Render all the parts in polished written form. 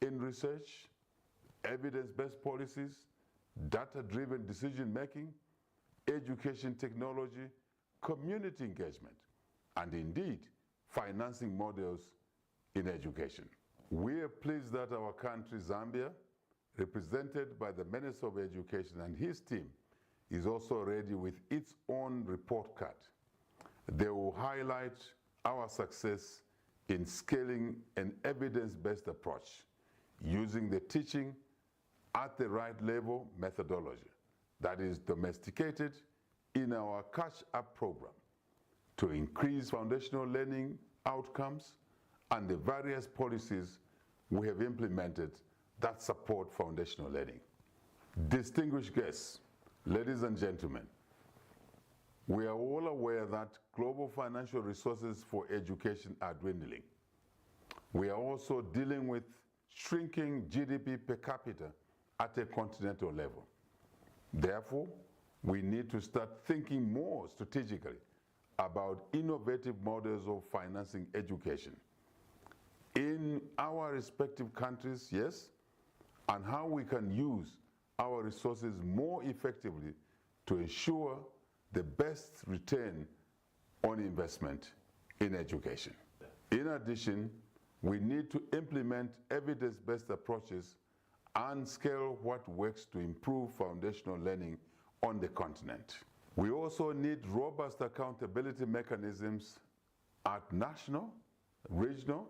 in research, evidence-based policies, data-driven decision-making, education technology, community engagement, and indeed, financing models in education. We are pleased that our country, Zambia, represented by the Minister of Education and his team, is also ready with its own report card. They will highlight our success in scaling an evidence-based approach using the teaching at the right level methodology that is domesticated in our Catch Up program to increase foundational learning outcomes and the various policies we have implemented that support foundational learning. Distinguished guests, ladies and gentlemen, we are all aware that global financial resources for education are dwindling. We are also dealing with shrinking GDP per capita at a continental level. Therefore, we need to start thinking more strategically about innovative models of financing education in our respective countries, yes, and how we can use our resources more effectively to ensure the best return on investment in education. In addition, we need to implement evidence-based approaches and scale what works to improve foundational learning on the continent. We also need robust accountability mechanisms at national, regional,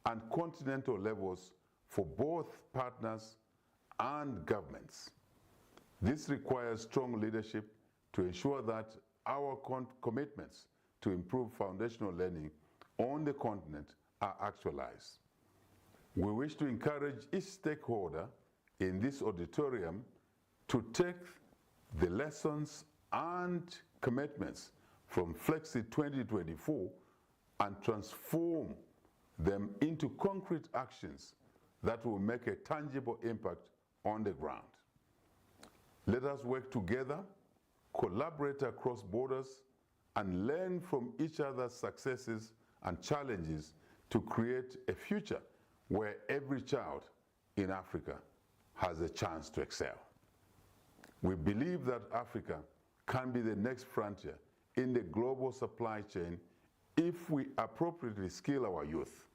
and continental levels for both partners and governments. This requires strong leadership to ensure that our commitments to improve foundational learning on the continent are actualized. We wish to encourage each stakeholder in this auditorium to take the lessons and commitments from Flexi 2024 and transform them into concrete actions that will make a tangible impact on the ground. Let us work together, collaborate across borders, and learn from each other's successes and challenges to create a future where every child in Africa has a chance to excel. We believe that Africa can be the next frontier in the global supply chain if we appropriately skill our youth.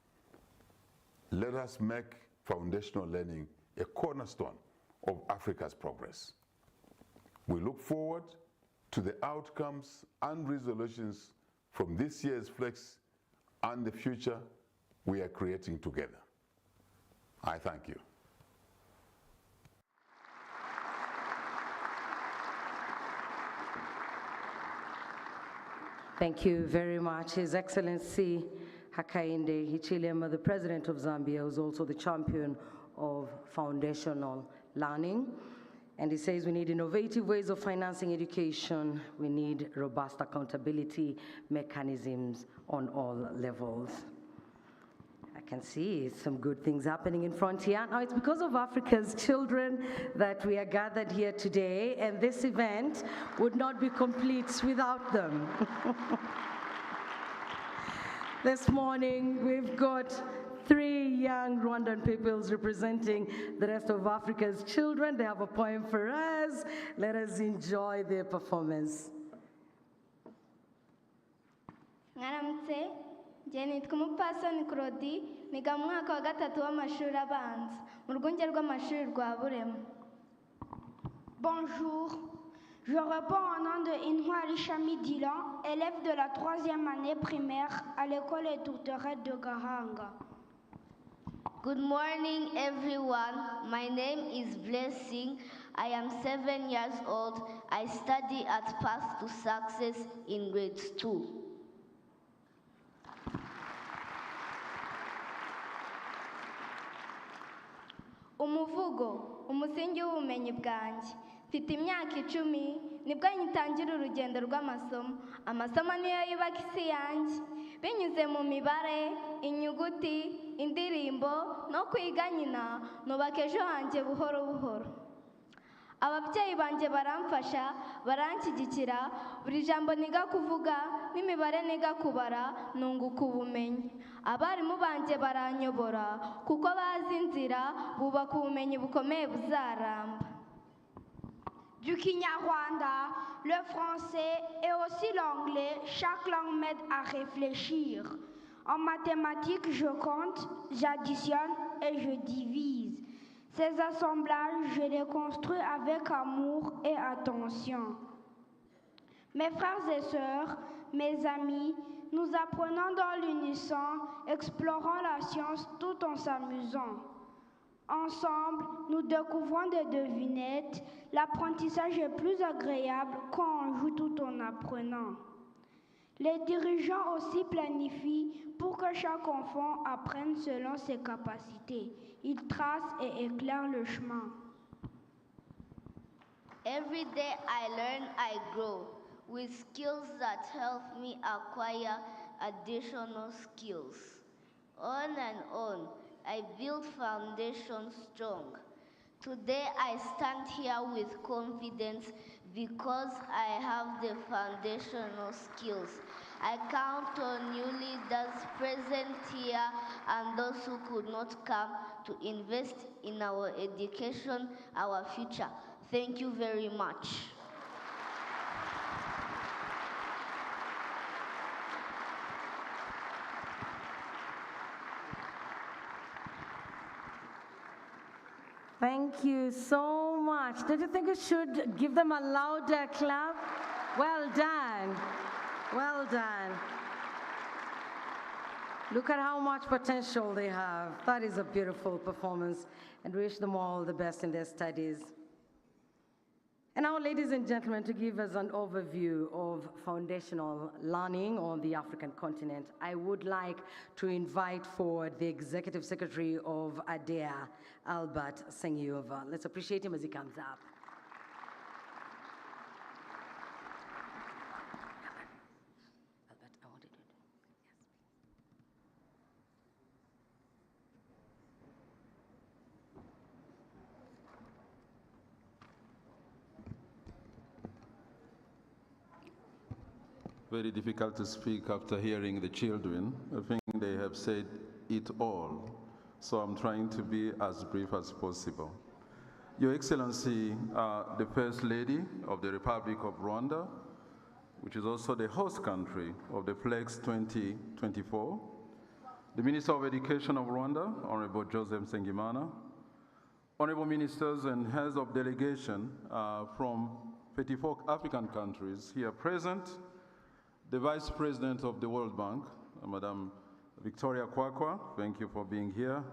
Let us make foundational learning a cornerstone of Africa's progress. We look forward to the outcomes and resolutions from this year's Flex and the future we are creating together. I thank you. Thank you very much. His Excellency Hakainde Hichilema, the President of Zambia, is also the champion of foundational learning. And he says we need innovative ways of financing education. We need robust accountability mechanisms on all levels. I can see some good things happening in Frontier. Now, it's because of Africa's children that we are gathered here today, and this event would not be complete without them. This morning, we've got 3 young Rwandan peoples representing the rest of Africa's children. They have a poem for us. Let us enjoy their performance. Ngaramutse, je nitwa Umupfasoni Claudie, niga mu mwaka wa 3 w'amashuri abanza mu rwunge rw'amashuri rwa Burema. Bonjour, je réponds au nom de Inouari Chami Dilan, élève de la 3e année primaire à l'école tourterette de Gahanga. Good morning, everyone. My name is Blessing. I am 7 years old. I study at Path to Success in grade 2. Umuvugo, umusingi w'ubumenyi bwanjye. Mfite imyaka 10 nibwo ngitangira urugendo rw'amasomo. Amasomo niyo yubaka isi yanjye. Binyuze mu mibare, inyuguti, indirimbo no kwiga nyina nubaka ejo hanjye buhoro buhoro. ababyeyi banjye baramfasha baranshyigikira buri jambo niga kuvuga n'imibare niga kubara nunguka ubumenyi abarimu banjye baranyobora kuko bazi inzira bubaka ubumenyi bukomeye buzaramba. Du Kinyarwanda, le français et aussi l'anglais, chaque langue m'aide à réfléchir. En mathématiques, je compte, j'additionne et je divise. Ces assemblages, je les construis avec amour et attention. Mes frères et sœurs, mes amis, nous apprenons dans l'unisson, explorons la science tout en s'amusant. Ensemble, nous découvrons des devinettes. L'apprentissage est plus agréable quand on joue tout en apprenant. Les dirigeants aussi planifient pour que chaque enfant apprenne selon ses capacités. Ils tracent et éclairent le chemin. Every day I learn, I grow, with skills that help me acquire additional skills. On and on, I build foundation strong. Today I stand here with confidence because I have the foundational skills. I count on you leaders present here and those who could not come to invest in our education, our future. Thank you very much. Thank you so much. Don't you think we should give them a louder clap? Well done. Well done. Look at how much potential they have. That is a beautiful performance, and we wish them all the best in their studies. And now, ladies and gentlemen, to give us an overview of foundational learning on the African continent, I would like to invite forward the Executive Secretary of ADEA, Albert Sengiova. Let's appreciate him as he comes up. Albert, I wanted to do yes. Very difficult to speak after hearing the children. I think they have said it all. So I'm trying to be as brief as possible. Your Excellency, the First Lady of the Republic of Rwanda, which is also the host country of the Flex 2024, the Minister of Education of Rwanda, Honorable Joseph Nsengimana, Honorable Ministers and Heads of Delegation from 54 African countries here present, the Vice President of the World Bank, Madam Victoria Kwakwa, thank you for being here.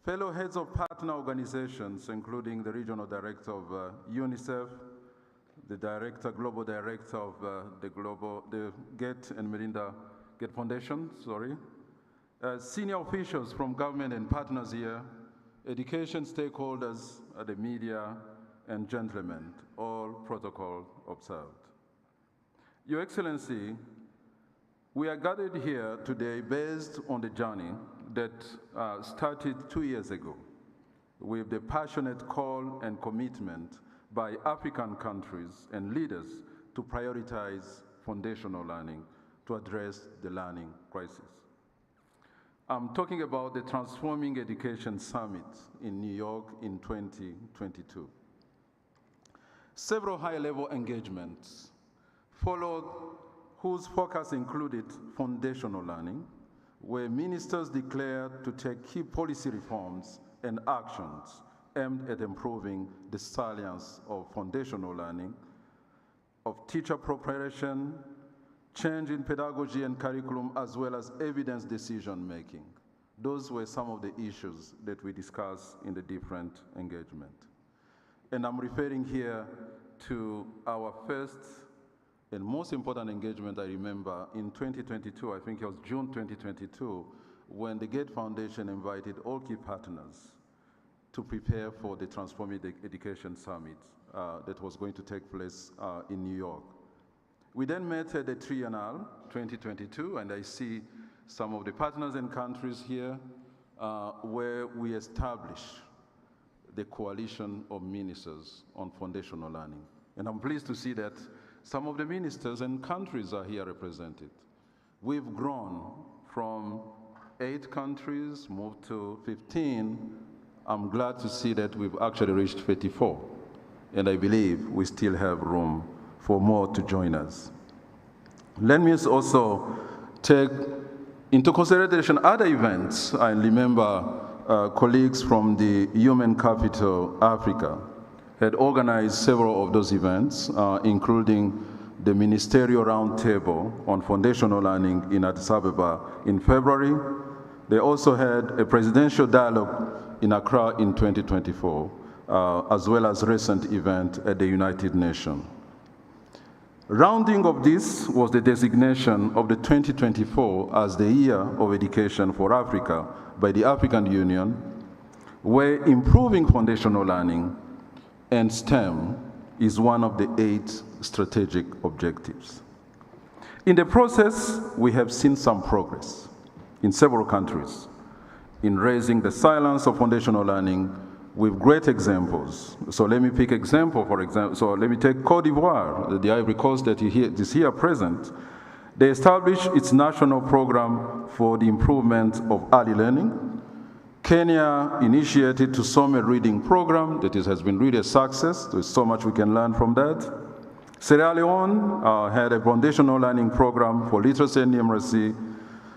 Fellow heads of partner organizations, including the Regional Director of UNICEF, the Global Director of the Gates and Melinda Gates Foundation, senior officials from government and partners here, education stakeholders, the media, and gentlemen, all protocol observed. Your Excellency, we are gathered here today based on the journey that started 2 years ago with the passionate call and commitment by African countries and leaders to prioritize foundational learning to address the learning crisis. I'm talking about the Transforming Education Summit in New York in 2022. Several high-level engagements followed, whose focus included foundational learning, where ministers declared to take key policy reforms and actions aimed at improving the salience of foundational learning, of teacher preparation, change in pedagogy and curriculum, as well as evidence decision-making. Those were some of the issues that we discussed in the different engagements. And I'm referring here to our first and most important engagement I remember in 2022, I think it was June 2022, when the Gates Foundation invited all key partners to prepare for the Transforming Education Summit that was going to take place in New York. We then met at the Triennale 2022, and I see some of the partners and countries here where we established the coalition of ministers on foundational learning. And I'm pleased to see that some of the ministers and countries are here represented. We've grown from 8 countries, moved to 15. I'm glad to see that we've actually reached 54. And I believe we still have room for more to join us. Let me also take into consideration other events. I remember colleagues from the Human Capital Africa had organized several of those events, including the Ministerial Roundtable on Foundational Learning in Addis Ababa in February. They also had a presidential dialogue in Accra in 2024, as well as a recent event at the United Nations. Rounding of this was the designation of the 2024 as the Year of Education for Africa by the African Union, where improving foundational learning and STEM is one of the 8 strategic objectives. In the process, we have seen some progress in several countries in raising the silence of foundational learning with great examples. So let me pick example, for example. So let me take Cote d'Ivoire, the Ivory Coast that is here present. They established its national program for the improvement of early learning. Kenya initiated to some reading program that has been really a success. There's so much we can learn from that. Sierra Leone had a foundational learning program for literacy and numeracy.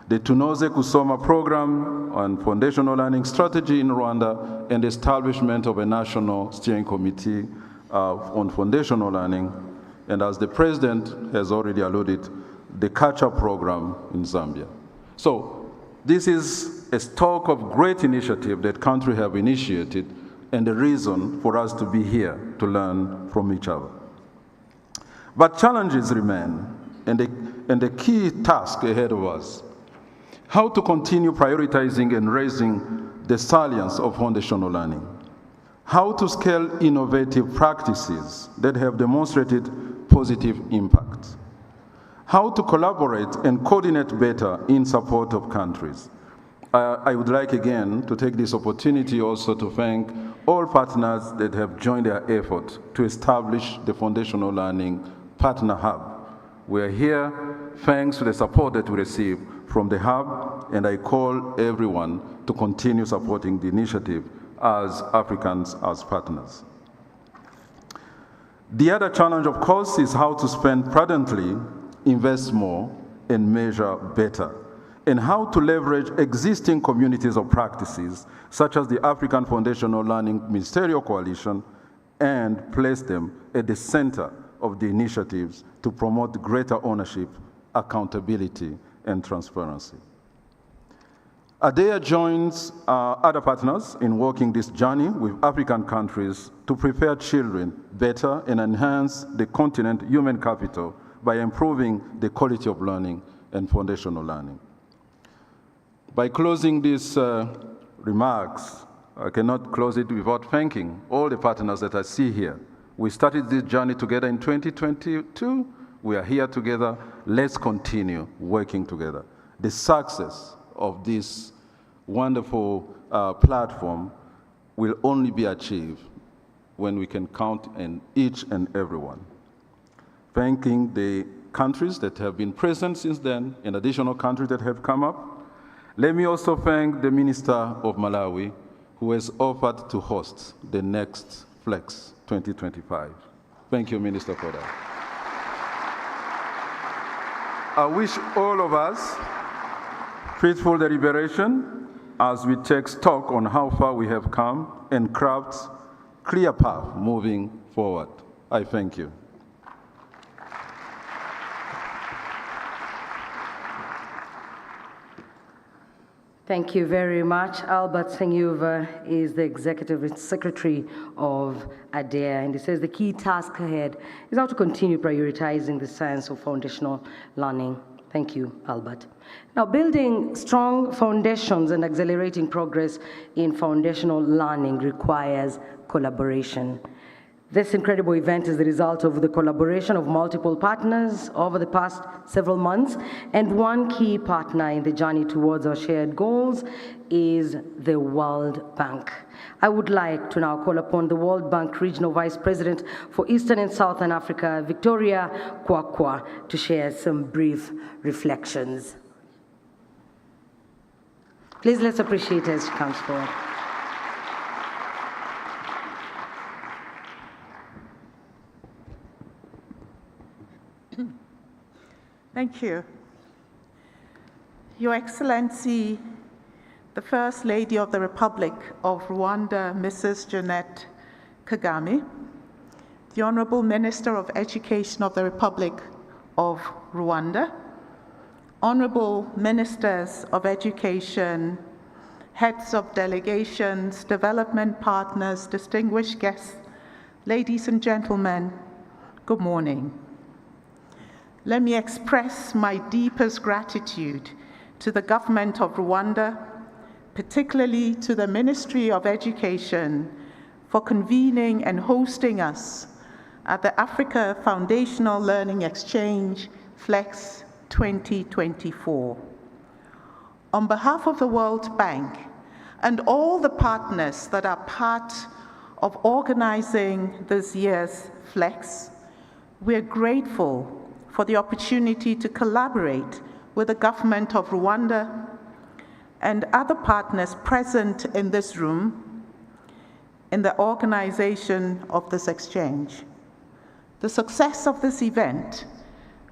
The Tunoze Kusoma program on foundational learning strategy in Rwanda, and the establishment of a national steering committee on foundational learning. And as the president has already alluded, the catch-up program in Zambia. So this is a stock of great initiative that countries have initiated, and the reason for us to be here to learn from each other. But challenges remain, and the key task ahead of us: how to continue prioritizing and raising the salience of foundational learning, how to scale innovative practices that have demonstrated positive impact, how to collaborate and coordinate better in support of countries. I would like again to take this opportunity also to thank all partners that have joined their effort to establish the Foundational Learning Partner Hub. We are here thanks to the support that we receive from the Hub, and I call everyone to continue supporting the initiative as Africans, as partners. The other challenge, of course, is how to spend prudently, invest more, and measure better, and how to leverage existing communities of practices, such as the African Foundational Learning Ministerial Coalition, and place them at the center of the initiatives to promote greater ownership, accountability, and transparency. ADEA joins other partners in working this journey with African countries to prepare children better and enhance the continent's human capital by improving the quality of learning and foundational learning. By closing these remarks, I cannot close it without thanking all the partners that I see here. We started this journey together in 2022. We are here together. Let's continue working together. The success of this wonderful platform will only be achieved when we can count on each and everyone. Thanking the countries that have been present since then, and additional countries that have come up. Let me also thank the Minister of Malawi, who has offered to host the next Flex 2025. Thank you, Minister, for that. I wish all of us fruitful deliberation as we take stock on how far we have come and craft clear path moving forward. I thank you. Thank you very much. Albert Sengyuva is the Executive Secretary of ADEA, and he says the key task ahead is how to continue prioritizing the science of foundational learning. Thank you, Albert. Now, building strong foundations and accelerating progress in foundational learning requires collaboration. This incredible event is the result of the collaboration of multiple partners over the past several months, and one key partner in the journey towards our shared goals is the World Bank. I would like to now call upon the World Bank Regional Vice President for Eastern and Southern Africa, Victoria Kwakwa, to share some brief reflections. Please let's appreciate her as she comes forward. Thank you. Your Excellency, the First Lady of the Republic of Rwanda, Mrs. Jeannette Kagame, the Honorable Minister of Education of the Republic of Rwanda, Honorable Ministers of Education, heads of delegations, development partners, distinguished guests, ladies and gentlemen, good morning. Let me express my deepest gratitude to the government of Rwanda, particularly to the Ministry of Education, for convening and hosting us at the Africa Foundational Learning Exchange, FLEX 2024. On behalf of the World Bank and all the partners that are part of organizing this year's FLEX, we're grateful for the opportunity to collaborate with the government of Rwanda and other partners present in this room in the organization of this exchange. The success of this event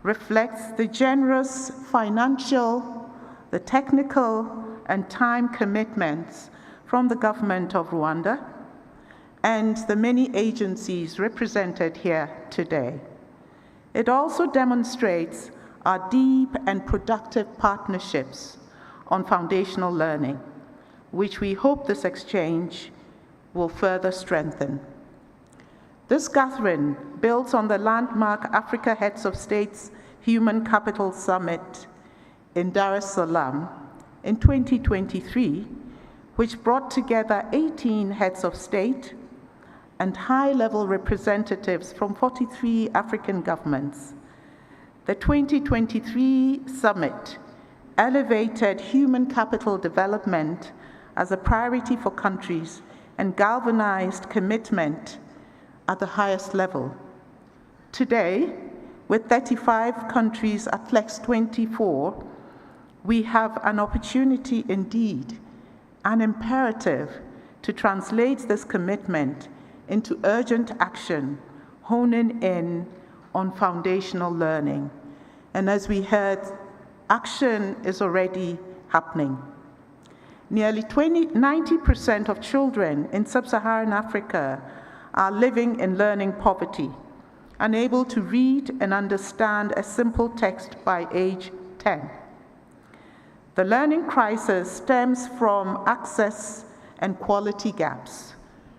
reflects the generous financial, the technical, and time commitments from the government of Rwanda and the many agencies represented here today. It also demonstrates our deep and productive partnerships on foundational learning, which we hope this exchange will further strengthen. This gathering builds on the landmark Africa Heads of States Human Capital Summit in Dar es Salaam in 2023, which brought together 18 heads of state and high-level representatives from 43 African governments. The 2023 summit elevated human capital development as a priority for countries and galvanized commitment at the highest level. Today, with 35 countries at FLEX 24, we have an opportunity indeed, an imperative to translate this commitment into urgent action, honing in on foundational learning. And as we heard, action is already happening. Nearly 90% of children in sub-Saharan Africa are living in learning poverty, unable to read and understand a simple text by age 10. The learning crisis stems from access and quality gaps.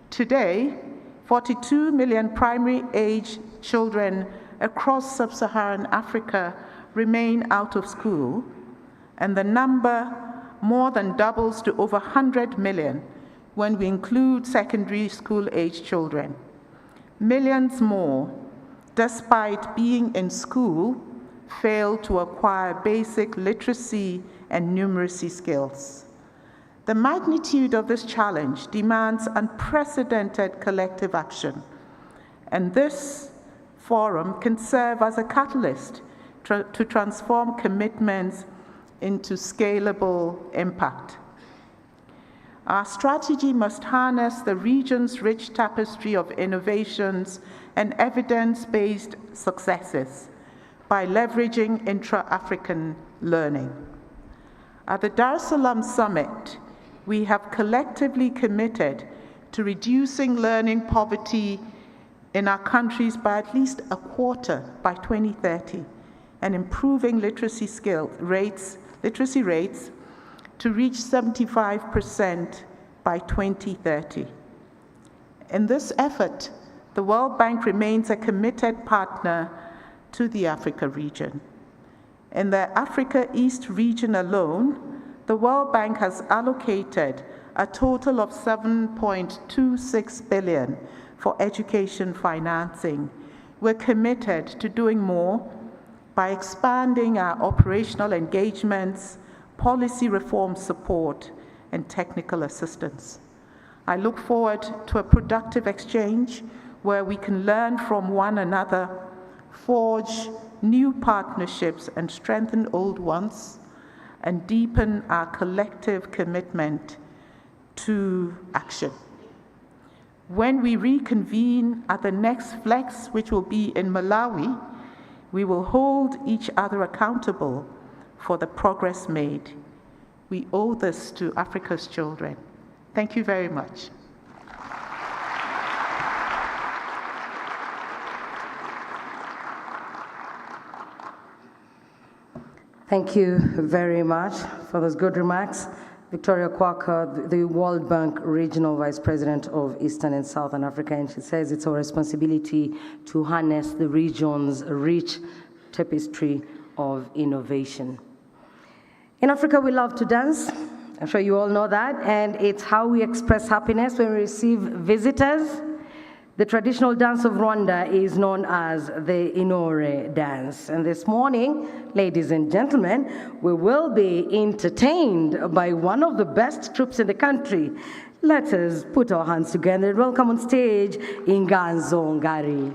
Today, 42 million primary-age children across sub-Saharan Africa remain out of school, and the number more than doubles to over 100 million when we include secondary school-age children. Millions more, despite being in school, fail to acquire basic literacy and numeracy skills. The magnitude of this challenge demands unprecedented collective action, and this forum can serve as a catalyst to transform commitments into scalable impact. Our strategy must harness the region's rich tapestry of innovations and evidence-based successes by leveraging intra-African learning. At the Dar es Salaam Summit, we have collectively committed to reducing learning poverty in our countries by at least a quarter by 2030 and improving literacy rates to reach 75% by 2030. In this effort, the World Bank remains a committed partner to the Africa region. In the Africa East region alone, the World Bank has allocated a total of $7.26 billion for education financing. We're committed to doing more by expanding our operational engagements, policy reform support, and technical assistance. I look forward to a productive exchange where we can learn from one another, forge new partnerships and strengthen old ones, and deepen our collective commitment to action. When we reconvene at the next Flex, which will be in Malawi, we will hold each other accountable for the progress made. We owe this to Africa's children. Thank you very much. Thank you very much for those good remarks. Victoria Kwaka, the World Bank Regional Vice President of Eastern and Southern Africa, and she says it's our responsibility to harness the region's rich tapestry of innovation. In Africa, we love to dance. I'm sure you all know that, and it's how we express happiness when we receive visitors. The traditional dance of Rwanda is known as the Intore dance. And this morning, ladies and gentlemen, we will be entertained by one of the best troops in the country. Let us put our hands together and welcome on stage Inganzo Ngari.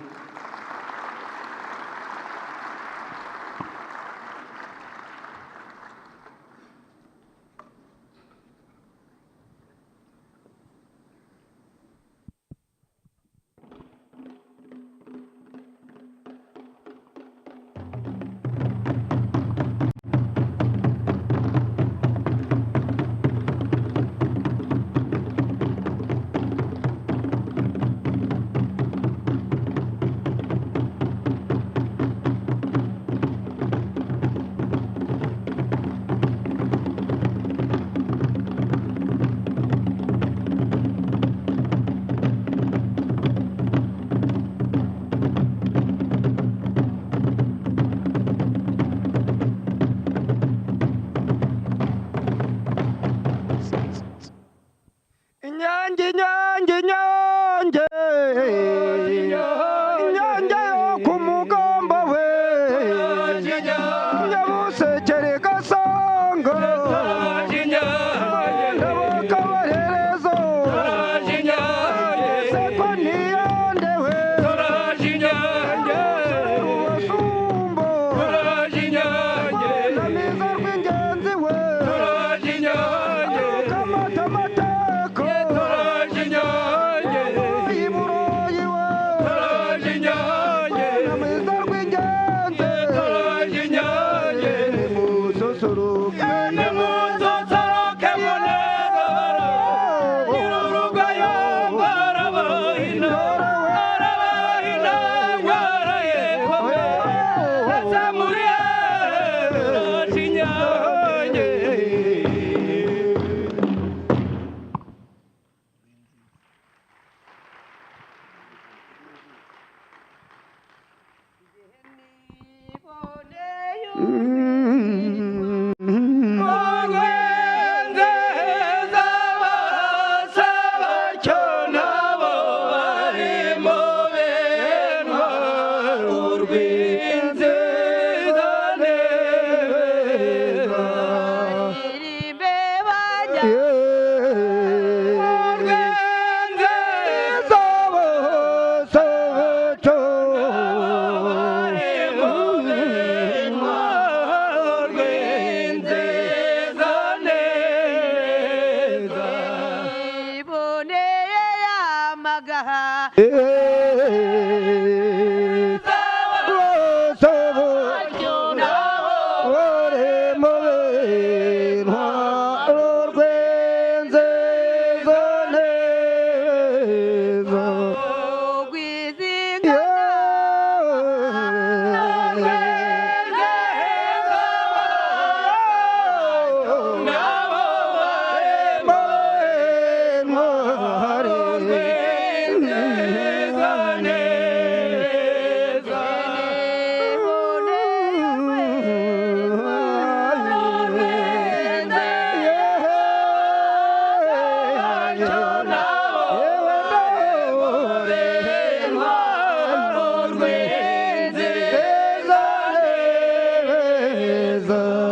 neza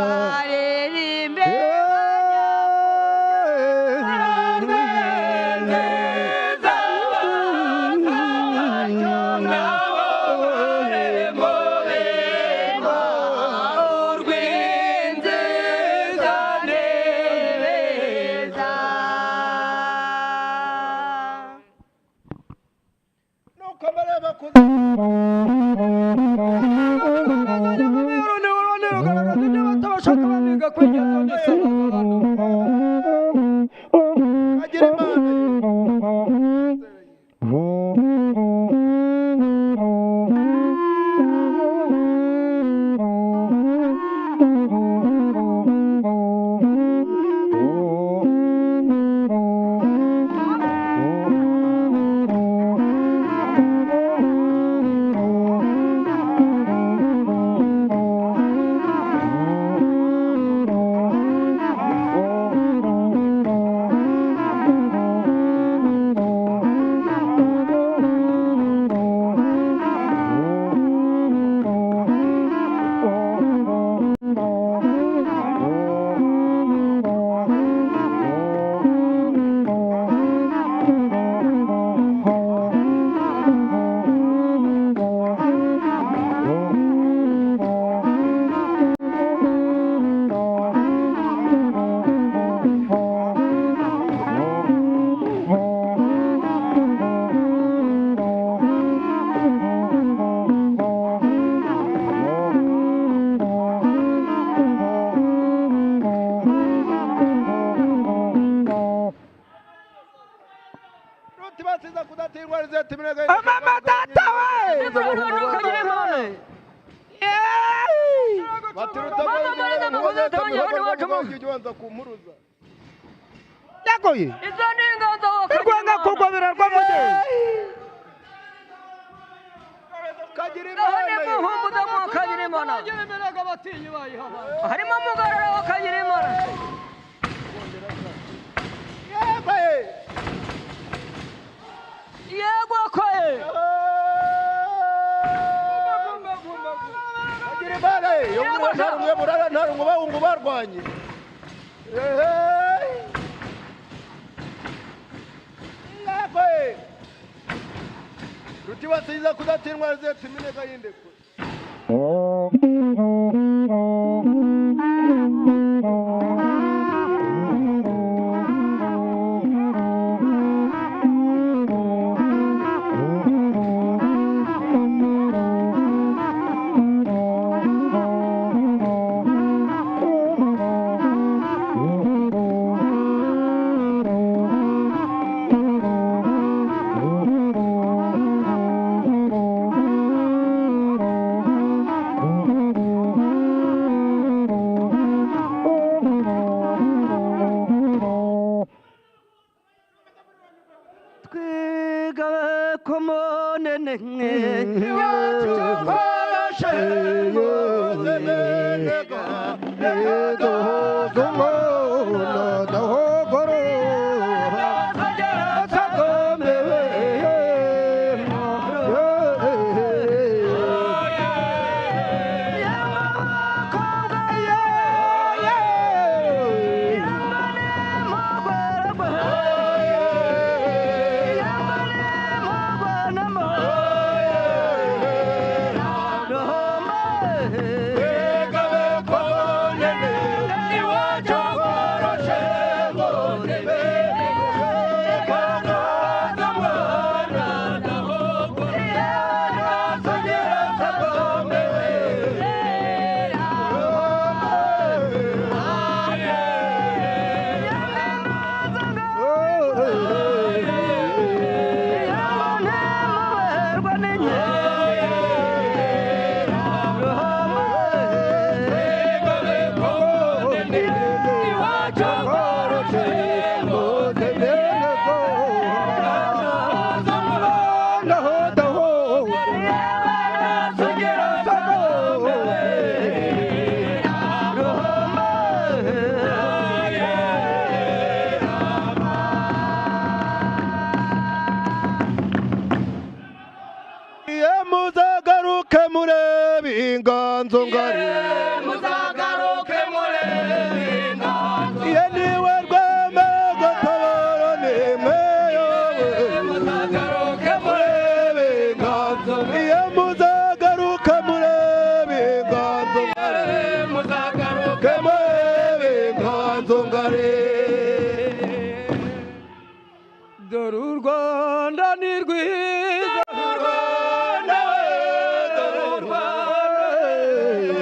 muzagaruke murebe inganzo ngari muzagaruke Rwandare dore u Rwanda ni rwiza Rwanda we dore u Rwanda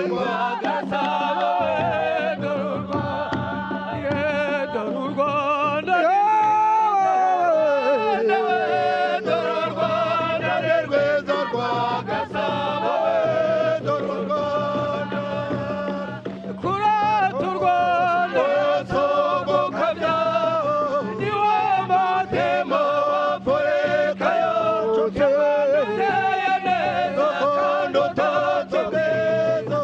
rwa Gasabo we dore u Rwanda dore u Rwanda dore u Rwanda ni rwiza rwa Gasabo we dore u Rwanda kurata u Rwanda sogoka byawo ni wo matemo w'Afurika yose uteye neza kandi utatse bwiza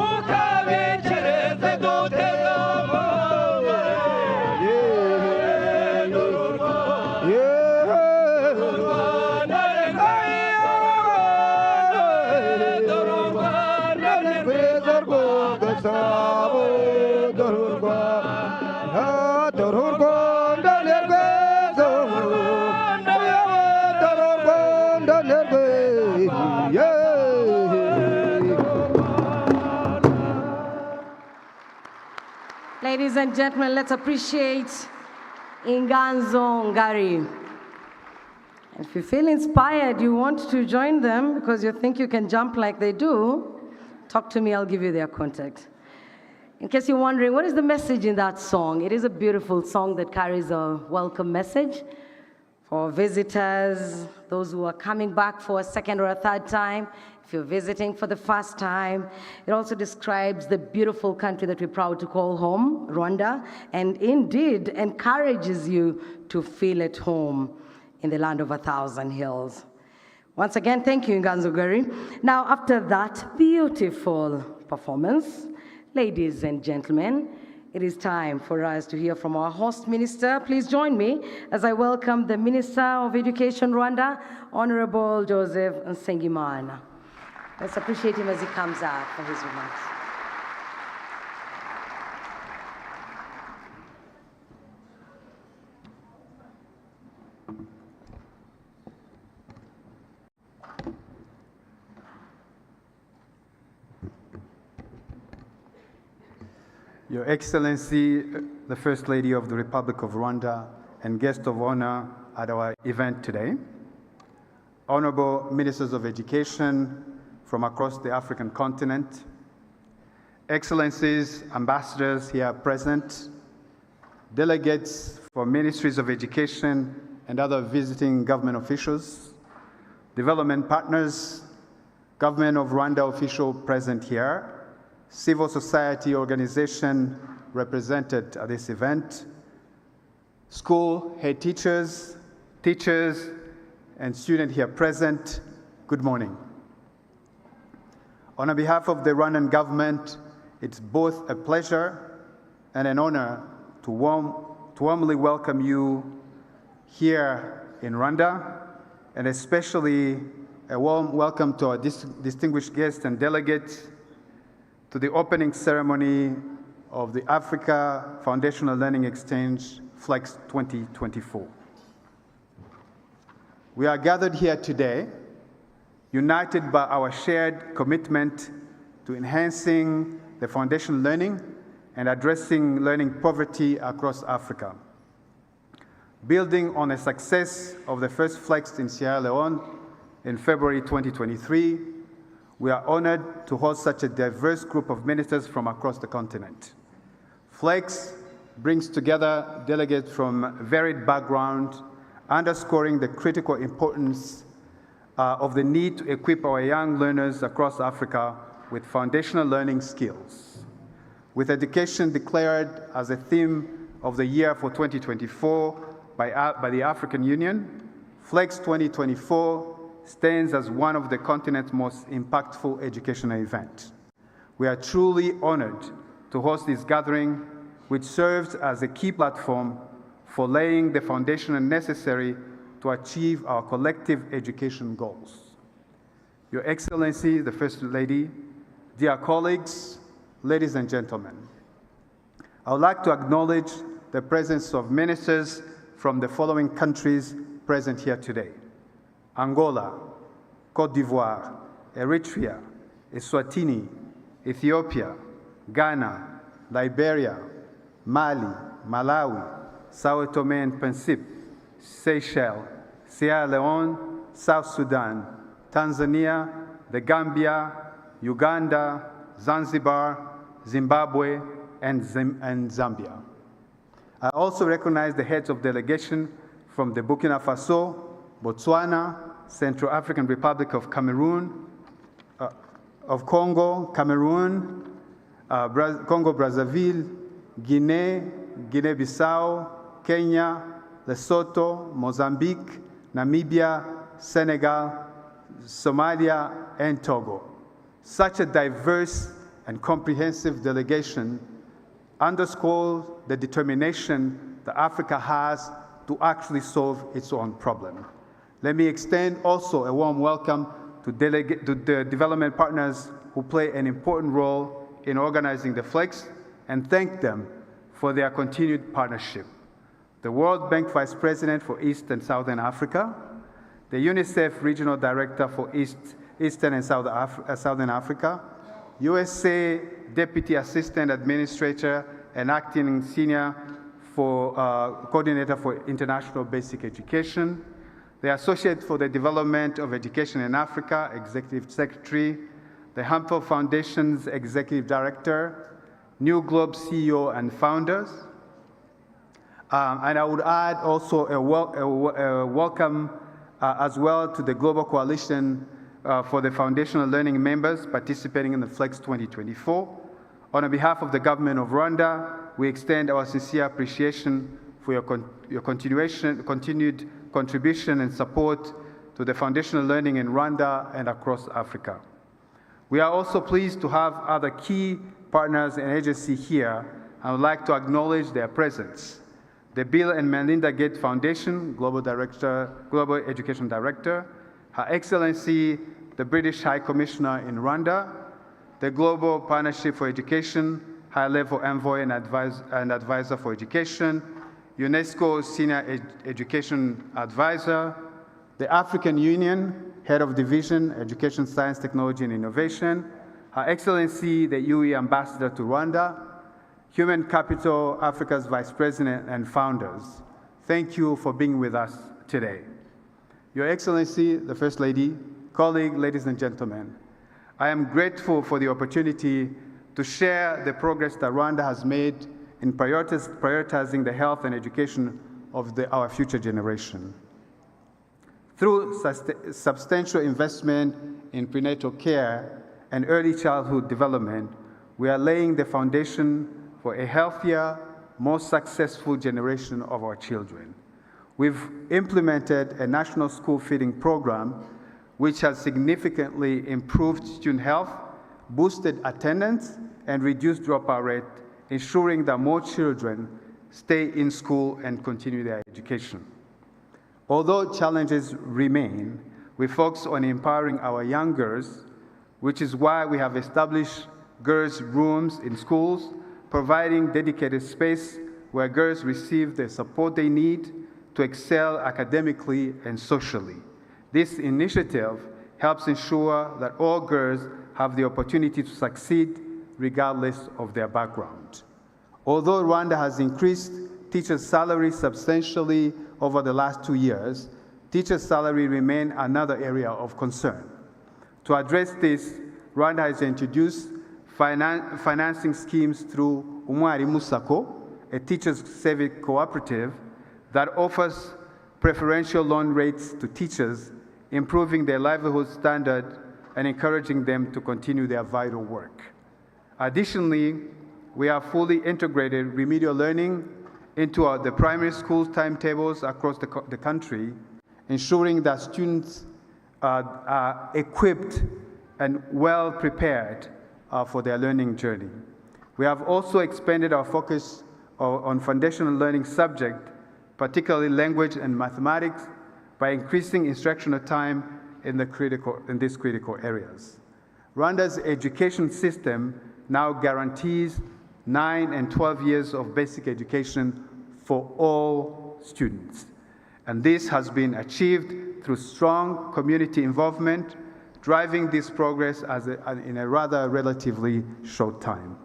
ukabikireze duteze amaboko dore u Rwanda dore u Rwanda ni rwiza rwa Gasabo dore u Rwanda dore u Rwanda ni rwiza dore u Rwanda ni rwiza Ladies and gentlemen, let's appreciate Inganzo Ngari. If you feel inspired, you want to join them because you think you can jump like they do, talk to me, I'll give you their contact. In case you're wondering, what is the message in that song? It is a beautiful song that carries a welcome message for visitors, those who are coming back for a second or a third time. If you're visiting for the first time, it also describes the beautiful country that we're proud to call home, Rwanda, and indeed encourages you to feel at home in the land of 1,000 hills. Once again, thank you, Nganzo Ngari. Now, after that beautiful performance, ladies and gentlemen, it is time for us to hear from our host minister. Please join me as I welcome the Minister of Education, Rwanda, Honorable Joseph Nsengimana. Let's appreciate him as he comes out for his remarks. Your Excellency, the First Lady of the Republic of Rwanda and guest of honor at our event today, Honorable Ministers of Education from across the African continent, Excellencies, ambassadors here present, delegates for ministries of education and other visiting government officials, development partners, government of Rwanda official present here, civil society organization represented at this event, school head teachers, teachers, and students here present, good morning. On behalf of the Rwandan government, it's both a pleasure and an honor to warmly welcome you here in Rwanda, and especially a warm welcome to our distinguished guests and delegates to the opening ceremony of the Africa Foundational Learning Exchange Flex 2024. We are gathered here today, united by our shared commitment to enhancing the foundational learning and addressing learning poverty across Africa. Building on the success of the first Flex in Sierra Leone in February 2023, we are honored to host such a diverse group of ministers from across the continent. Flex brings together delegates from varied backgrounds, underscoring the critical importance of the need to equip our young learners across Africa with foundational learning skills. With education declared as a theme of the year for 2024 by the African Union, Flex 2024 stands as one of the continent's most impactful educational events. We are truly honored to host this gathering, which serves as a key platform for laying the foundation necessary to achieve our collective education goals. Your Excellency, the First Lady, dear colleagues, ladies and gentlemen, I would like to acknowledge the presence of ministers from the following countries present here today: Angola, Côte d'Ivoire, Eritrea, Eswatini, Ethiopia, Ghana, Liberia, Mali, Malawi, Sao Tome and Principe, Seychelles, Sierra Leone, South Sudan, Tanzania, the Gambia, Uganda, Zanzibar, Zimbabwe, and Zambia. I also recognize the heads of delegation from the Burkina Faso, Botswana, Central African Republic of Cameroon, of Congo, Cameroon, Congo-Brazzaville, Guinea, Guinea-Bissau, Kenya, Lesotho, Mozambique, Namibia, Senegal, Somalia, and Togo. Such a diverse and comprehensive delegation underscores the determination that Africa has to actually solve its own problem. Let me extend also a warm welcome to the development partners who play an important role in organizing the FLEX and thank them for their continued partnership. The World Bank Vice President for East and Southern Africa, the UNICEF Regional Director for Eastern and Southern Africa, USA Deputy Assistant Administrator and Acting Senior Coordinator for International Basic Education, the Associate for the Development of Education in Africa, Executive Secretary, the Hampel Foundation's Executive Director, New Globe CEO and founders. And I would add also a welcome as well to the Global Coalition for the Foundational Learning members participating in the FLEX 2024. On behalf of the government of Rwanda, we extend our sincere appreciation for your continued contribution and support to the foundational learning in Rwanda and across Africa. We are also pleased to have other key partners and agencies here. I would like to acknowledge their presence. The Bill and Melinda Gates Foundation, Global Education Director, Her Excellency, the British High Commissioner in Rwanda, the Global Partnership for Education, High-Level Envoy and Advisor for Education, UNESCO Senior Education Advisor, the African Union, Head of Division, Education, Science, Technology and Innovation, Her Excellency, the UE Ambassador to Rwanda, Human Capital Africa's Vice President and founders. Thank you for being with us today. Your Excellency, the First Lady, colleagues, ladies and gentlemen, I am grateful for the opportunity to share the progress that Rwanda has made in prioritizing the health and education of our future generation. Through substantial investment in prenatal care and early childhood development, we are laying the foundation for a healthier, more successful generation of our children. We've implemented a national school feeding program which has significantly improved student health, boosted attendance, and reduced dropout rate, ensuring that more children stay in school and continue their education. Although challenges remain, we focus on empowering our young girls, which is why we have established girls' rooms in schools, providing dedicated space where girls receive the support they need to excel academically and socially. This initiative helps ensure that all girls have the opportunity to succeed regardless of their background. Although Rwanda has increased teachers' salaries substantially over the last 2 years, teachers' salaries remain another area of concern. To address this, Rwanda has introduced financing schemes through Umwarimu Sacco, a teachers' civic cooperative that offers preferential loan rates to teachers, improving their livelihood standard and encouraging them to continue their vital work. Additionally, we have fully integrated remedial learning into the primary school timetables across the country, ensuring that students are equipped and well prepared for their learning journey. We have also expanded our focus on foundational learning subjects, particularly language and mathematics, by increasing instructional time in these critical areas. Rwanda's education system now guarantees 9 and 12 years of basic education for all students. And this has been achieved through strong community involvement, driving this progress in a rather relatively short time.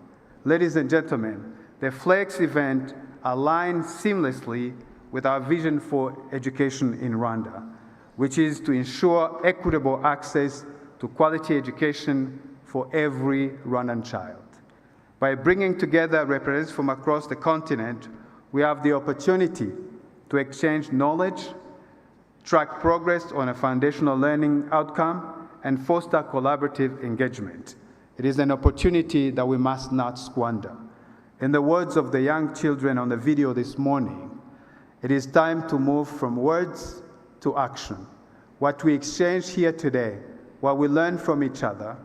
Ladies and gentlemen, the FLEX event align seamlessly with our vision for education in Rwanda, which is to ensure equitable access to quality education for every Rwandan child. By bringing together representatives from across the continent, we have the opportunity to exchange knowledge, track progress on a foundational learning outcome, and foster collaborative engagement. It is an opportunity that we must not squander. In the words of the young children on the video this morning, it is time to move from words to action. What we exchange here today, what we learn from each other,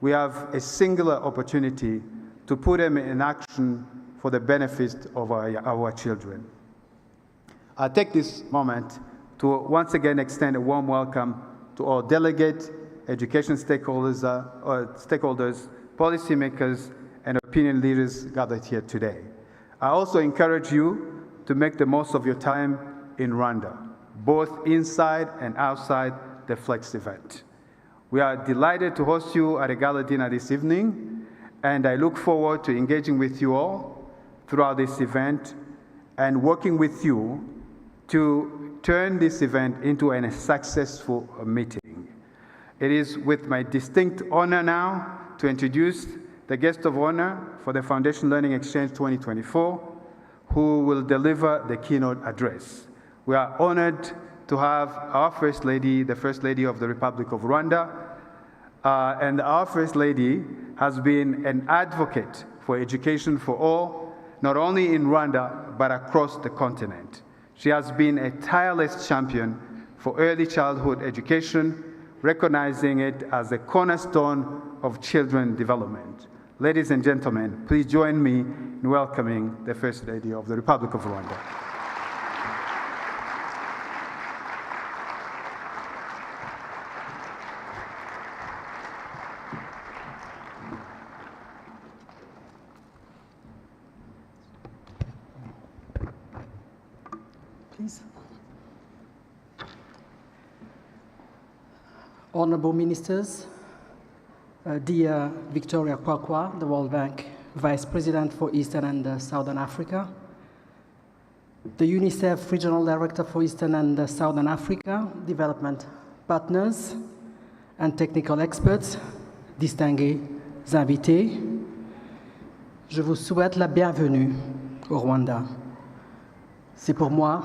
we have a singular opportunity to put them in action for the benefit of our children. I take this moment to once again extend a warm welcome to all delegates, education stakeholders, policymakers, and opinion leaders gathered here today. I also encourage you to make the most of your time in Rwanda, both inside and outside the Flex event. We are delighted to host you at a gala dinner this evening, and I look forward to engaging with you all throughout this event and working with you to turn this event into a successful meeting. It is with my distinct honor now to introduce the guest of honor for the Foundation Learning Exchange 2024, who will deliver the keynote address. We are honored to have our First Lady, the First Lady of the Republic of Rwanda, and our First Lady has been an advocate for education for all, not only in Rwanda, but across the continent. She has been a tireless champion for early childhood education, recognizing it as a cornerstone of children's development. Ladies and gentlemen, please join me in welcoming the First Lady of the Republic of Rwanda. Please. Honorable Ministers, dear Victoria Kwakwa, the World Bank Vice President for Eastern and Southern Africa, the UNICEF Regional Director for Eastern and Southern Africa, development partners and technical experts, distingués invités, je vous souhaite la bienvenue au Rwanda. C'est pour moi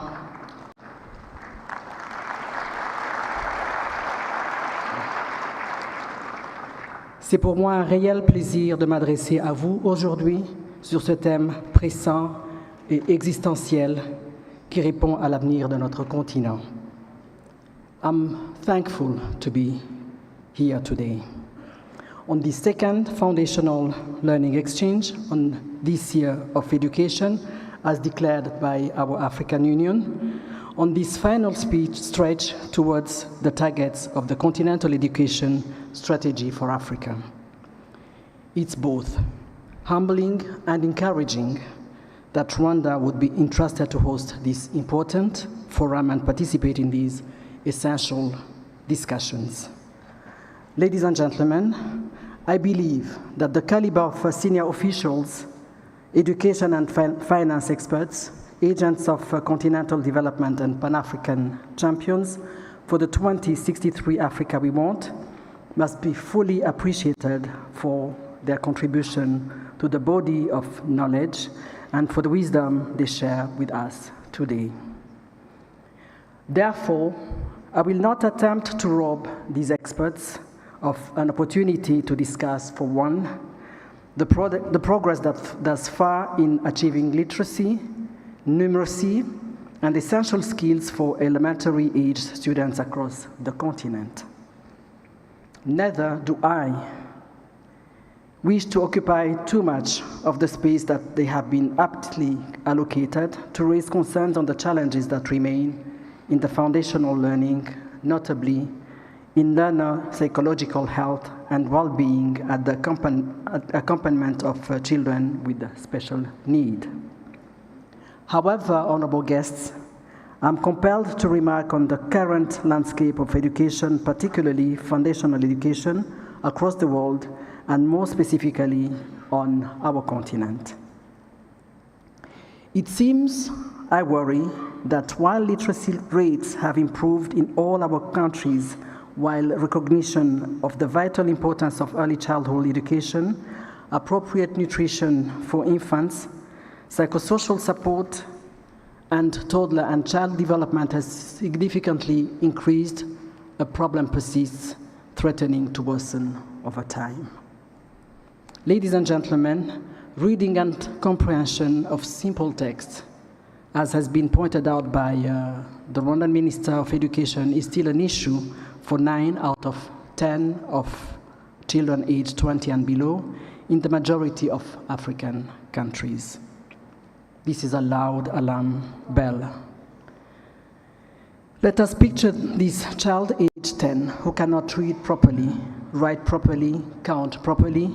un réel plaisir de m'adresser à vous aujourd'hui sur ce thème pressant et existentiel qui répond à l'avenir de notre continent. I'm thankful to be here today. On the second foundational learning exchange on this year of education, as declared by our African Union, on this final speech stretch towards the targets of the Continental Education Strategy for Africa. It's both humbling and encouraging that Rwanda would be entrusted to host this important forum and participate in these essential discussions. Ladies and gentlemen, I believe that the caliber of senior officials, education and finance experts, agents of continental development and Pan-African champions for the 2063 Africa we want must be fully appreciated for their contribution to the body of knowledge and for the wisdom they share with us today. Therefore, I will not attempt to rob these experts of an opportunity to discuss, for one, the progress thus far in achieving literacy, numeracy, and essential skills for elementary-aged students across the continent. Neither do I wish to occupy too much of the space that they have been aptly allocated to raise concerns on the challenges that remain in the foundational learning, notably in learner psychological health and well-being at the accompaniment of children with special need. However, honorable guests, I'm compelled to remark on the current landscape of education, particularly foundational education, across the world, and more specifically on our continent. It seems, I worry, that while literacy rates have improved in all our countries, while recognition of the vital importance of early childhood education, appropriate nutrition for infants, psychosocial support, and toddler and child development has significantly increased, a problem persists, threatening to worsen over time. Ladies and gentlemen, reading and comprehension of simple text, as has been pointed out by the Rwandan Minister of Education, is still an issue for 9 out of 10 of children aged 20 and below in the majority of African countries. This is a loud alarm bell. Let us picture this child aged 10 who cannot read properly, write properly, count properly,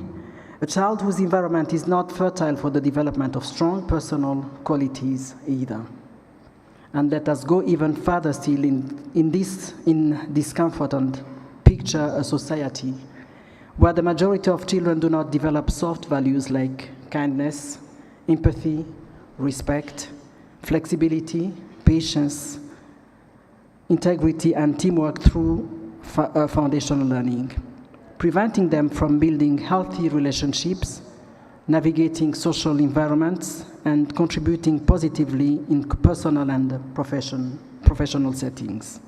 a child whose environment is not fertile for the development of strong personal qualities either. And let us go even further still in discomfort and picture a society where the majority of children do not develop soft values like kindness, empathy, respect, flexibility, patience, integrity, and teamwork through foundational learning, preventing them from building healthy relationships, navigating social environments, and contributing positively in personal and professional settings.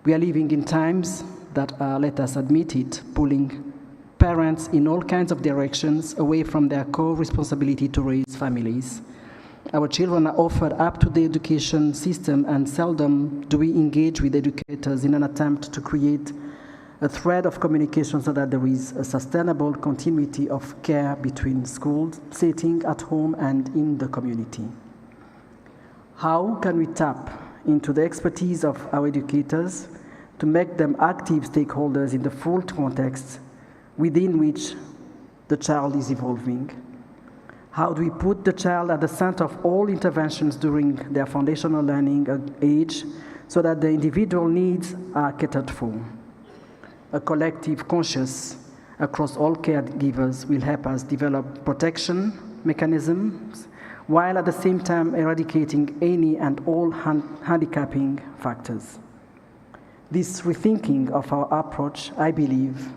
We are living in times that are, let us admit it, pulling parents in all kinds of directions away from their core responsibility to raise families. Our children are offered up to the education system, and seldom do we engage with educators in an attempt to create a thread of communication so that there is a sustainable continuity of care between school setting, at home, and in the community. How can we tap into the expertise of our educators to make them active stakeholders in the full context within which the child is evolving? How do we put the child at the center of all interventions during their foundational learning age so that the individual needs are catered for? A collective conscience across all caregivers will help us develop protection mechanisms while at the same time eradicating any and all handicapping factors. This rethinking of our approach, I believe,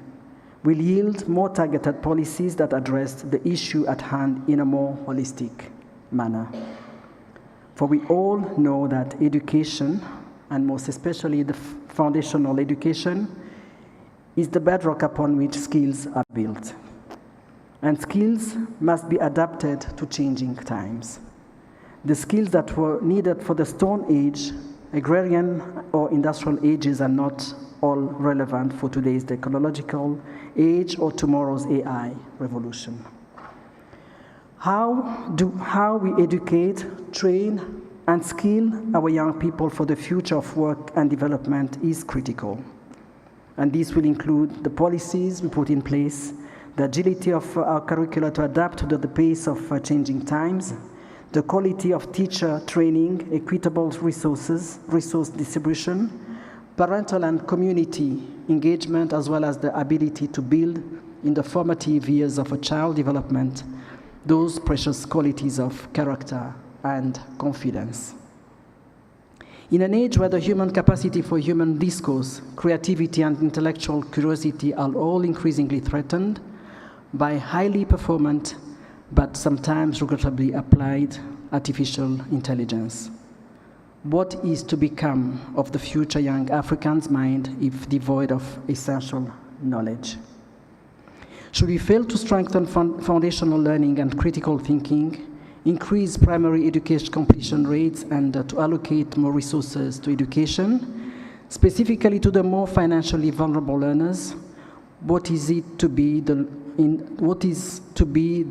will yield more targeted policies that address the issue at hand in a more holistic manner. For we all know that education, and most especially the foundational education, is the bedrock upon which skills are built. And skills must be adapted to changing times. The skills that were needed for the Stone Age, agrarian or industrial ages are not all relevant for today's technological age or tomorrow's AI revolution. How we educate, train, and skill our young people for the future of work and development is critical. And this will include the policies we put in place, the agility of our curricula to adapt to the pace of changing times, the quality of teacher training, equitable resource distribution, parental and community engagement, as well as the ability to build in the formative years of a child development those precious qualities of character and confidence. In an age where the human capacity for human discourse, creativity, and intellectual curiosity are all increasingly threatened by highly performant, but sometimes regrettably applied artificial intelligence, what is to become of the future young African's mind if devoid of essential knowledge? Should we fail to strengthen foundational learning and critical thinking, increase primary education completion rates, and to allocate more resources to education, specifically to the more financially vulnerable learners, what is to be the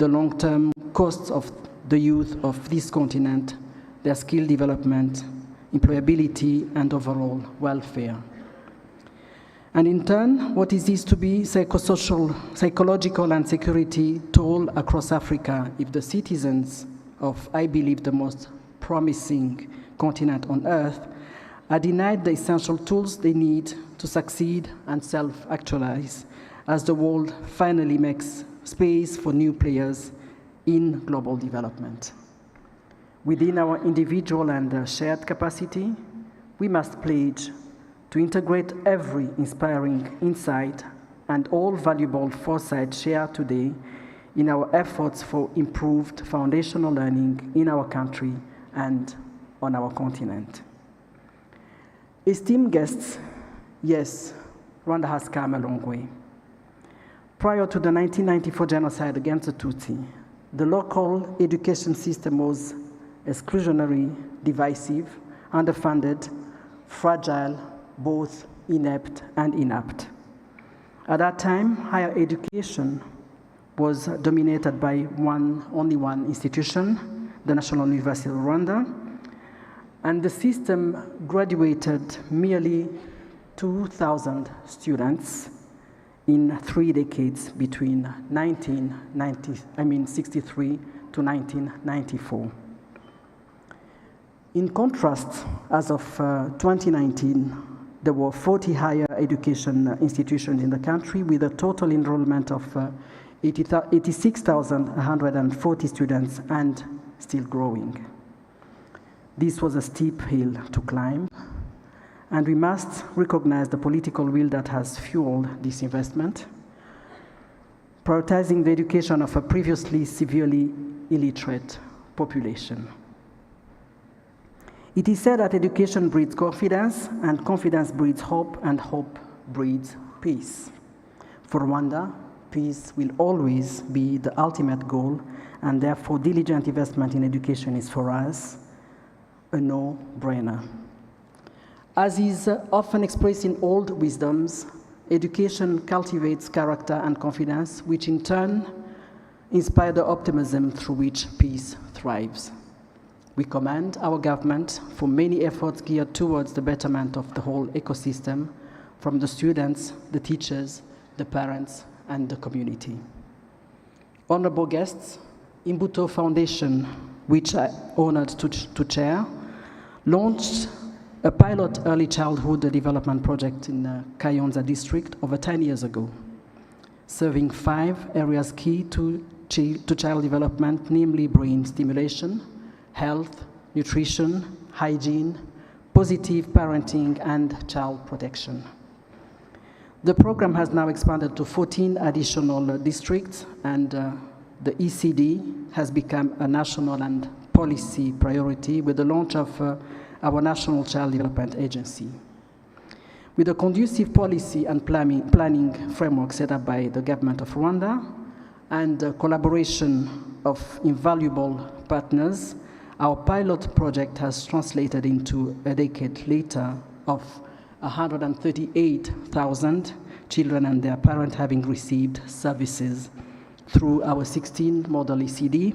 long-term costs of the youth of this continent, their skill development, employability, and overall welfare? And in turn, what is this to be psychological, and security toll across Africa if the citizens of, I believe, the most promising continent on earth are denied the essential tools they need to succeed and self-actualize as the world finally makes space for new players in global development? Within our individual and shared capacity, we must pledge to integrate every inspiring insight and all valuable foresight shared today in our efforts for improved foundational learning in our country and on our continent. Esteemed guests, yes, Rwanda has come a long way. Prior to the 1994 genocide against the Tutsi, the local education system was exclusionary, divisive, underfunded, fragile, both inept and inapt. At that time, higher education was dominated by only one institution, the National University of Rwanda, and the system graduated merely 2,000 students in 3 decades between 1963 to 1994. In contrast, as of 2019, there were 40 higher education institutions in the country with a total enrollment of 86,140 students and still growing. This was a steep hill to climb, and we must recognize the political will that has fueled this investment, prioritizing the education of a previously severely illiterate population. It is said that education breeds confidence, and confidence breeds hope, and hope breeds peace. For Rwanda, peace will always be the ultimate goal, and therefore diligent investment in education is for us a no-brainer. As is often expressed in old wisdoms, education cultivates character and confidence, which in turn inspire the optimism through which peace thrives. We commend our government for many efforts geared towards the betterment of the whole ecosystem, from the students, the teachers, the parents, and the community. Honorable guests, Imbuto Foundation, which I'm honored to chair, launched a pilot early childhood development project in Kayonza district over 10 years ago, serving 5 areas key to child development, namely brain stimulation, health, nutrition, hygiene, positive parenting, and child protection. The program has now expanded to 14 additional districts, and the ECD has become a national and policy priority with the launch of our National Child Development Agency. With a conducive policy and planning framework set up by the government of Rwanda and the collaboration of invaluable partners, our pilot project has translated into a decade later of 138,000 children and their parents having received services through our 16 model ECD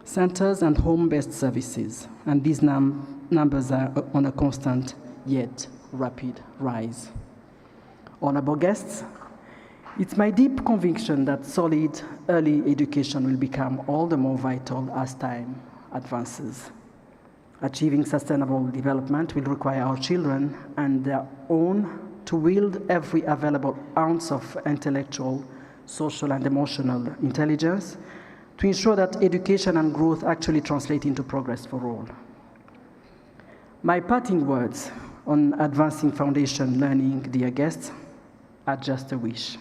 centers and home-based services. And these numbers are on a constant yet rapid rise. Honorable guests, it's my deep conviction that solid early education will become all the more vital as time advances. Achieving sustainable development will require our children and their own to wield every available ounce of intellectual, social, and emotional intelligence to ensure that education and growth actually translate into progress for all. My parting words on advancing foundation learning, dear guests, are just a wish.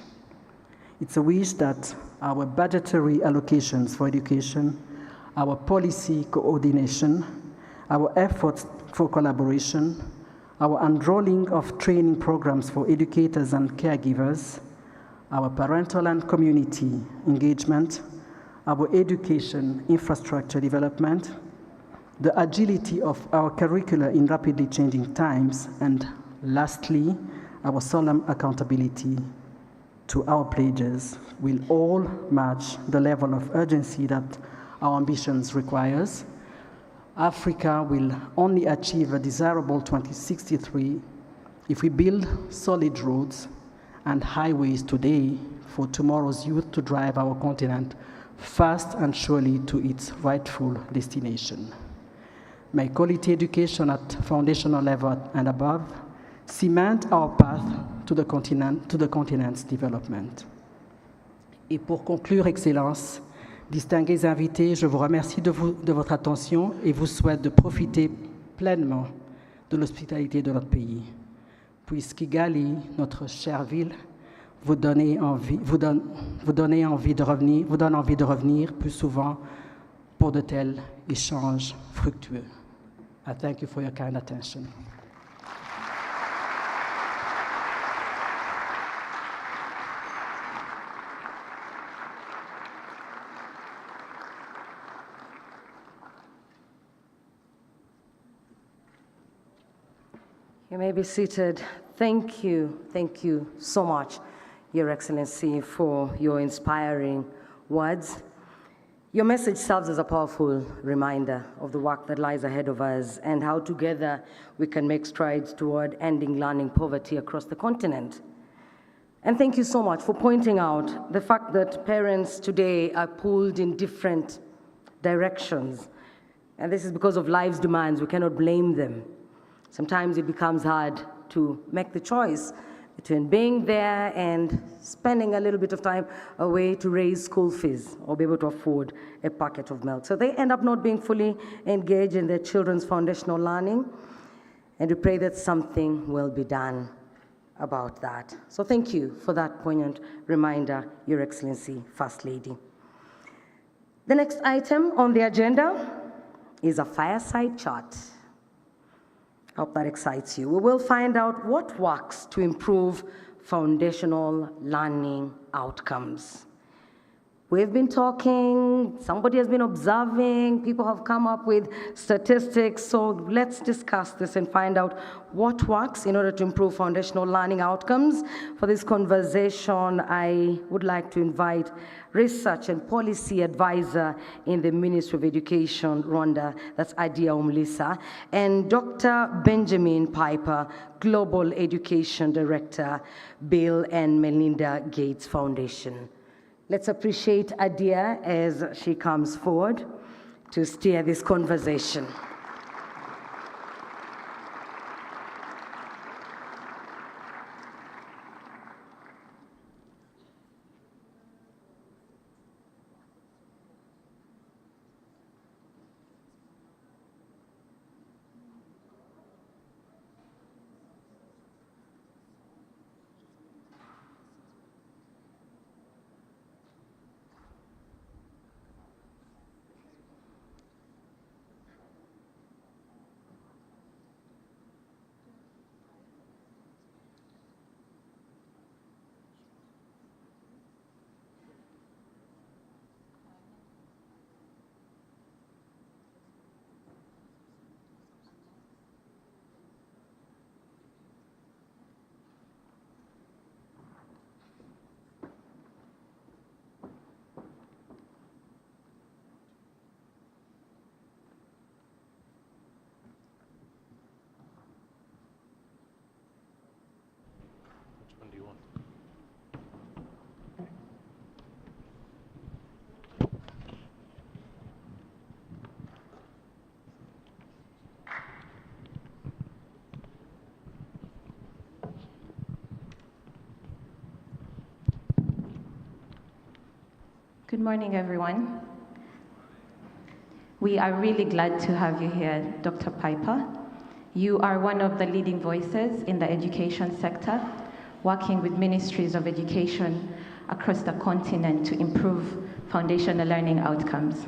It's a wish that our budgetary allocations for education, our policy coordination, our efforts for collaboration, our unrolling of training programs for educators and caregivers, our parental and community engagement, our education infrastructure development, the agility of our curricula in rapidly changing times, and lastly, our solemn accountability to our pledges will all match the level of urgency that our ambitions requires. Africa will only achieve a desirable 2063 if we build solid roads and highways today for tomorrow's youth to drive our continent fast and surely to its rightful destination. May quality education at foundational level and above cement our path to the continent's development. Et pour conclure, Excellence, Distingués invités, je vous remercie de votre attention et vous souhaite de profiter pleinement de l'hospitalité de notre pays. Puisse Kigali, notre chère ville, vous donne envie de revenir plus souvent pour de tels échanges fructueux. I thank you for your kind attention. You may be seated. Thank you so much, Your Excellency, for your inspiring words. Your message serves as a powerful reminder of the work that lies ahead of us and how together we can make strides toward ending learning poverty across the continent. And thank you so much for pointing out the fact that parents today are pulled in different directions. And this is because of life's demands. We cannot blame them. Sometimes it becomes hard to make the choice between being there and spending a little bit of time away to raise school fees or be able to afford a packet of milk. So they end up not being fully engaged in their children's foundational learning, and we pray that something will be done about that. So thank you for that poignant reminder, Your Excellency, First Lady. The next item on the agenda is a fireside chat. I hope that excites you. We will find out what works to improve foundational learning outcomes. We've been talking, somebody has been observing, people have come up with statistics, so let's discuss this and find out what works in order to improve foundational learning outcomes. For this conversation, I would like to invite Research and Policy Advisor in the Ministry of Education, Rwanda, that's Adia Umlisa, and Dr. Benjamin Piper, Global Education Director, Bill and Melinda Gates Foundation. Let's appreciate Adia as she comes forward to steer this conversation. Good morning, everyone. We are really glad to have you here, Dr. Piper. You are one of the leading voices in the education sector, working with ministries of education across the continent to improve foundational learning outcomes.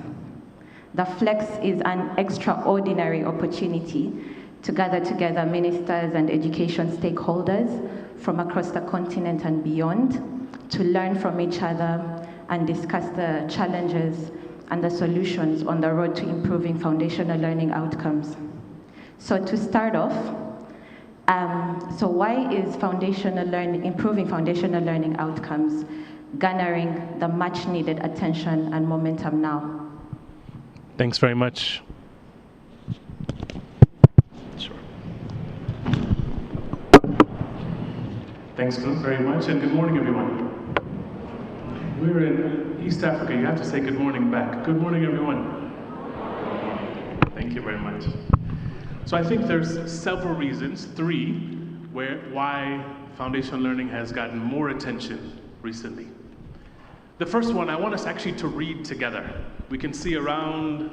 The Flex is an extraordinary opportunity to gather together ministers and education stakeholders from across the continent and beyond to learn from each other and discuss the challenges and the solutions on the road to improving foundational learning outcomes. So to start off, so why is improving foundational learning outcomes garnering the much needed attention and momentum now? Thanks very much. Sure. Thanks very much, and good morning, everyone. We're in East Africa. You have to say good morning back. Good morning, everyone. Thank you very much. So I think there's several reasons, three, why foundational learning has gotten more attention recently. The first one, I want us actually to read together. We can see around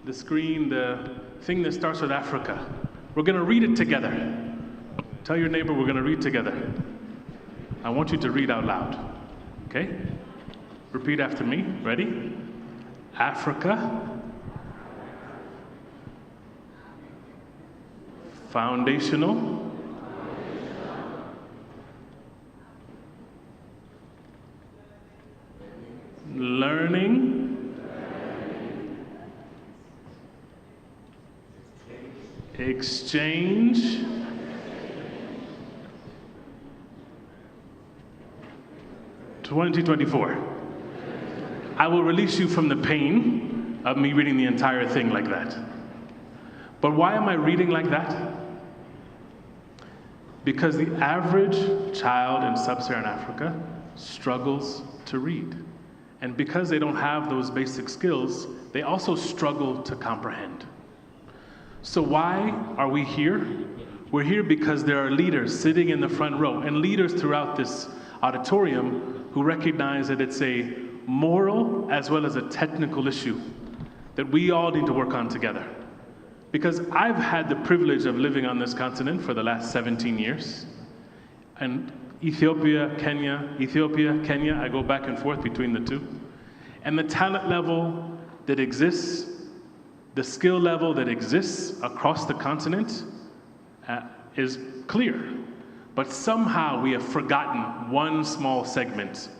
the screen the thing that starts with Africa. We're going to read it together. Tell your neighbor we're going to read together. I want you to read out loud. Okay? Repeat after me. Ready? Africa. Foundational. Learning. Exchange. (2024). I will release you from the pain of me reading the entire thing like that. But why am I reading like that? Because the average child in sub-Saharan Africa struggles to read. And because they don't have those basic skills, they also struggle to comprehend. So why are we here? We're here because there are leaders sitting in the front row and leaders throughout this auditorium who recognize that it's a moral as well as a technical issue that we all need to work on together. Because I've had the privilege of living on this continent for the last 17 years. And Ethiopia, Kenya, I go back and forth between the two. And the talent level that exists, the skill level that exists across the continent is clear. But somehow we have forgotten one small segment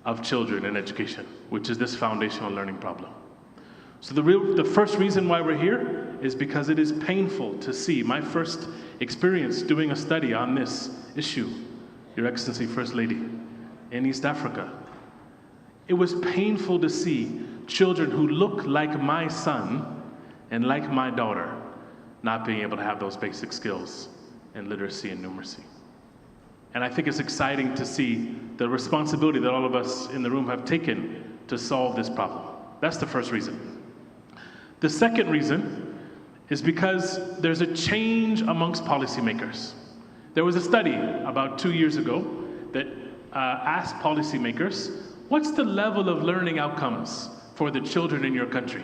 of children in education, which is this foundational learning problem. So the first reason why we're here is because it is painful to see. My first experience doing a study on this issue, Your Excellency First Lady, in East Africa, it was painful to see children who look like my son and like my daughter not being able to have those basic skills in literacy and numeracy. And I think it's exciting to see the responsibility that all of us in the room have taken to solve this problem. That's the first reason. The second reason is because there's a change amongst policymakers. There was a study about 2 years ago that asked policymakers, what's the level of learning outcomes for the children in your country?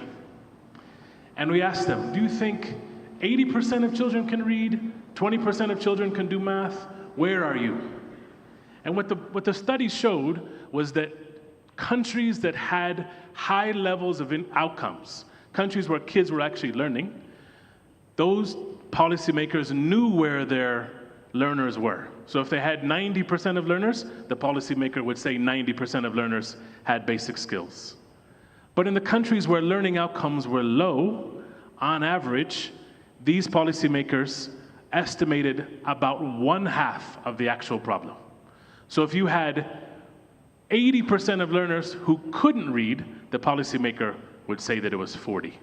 And we asked them, do you think 80% of children can read, 20% of children can do math? Where are you? And what the study showed was that countries that had high levels of outcomes, countries where kids were actually learning, those policymakers knew where their learners were. So if they had 90% of learners, the policymaker would say 90% of learners had basic skills. But in the countries where learning outcomes were low, on average, these policymakers estimated about 1/2 of the actual problem. So if you had 80% of learners who couldn't read, the policymaker would say that it was 40.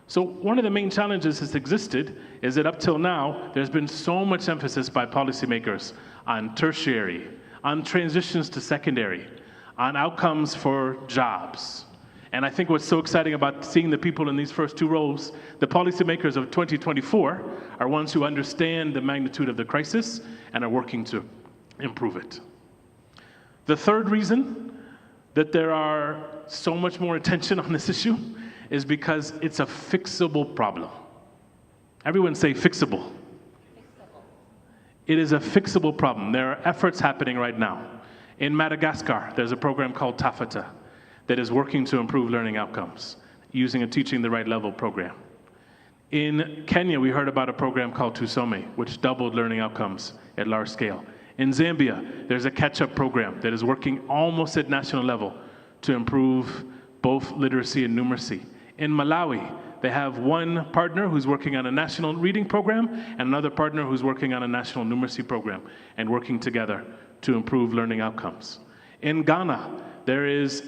So one of the main challenges that's existed is that up till now, there's been so much emphasis by policymakers on tertiary, on transitions to secondary, on outcomes for jobs. And I think what's so exciting about seeing the people in these first two rows, the policymakers of 2024 are ones who understand the magnitude of the crisis and are working to improve it. The third reason that there are so much more attention on this issue is because it's a fixable problem. Everyone say fixable. It is a fixable problem. There are efforts happening right now. In Madagascar, there's a program called Tafata that is working to improve learning outcomes using a Teaching the Right Level program. In Kenya, we heard about a program called Tusome, which doubled learning outcomes at large scale. In Zambia, there's a catch-up program that is working almost at national level to improve both literacy and numeracy. In Malawi, they have one partner who's working on a national reading program and another partner who's working on a national numeracy program and working together to improve learning outcomes. In Ghana, there is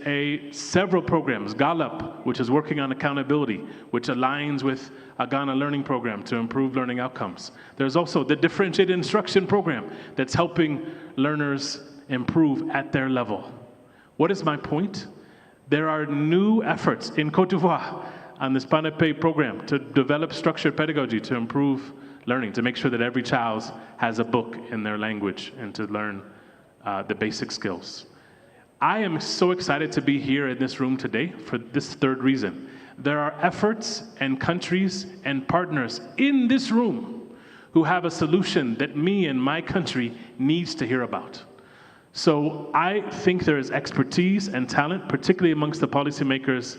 several programs, Gallup, which is working on accountability, which aligns with a Ghana learning program to improve learning outcomes. There's also the differentiated instruction program that's helping learners improve at their level. What is my point? There are new efforts in Côte d'Ivoire on this PANAPE program to develop structured pedagogy to improve learning, to make sure that every child has a book in their language and to learn the basic skills. I am so excited to be here in this room today for this third reason. There are efforts and countries and partners in this room who have a solution that me and my country needs to hear about. So I think there is expertise and talent, particularly amongst the policymakers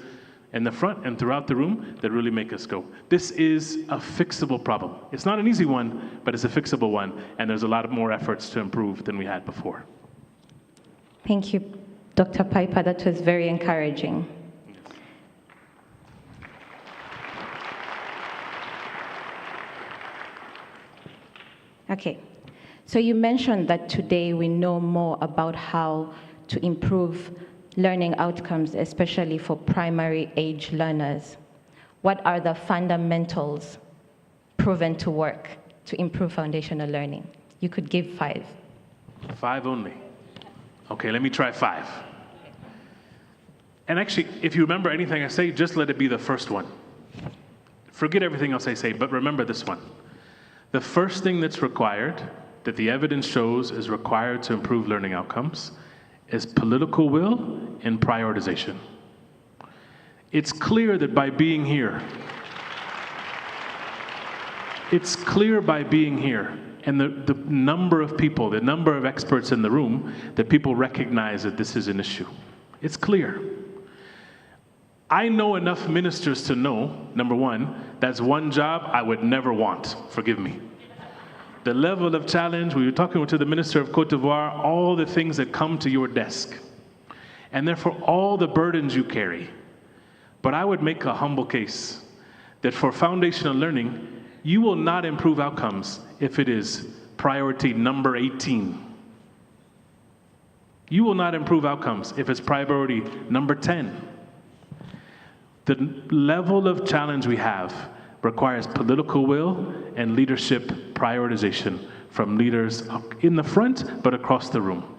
in the front and throughout the room, that really make us go. This is a fixable problem. It's not an easy one, but it's a fixable one, and there's a lot of more efforts to improve than we had before. Thank you, Dr. Piper. That was very encouraging. Okay, so you mentioned that today we know more about how to improve learning outcomes, especially for primary age learners. What are the fundamentals proven to work to improve foundational learning? You could give 5. 5 only. Okay, let me try 5. And actually, if you remember anything I say, just let it be the first one. Forget everything else I say, but remember this one. The first thing that's required, that the evidence shows is required to improve learning outcomes, is political will and prioritization. It's clear that by being here, and the number of people, the number of experts in the room, that people recognize that this is an issue. It's clear. I know enough ministers to know, number one, that's one job I would never want, forgive me. The level of challenge, we were talking to the Minister of Côte d'Ivoire, all the things that come to your desk, and therefore all the burdens you carry. But I would make a humble case that for foundational learning, you will not improve outcomes if it is priority number 18. You will not improve outcomes if it's priority number 10. The level of challenge we have requires political will and leadership prioritization from leaders in the front, but across the room.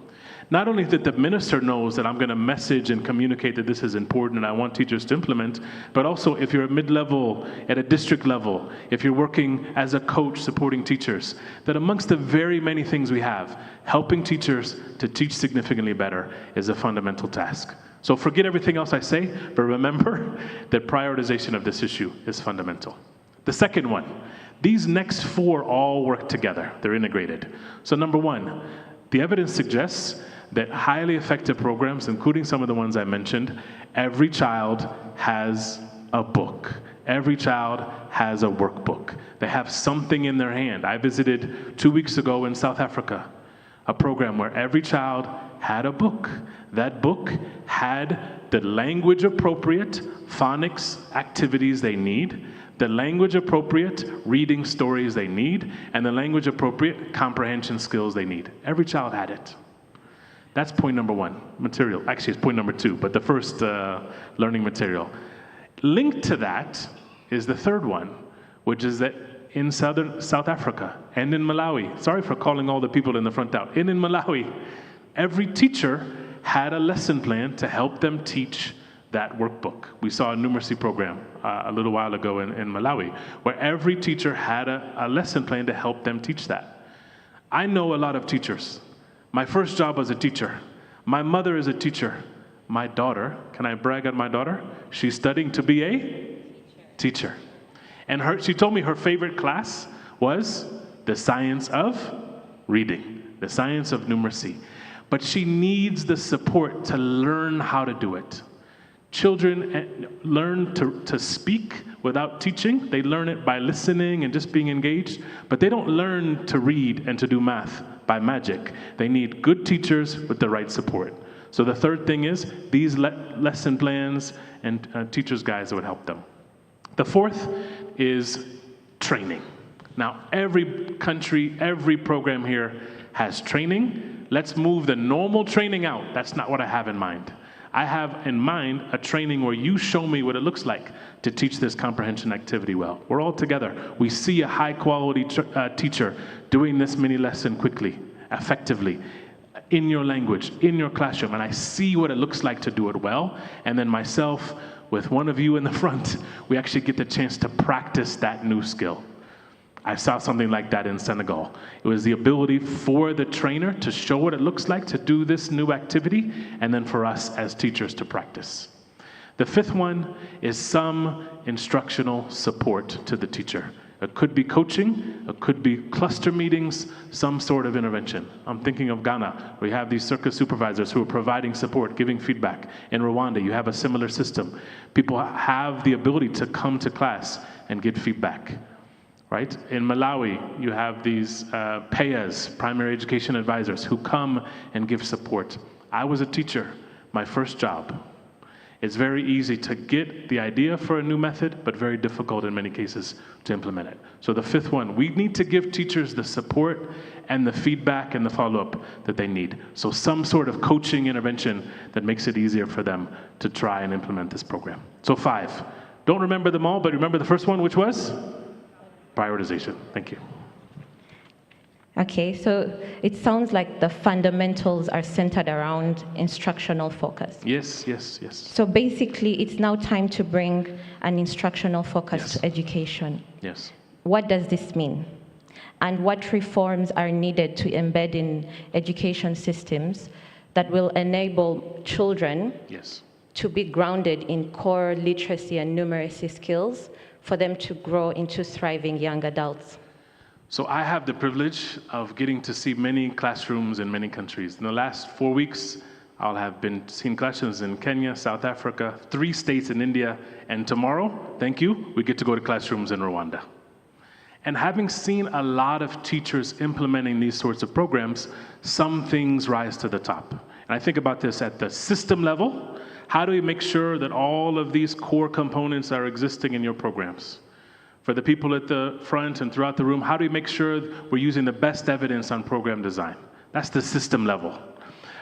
Not only that the minister knows that I'm going to message and communicate that this is important and I want teachers to implement, but also if you're at mid-level, at a district level, if you're working as a coach supporting teachers, that amongst the very many things we have, helping teachers to teach significantly better is a fundamental task. So forget everything else I say, but remember that prioritization of this issue is fundamental. The second one, these next 4 all work together. They're integrated. So number 1, the evidence suggests that highly effective programs, including some of the ones I mentioned, every child has a book. Every child has a workbook. They have something in their hand. I visited 2 weeks ago in South Africa, a program where every child had a book. That book had the language appropriate phonics activities they need, the language appropriate reading stories they need, and the language appropriate comprehension skills they need. Every child had it. That's point number 1, material. Actually, it's point number 2, but the first learning material. Linked to that is the third one, which is that in South Africa and in Malawi, sorry for calling all the people in the front out, in Malawi, every teacher had a lesson plan to help them teach that workbook. We saw a numeracy program a little while ago in Malawi, where every teacher had a lesson plan to help them teach that. I know a lot of teachers. My first job was a teacher. My mother is a teacher. My daughter, can I brag on my daughter? She's studying to be a teacher. And she told me her favorite class was the science of reading, the science of numeracy. But she needs the support to learn how to do it. Children learn to speak without teaching. They learn it by listening and just being engaged, but they don't learn to read and to do math by magic. They need good teachers with the right support. So the third thing is these lesson plans and teachers' guides that would help them. The fourth is training. Now, every country, every program here has training. Let's move the normal training out. That's not what I have in mind. I have in mind a training where you show me what it looks like to teach this comprehension activity well. We're all together. We see a high quality teacher doing this mini lesson quickly, effectively, in your language, in your classroom, and I see what it looks like to do it well, and then myself, with one of you in the front, we actually get the chance to practice that new skill. I saw something like that in Senegal. It was the ability for the trainer to show what it looks like to do this new activity, and then for us as teachers to practice. The fifth one is some instructional support to the teacher. It could be coaching, it could be cluster meetings, some sort of intervention. I'm thinking of Ghana. We have these circus supervisors who are providing support, giving feedback. In Rwanda, you have a similar system. People have the ability to come to class and get feedback, right? In Malawi, you have these PAYAs, primary education advisors, who come and give support. I was a teacher, my first job. It's very easy to get the idea for a new method, but very difficult in many cases to implement it. So the fifth one, we need to give teachers the support and the feedback and the follow-up that they need. So some sort of coaching intervention that makes it easier for them to try and implement this program. So 5. Don't remember them all, but remember the first one, which was? Prioritization. Thank you. Okay, so it sounds like the fundamentals are centered around instructional focus. Yes, yes, yes. So basically, it's now time to bring an instructional focus to education. Yes. What does this mean? And what reforms are needed to embed in education systems that will enable children to be grounded in core literacy and numeracy skills for them to grow into thriving young adults? So I have the privilege of getting to see many classrooms in many countries. In the last 4 weeks, I'll have been seeing classrooms in Kenya, South Africa, 3 states in India, and tomorrow, thank you, we get to go to classrooms in Rwanda. And having seen a lot of teachers implementing these sorts of programs, some things rise to the top. And I think about this at the system level. How do we make sure that all of these core components are existing in your programs? For the people at the front and throughout the room, how do we make sure we're using the best evidence on program design? That's the system level.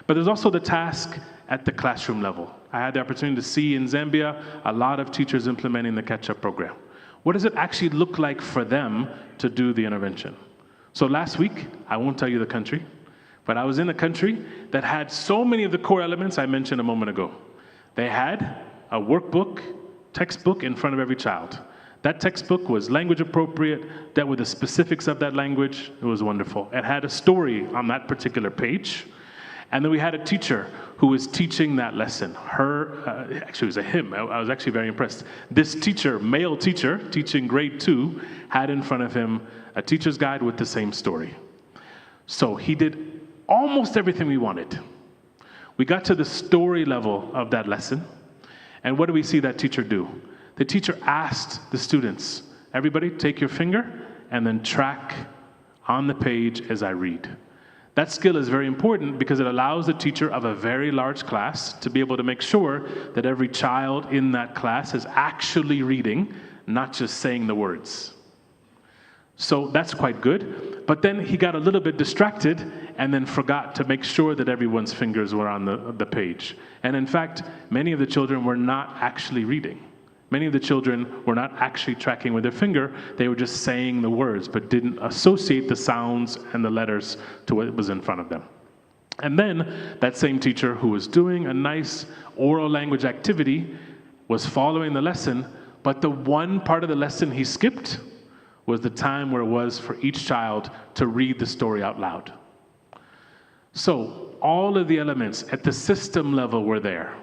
But there's also the task at the classroom level. I had the opportunity to see in Zambia a lot of teachers implementing the catch-up program. What does it actually look like for them to do the intervention? So last week, I won't tell you the country, but I was in a country that had so many of the core elements I mentioned a moment ago. They had a workbook, textbook in front of every child. That textbook was language appropriate, dealt with the specifics of that language. It was wonderful. It had a story on that particular page. And then we had a teacher who was teaching that lesson. Actually, it was a him. I was actually very impressed. This teacher, male teacher, teaching grade 2, had in front of him a teacher's guide with the same story. So he did almost everything we wanted. We got to the story level of that lesson. And what do we see that teacher do? The teacher asked the students, everybody take your finger and then track on the page as I read. That skill is very important because it allows the teacher of a very large class to be able to make sure that every child in that class is actually reading, not just saying the words. So that's quite good. But then he got a little bit distracted and then forgot to make sure that everyone's fingers were on the page. And in fact, many of the children were not actually reading. Many of the children were not actually tracking with their finger. They were just saying the words, but didn't associate the sounds and the letters to what was in front of them. And then that same teacher who was doing a nice oral language activity was following the lesson, but the one part of the lesson he skipped was the time where it was for each child to read the story out loud. So all of the elements at the system level were there.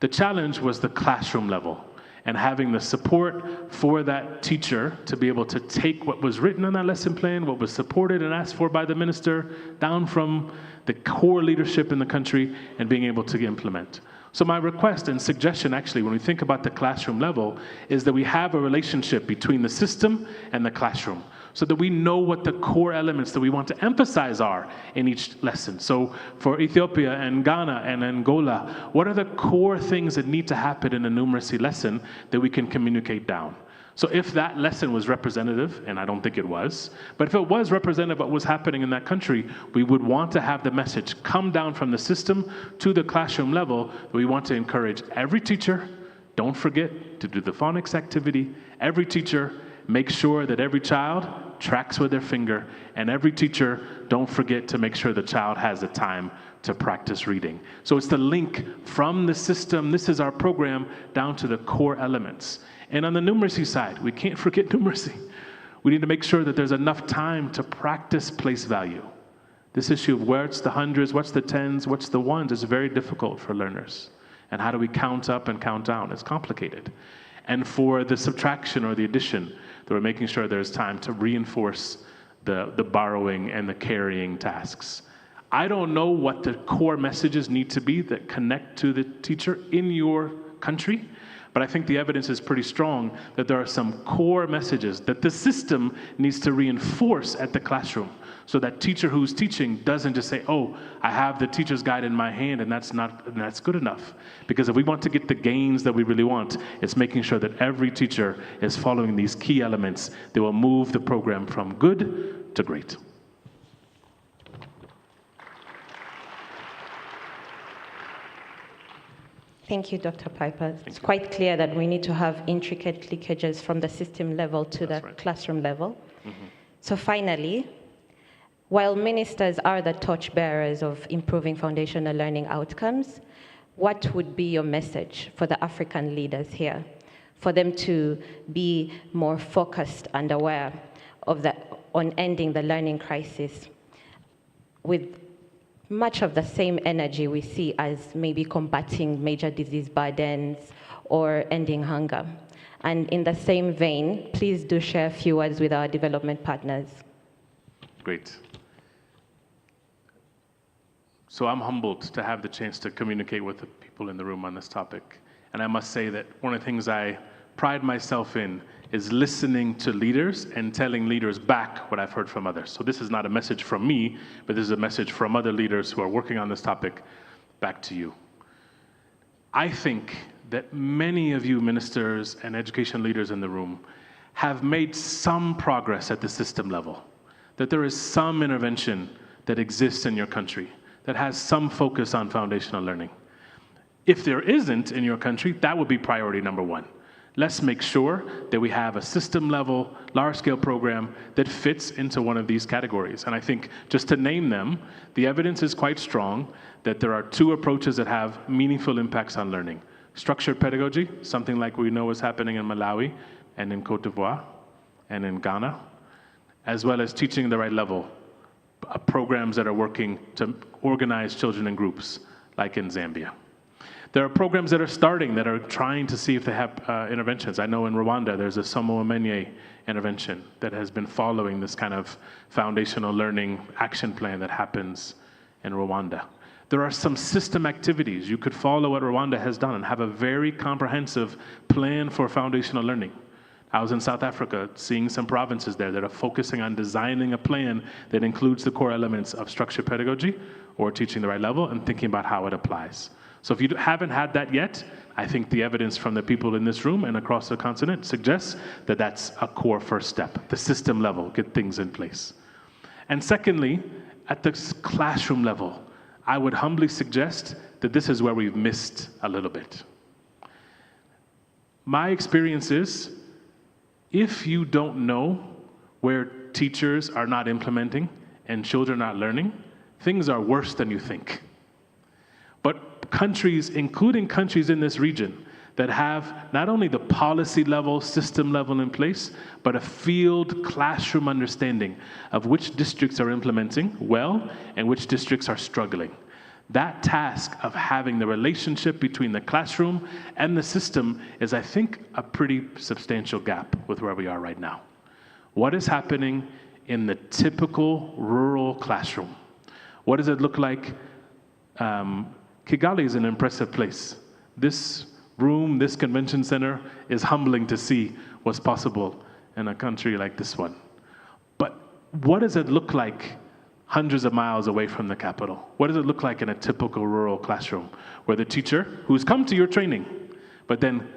The challenge was the classroom level, and having the support for that teacher to be able to take what was written on that lesson plan, what was supported and asked for by the minister, down from the core leadership in the country, and being able to implement. So my request and suggestion, actually, when we think about the classroom level, is that we have a relationship between the system and the classroom, so that we know what the core elements that we want to emphasize are in each lesson. So for Ethiopia and Ghana and Angola, what are the core things that need to happen in a numeracy lesson that we can communicate down? So if that lesson was representative, and I don't think it was, but if it was representative of what was happening in that country, we would want to have the message come down from the system to the classroom level. We want to encourage every teacher, don't forget to do the phonics activity. Every teacher, make sure that every child tracks with their finger, and every teacher, don't forget to make sure the child has the time to practice reading. So it's the link from the system, this is our program, down to the core elements. And on the numeracy side, we can't forget numeracy. We need to make sure that there's enough time to practice place value. This issue of where's the hundreds, what's the tens, what's the ones is very difficult for learners. And how do we count up and count down? It's complicated. And for the subtraction or the addition, that we're making sure there's time to reinforce the borrowing and the carrying tasks. I don't know what the core messages need to be that connect to the teacher in your country, but I think the evidence is pretty strong that there are some core messages that the system needs to reinforce at the classroom, so that teacher who's teaching doesn't just say, oh, I have the teacher's guide in my hand and that's good enough. Because if we want to get the gains that we really want, it's making sure that every teacher is following these key elements that will move the program from good to great. Thank you, Dr. Piper. It's quite clear that we need to have intricate linkages from the system level to the classroom level. Mm-hmm. So finally, while ministers are the torchbearers of improving foundational learning outcomes, what would be your message for the African leaders here, for them to be more focused and aware of on ending the learning crisis with much of the same energy we see as maybe combating major disease burdens or ending hunger? And in the same vein, please do share a few words with our development partners. Great. So I'm humbled to have the chance to communicate with the people in the room on this topic. And I must say that one of the things I pride myself in is listening to leaders and telling leaders back what I've heard from others. So this is not a message from me, but this is a message from other leaders who are working on this topic back to you. I think that many of you ministers and education leaders in the room have made some progress at the system level, that there is some intervention that exists in your country that has some focus on foundational learning. If there isn't in your country, that would be priority number one. Let's make sure that we have a system-level, large-scale program that fits into one of these categories. And I think, just to name them, the evidence is quite strong that there are two approaches that have meaningful impacts on learning. Structured pedagogy, something like we know is happening in Malawi and in Côte d'Ivoire and in Ghana, as well as teaching the right level, programs that are working to organize children in groups, like in Zambia. There are programs that are starting that are trying to see if they have interventions. I know in Rwanda there's a Somo Umenye intervention that has been following this kind of foundational learning action plan that happens in Rwanda. There are some system activities. You could follow what Rwanda has done and have a very comprehensive plan for foundational learning. I was in South Africa seeing some provinces there that are focusing on designing a plan that includes the core elements of structured pedagogy or teaching the right level and thinking about how it applies. So if you haven't had that yet, I think the evidence from the people in this room and across the continent suggests that that's a core first step, the system level, get things in place. And secondly, at the classroom level, I would humbly suggest that this is where we've missed a little bit. My experience is, if you don't know where teachers are not implementing and children are not learning, things are worse than you think. But countries, including countries in this region, that have not only the policy level, system level in place, but a field classroom understanding of which districts are implementing well and which districts are struggling. That task of having the relationship between the classroom and the system is, I think, a pretty substantial gap with where we are right now. What is happening in the typical rural classroom? What does it look like? Kigali is an impressive place. This room, this convention center, is humbling to see what's possible in a country like this one. But what does it look like hundreds of miles away from the capital? What does it look like in a typical rural classroom where the teacher, who's come to your training, but then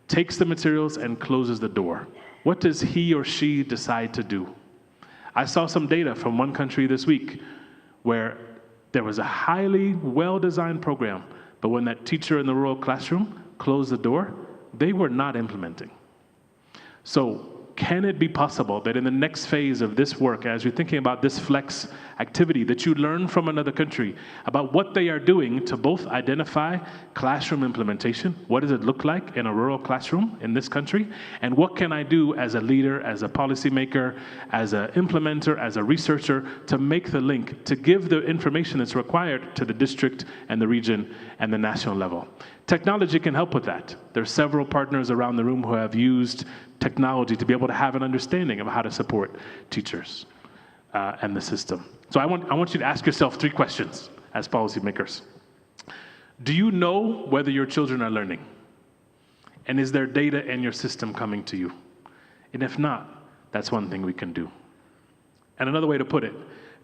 takes the materials and closes the door? What does he or she decide to do? I saw some data from one country this week where there was a highly well-designed program, but when that teacher in the rural classroom closed the door, they were not implementing. So can it be possible that in the next phase of this work, as you're thinking about this flex activity, that you learn from another country about what they are doing to both identify classroom implementation, what does it look like in a rural classroom in this country, and what can I do as a leader, as a policymaker, as an implementer, as a researcher, to make the link, to give the information that's required to the district and the region and the national level. Technology can help with that. There are several partners around the room who have used technology to be able to have an understanding of how to support teachers and the system. So I want you to ask yourself 3 questions as policymakers. Do you know whether your children are learning? And is there data in your system coming to you? And if not, that's one thing we can do. And another way to put it,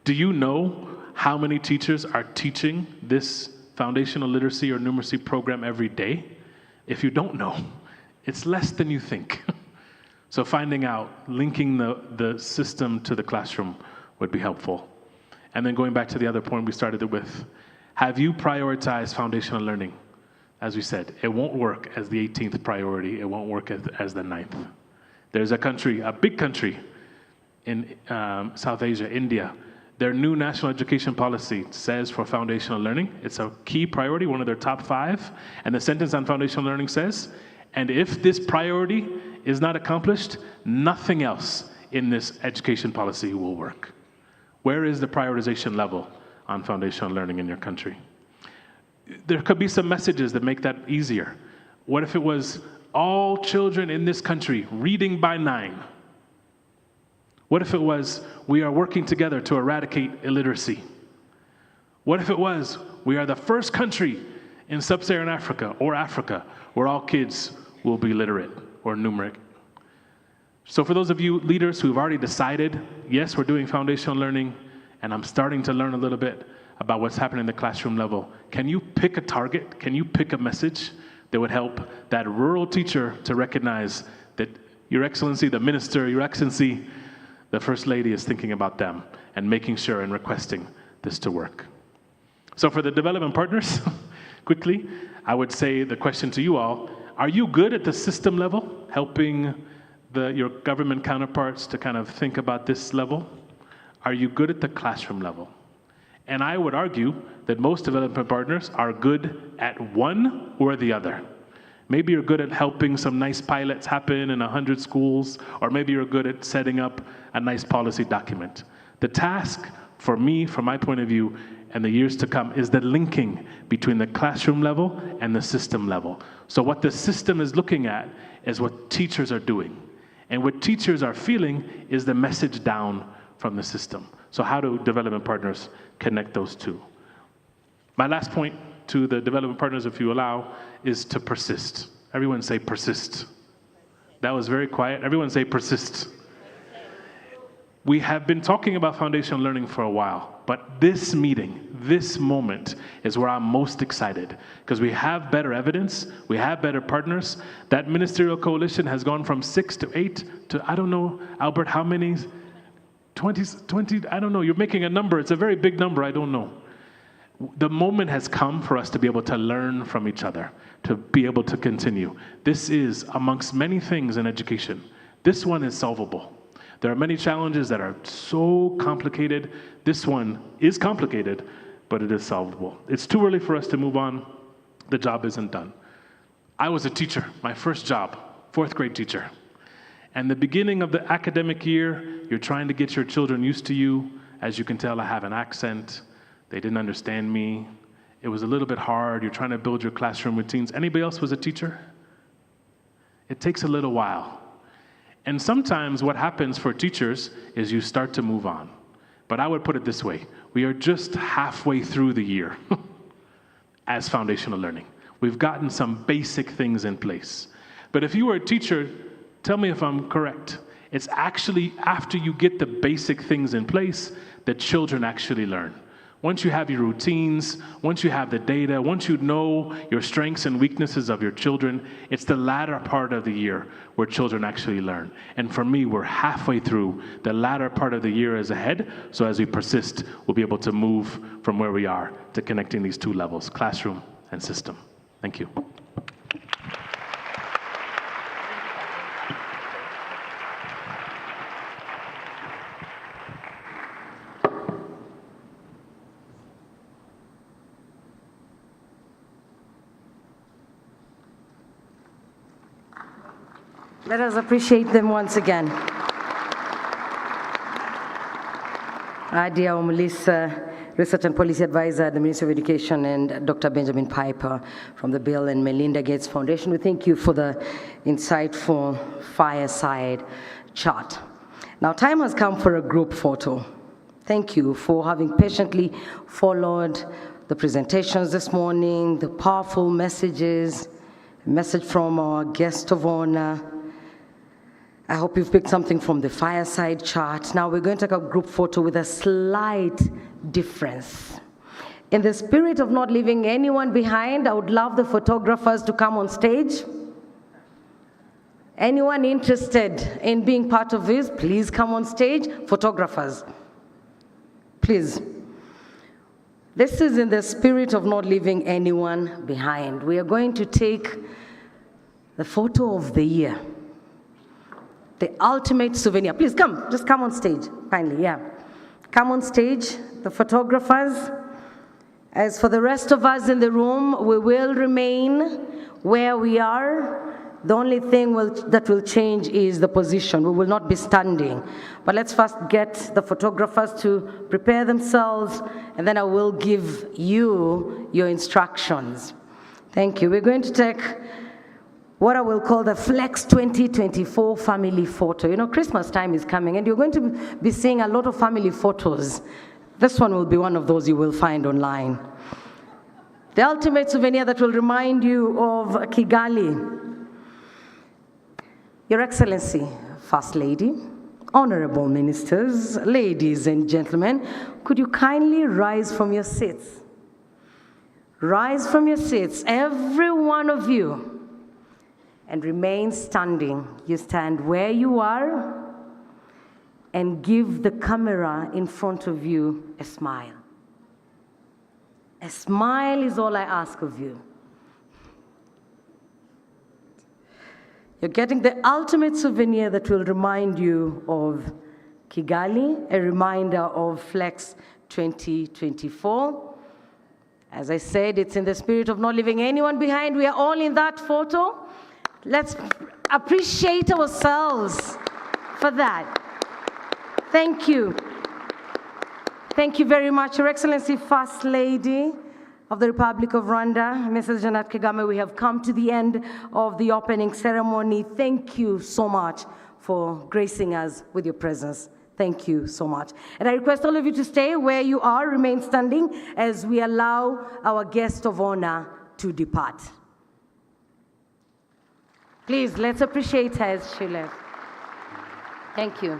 do you know how many teachers are teaching this foundational literacy or numeracy program every day? If you don't know, it's less than you think. So finding out, linking the system to the classroom would be helpful. And then going back to the other point we started it with, have you prioritized foundational learning? As we said, it won't work as the 18th priority. It won't work as the 9th. There's a country, a big country in South Asia, India. Their new national education policy says for foundational learning, it's a key priority, one of their top 5. And the sentence on foundational learning says, and if this priority is not accomplished, nothing else in this education policy will work. Where is the prioritization level on foundational learning in your country? There could be some messages that make that easier. What if it was all children in this country reading by 9? What if it was, we are working together to eradicate illiteracy? What if it was, we are the first country in sub-Saharan Africa or Africa where all kids will be literate or numeric? So for those of you leaders who've already decided, yes, we're doing foundational learning, and I'm starting to learn a little bit about what's happening in the classroom level, can you pick a target? Can you pick a message that would help that rural teacher to recognize that Your Excellency, the Minister, Your Excellency, the First Lady is thinking about them and making sure and requesting this to work? So for the development partners, quickly, I would say the question to you all, are you good at the system level, helping your government counterparts to kind of think about this level? Are you good at the classroom level? And I would argue that most development partners are good at one or the other. Maybe you're good at helping some nice pilots happen in 100 schools, or maybe you're good at setting up a nice policy document. The task for me, from my point of view, and the years to come, is the linking between the classroom level and the system level. So what the system is looking at is what teachers are doing. And what teachers are feeling is the message down from the system. So how do development partners connect those two? My last point to the development partners, if you allow, is to persist. Everyone say persist. That was very quiet. Everyone say persist. We have been talking about foundational learning for a while, but this meeting, this moment is where I'm most excited, because we have better evidence, we have better partners. That ministerial coalition has gone from 6 to 8 to, I don't know, Albert, how many? 20, I don't know, you're making a number, it's a very big number, I don't know. The moment has come for us to be able to learn from each other, to be able to continue. This is, amongst many things in education, this one is solvable. There are many challenges that are so complicated. This one is complicated, but it is solvable. It's too early for us to move on. The job isn't done. I was a teacher, my first job, 4th grade teacher. And the beginning of the academic year, you're trying to get your children used to you. As you can tell, I have an accent. They didn't understand me. It was a little bit hard. You're trying to build your classroom routines. Anybody else was a teacher? It takes a little while. And sometimes what happens for teachers is you start to move on. But I would put it this way. We are just halfway through the year as foundational learning. We've gotten some basic things in place. But if you were a teacher, tell me if I'm correct. It's actually after you get the basic things in place that children actually learn. Once you have your routines, once you have the data, once you know your strengths and weaknesses of your children, it's the latter part of the year where children actually learn. And for me, we're halfway through. The latter part of the year is ahead. So as we persist, we'll be able to move from where we are to connecting these two levels, classroom and system. Thank you. Let us appreciate them once again. Adia Melissa, Research and Policy Advisor at the Ministry of Education, and Dr. Benjamin Piper from the Bill and Melinda Gates Foundation. We thank you for the insightful fireside chat. Now, time has come for a group photo. Thank you for having patiently followed the presentations this morning, the powerful messages, a message from our guest of honor. I hope you've picked something from the fireside chat. Now we're going to take a group photo with a slight difference. In the spirit of not leaving anyone behind, I would love the photographers to come on stage. Anyone interested in being part of this, please come on stage. Photographers, please. This is in the spirit of not leaving anyone behind. We are going to take the photo of the year. The ultimate souvenir. Please come, just come on stage, kindly, yeah. Come on stage, the photographers. As for the rest of us in the room, we will remain where we are. The only thing that will change is the position. We will not be standing. But let's first get the photographers to prepare themselves, and then I will give you your instructions. Thank you. We're going to take what I will call the Flex 2024 family photo. You know, Christmas time is coming, and you're going to be seeing a lot of family photos. This one will be one of those you will find online. The ultimate souvenir that will remind you of Kigali. Your Excellency, First Lady, honorable ministers, ladies and gentlemen, could you kindly rise from your seats? Rise from your seats, every one of you, and remain standing. You stand where you are and give the camera in front of you a smile. A smile is all I ask of you. You're getting the ultimate souvenir that will remind you of Kigali, a reminder of Flex 2024. As I said, it's in the spirit of not leaving anyone behind. We are all in that photo. Let's appreciate ourselves for that. Thank you. Thank you very much, Your Excellency, First Lady of the Republic of Rwanda, Mrs. Jeanette Kagame. We have come to the end of the opening ceremony. Thank you so much for gracing us with your presence. Thank you so much. And I request all of you to stay where you are, remain standing as we allow our guest of honor to depart. Please, let's appreciate her as she left. Thank you.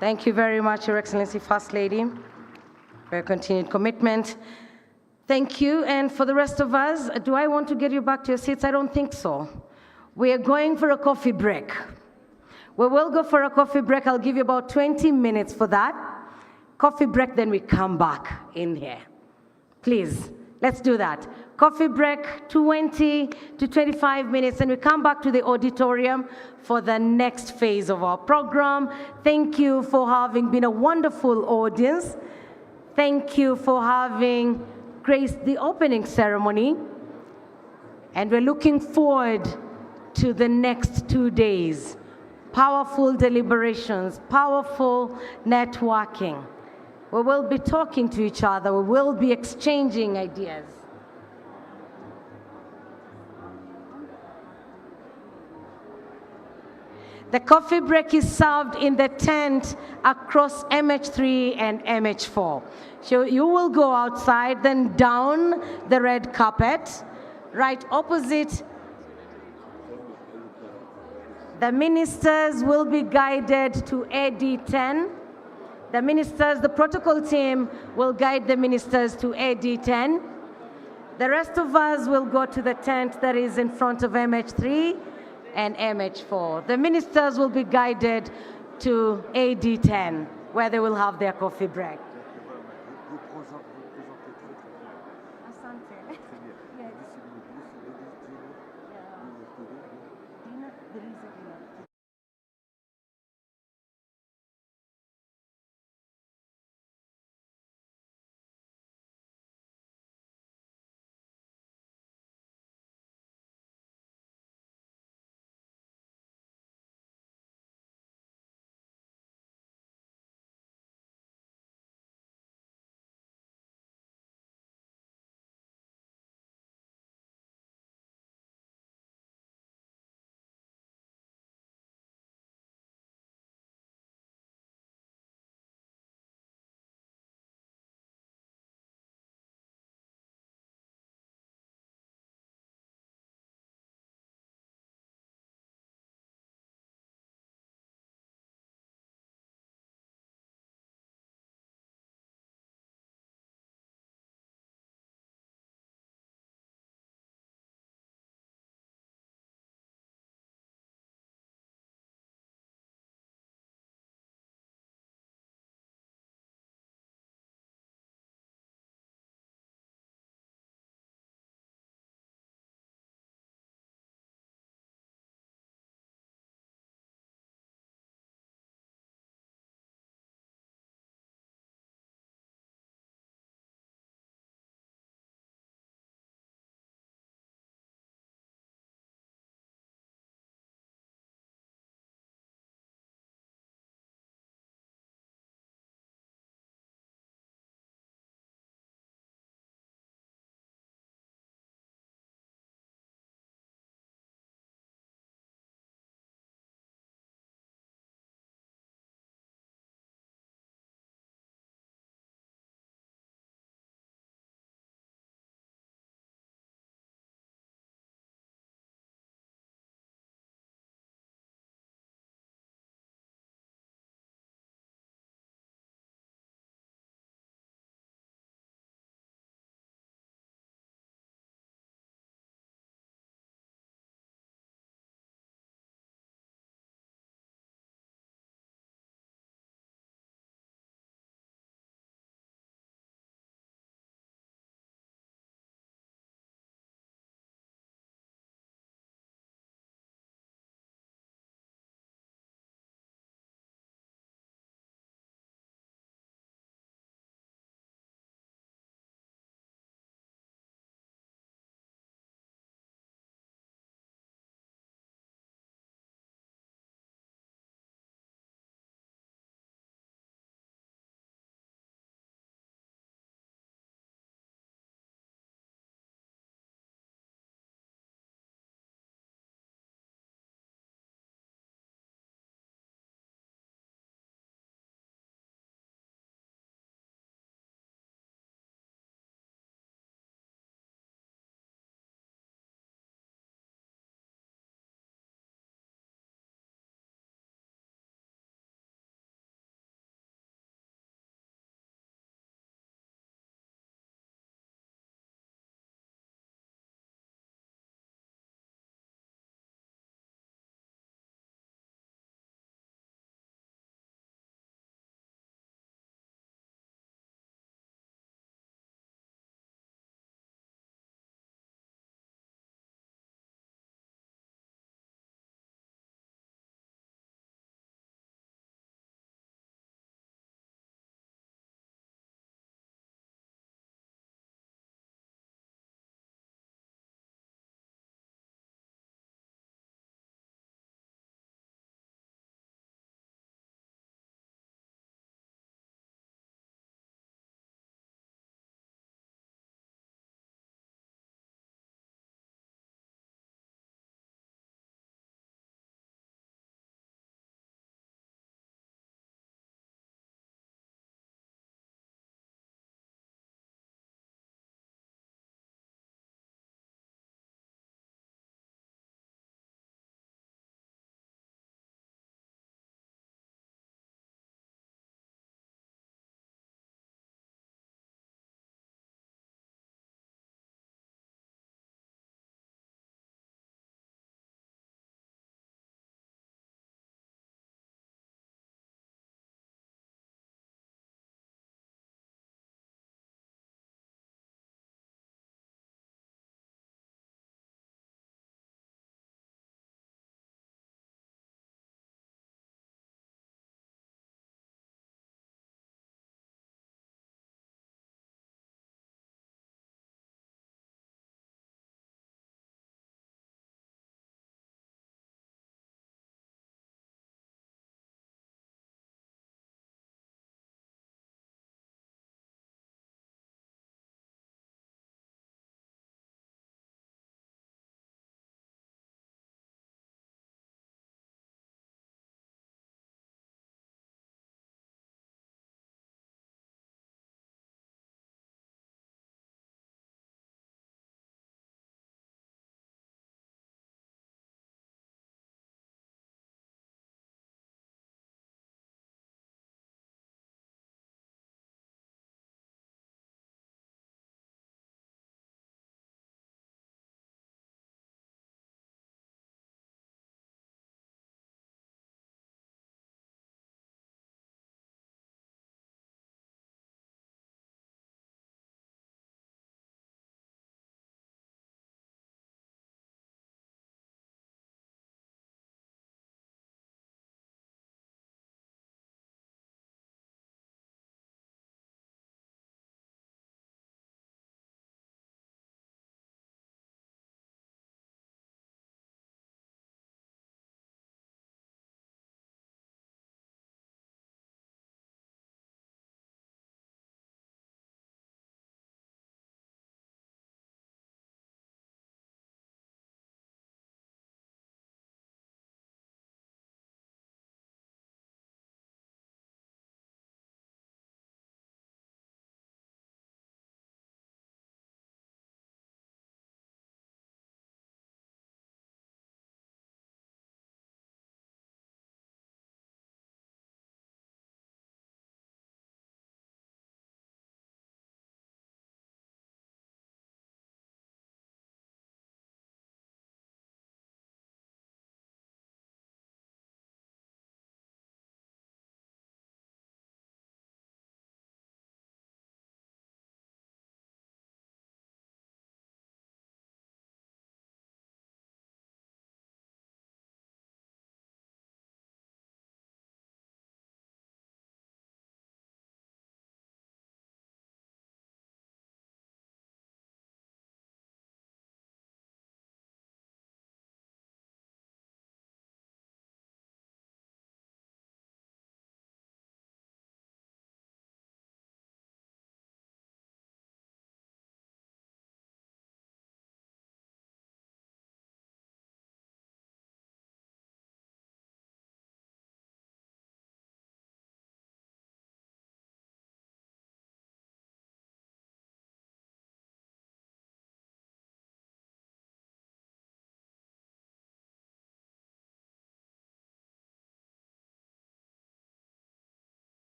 Thank you very much, Your Excellency, First Lady, for your continued commitment. Thank you. And for the rest of us, do I want to get you back to your seats? I don't think so. We are going for a coffee break. We will go for a coffee break. I'll give you about 20 minutes for that. Coffee break, then we come back in here. Please, let's do that. Coffee break, 20 to 25 minutes, and we come back to the auditorium for the next phase of our program. Thank you for having been a wonderful audience. Thank you for having graced the opening ceremony. And we're looking forward to the next 2 days. Powerful deliberations, powerful networking. We will be talking to each other. We will be exchanging ideas. The coffee break is served in the tent across MH3 and MH4. So you will go outside, then down the red carpet, right opposite. The ministers will be guided to AD10. The ministers, the protocol team will guide the ministers to AD10. The rest of us will go to the tent that is in front of MH3 and MH4. The ministers will be guided to AD10, where they will have their coffee break.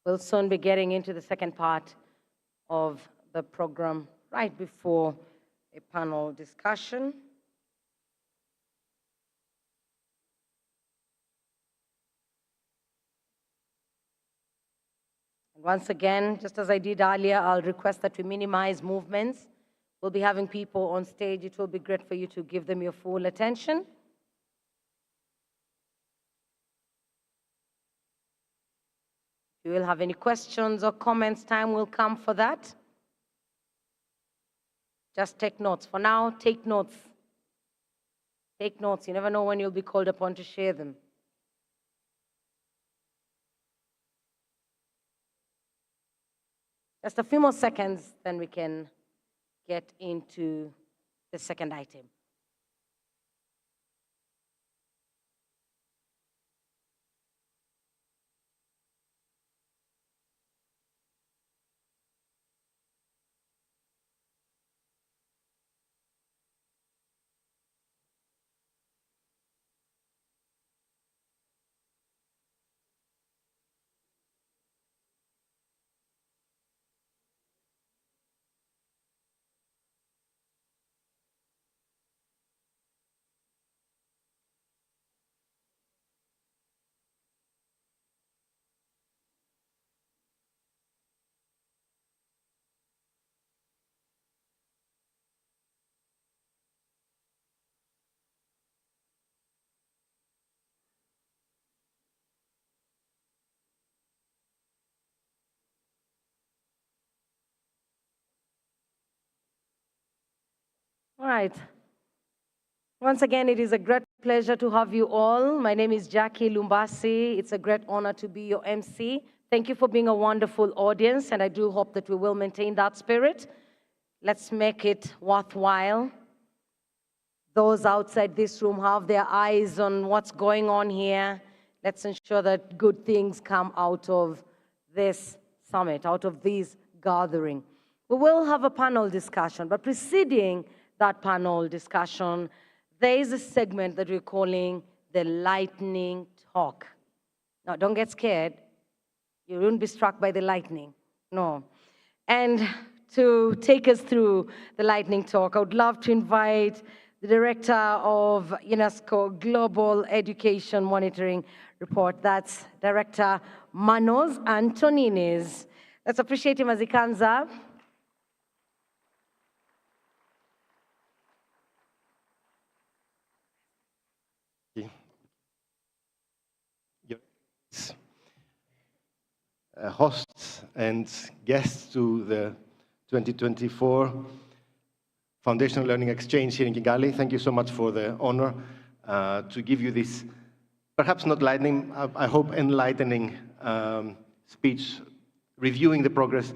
We'll soon be getting into the second part of the program right before a panel discussion. Once again, just as I did earlier, I'll request that we minimize movements. We'll be having people on stage. It will be great for you to give them your full attention. If you will have any questions or comments, time will come for that. Just take notes. For now, take notes. Take notes. You never know when you'll be called upon to share them. Just a few more seconds, then we can get into the second item. All right. Once again, it is a great pleasure to have you all. My name is Jackie Lumbasi. It's a great honor to be your MC. Thank you for being a wonderful audience, and I do hope that we will maintain that spirit. Let's make it worthwhile. Those outside this room have their eyes on what's going on here. Let's ensure that good things come out of this summit, out of this gathering. We will have a panel discussion, but preceding that panel discussion, there is a segment that we're calling the lightning talk. Now, don't get scared. You won't be struck by the lightning. No. And to take us through the lightning talk, I would love to invite the director of UNESCO Global Education Monitoring Report. That's Director Manos Antoninis. Let's appreciate him as he comes up. Hosts and guests to the 2024 Foundational Learning Exchange here in Kigali. Thank you so much for the honor to give you this, perhaps not lightning, I hope enlightening speech, reviewing the progress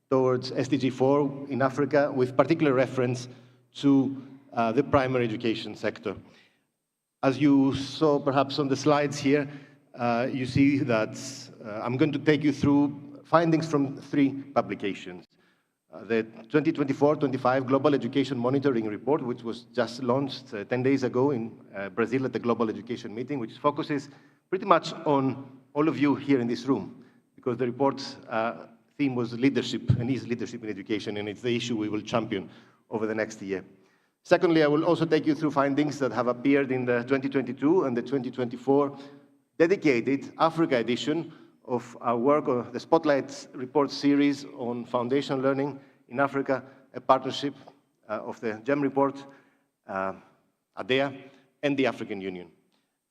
towards SDG 4 in Africa, with particular reference to the primary education sector. As you saw perhaps on the slides here, you see that I'm going to take you through findings from 3 publications. The 2024-25 Global Education Monitoring Report, which was just launched 10 days ago in Brazil at the Global Education Meeting, which focuses pretty much on all of you here in this room, because the report's theme was leadership, and is leadership in education, and it's the issue we will champion over the next year. Secondly, I will also take you through findings that have appeared in the 2022 and the 2024 dedicated Africa edition of our work on the Spotlight Report series on foundational learning in Africa, a partnership of the GEM report, ADEA, and the African Union.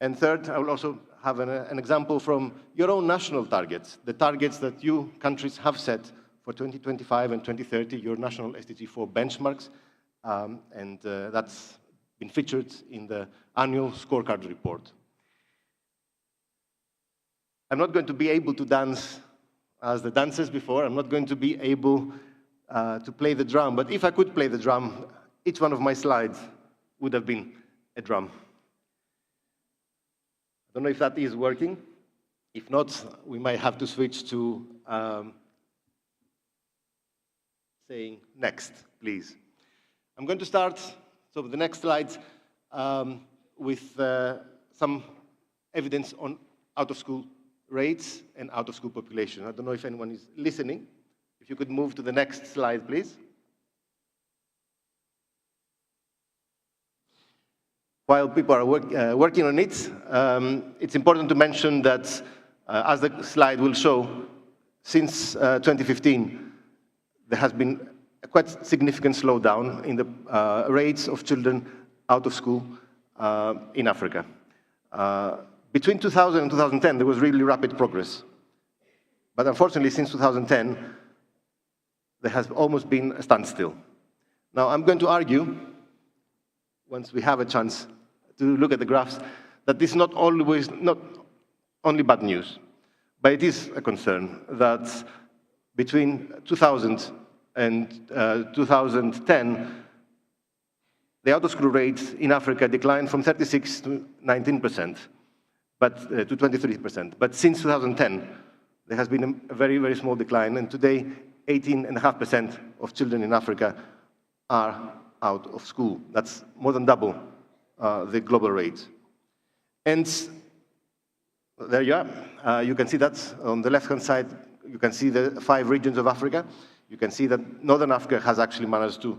And third, I will also have an example from your own national targets, the targets that you countries have set for 2025 and 2030, your national SDG 4 benchmarks, and that's been featured in the annual scorecard report. I'm not going to be able to dance as the dancers before. I'm not going to be able to play the drum. But if I could play the drum, each one of my slides would have been a drum. I don't know if that is working. If not, we might have to switch to saying next, please. I'm going to start, so the next slides, with some evidence on out-of-school rates and out-of-school population. I don't know if anyone is listening. If you could move to the next slide, please. While people are working on it, it's important to mention that, as the slide will show, since 2015, there has been a quite significant slowdown in the rates of children out of school in Africa. Between 2000 and 2010, there was really rapid progress. But unfortunately, since 2010, there has almost been a standstill. Now, I'm going to argue, once we have a chance to look at the graphs, that this is not only bad news, but it is a concern that between 2000 and 2010, the out-of-school rate in Africa declined from 36 to 19%, but to 23%. But since 2010, there has been a very, very small decline, and today, 18.5% of children in Africa are out of school. That's more than double the global rate. And there you are. You can see that on the left-hand side, you can see the 5 regions of Africa. You can see that Northern Africa has actually managed to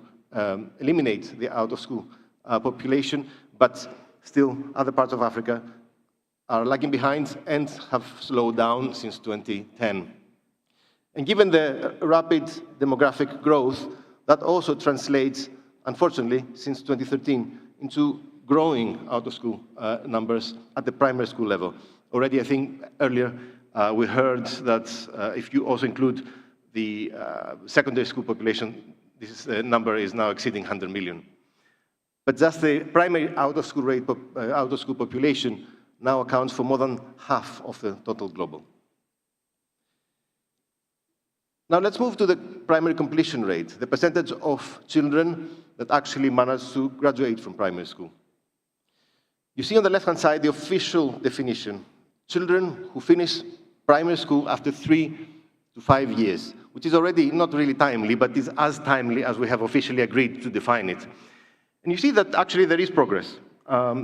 eliminate the out-of-school population, but still other parts of Africa are lagging behind and have slowed down since 2010. And given the rapid demographic growth, that also translates, unfortunately, since 2013, into growing out-of-school numbers at the primary school level. Already, I think, earlier, we heard that if you also include the secondary school population, this number is now exceeding 100 million. But just the primary out-of-school rate, out-of-school population now accounts for more than half of the total global. Now let's move to the primary completion rate, the percentage of children that actually manage to graduate from primary school. You see on the left-hand side the official definition: children who finish primary school after 3 to 5 years, which is already not really timely, but is as timely as we have officially agreed to define it. And you see that actually there is progress.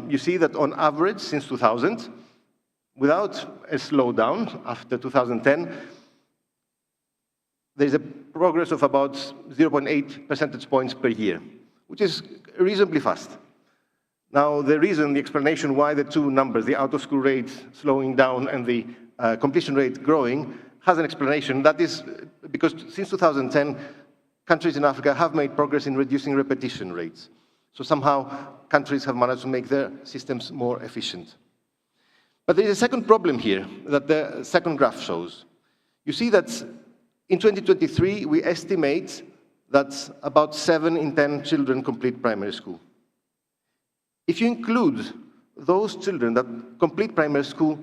You see that on average, since 2000, without a slowdown after 2010, there's a progress of about 0.8 percentage points per year, which is reasonably fast. Now, the reason, the explanation why the two numbers, the out-of-school rate slowing down and the completion rate growing, has an explanation. That is because since 2010, countries in Africa have made progress in reducing repetition rates. So somehow, countries have managed to make their systems more efficient. But there is a second problem here that the second graph shows. You see that in 2023, we estimate that about 7 in 10 children complete primary school. If you include those children that complete primary school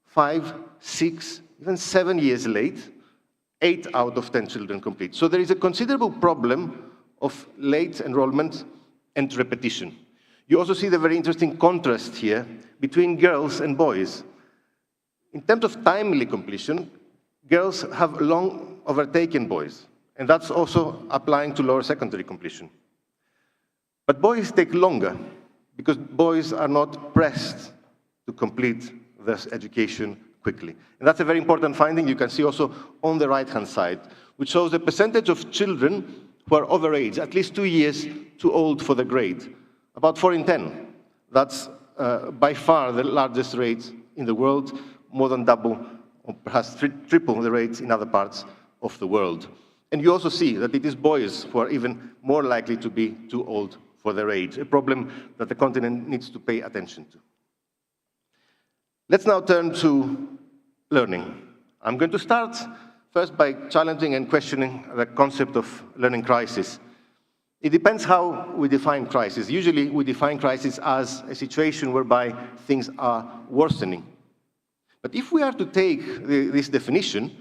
5, 6, even 7 years late, 8 out of 10 children complete. So there is a considerable problem of late enrollment and repetition. You also see the very interesting contrast here between girls and boys. In terms of timely completion, girls have long overtaken boys, and that's also applying to lower secondary completion. But boys take longer, because boys are not pressed to complete their education quickly. And that's a very important finding you can see also on the right-hand side, which shows the percentage of children who are overage, at least 2 years too old for the grade. About 4 in 10. That's by far the largest rate in the world, more than double, or perhaps triple the rates in other parts of the world. And you also see that it is boys who are even more likely to be too old for their age, a problem that the continent needs to pay attention to. Let's now turn to learning. I'm going to start first by challenging and questioning the concept of learning crisis. It depends how we define crisis. Usually we define crisis as a situation whereby things are worsening. But if we are to take this definition,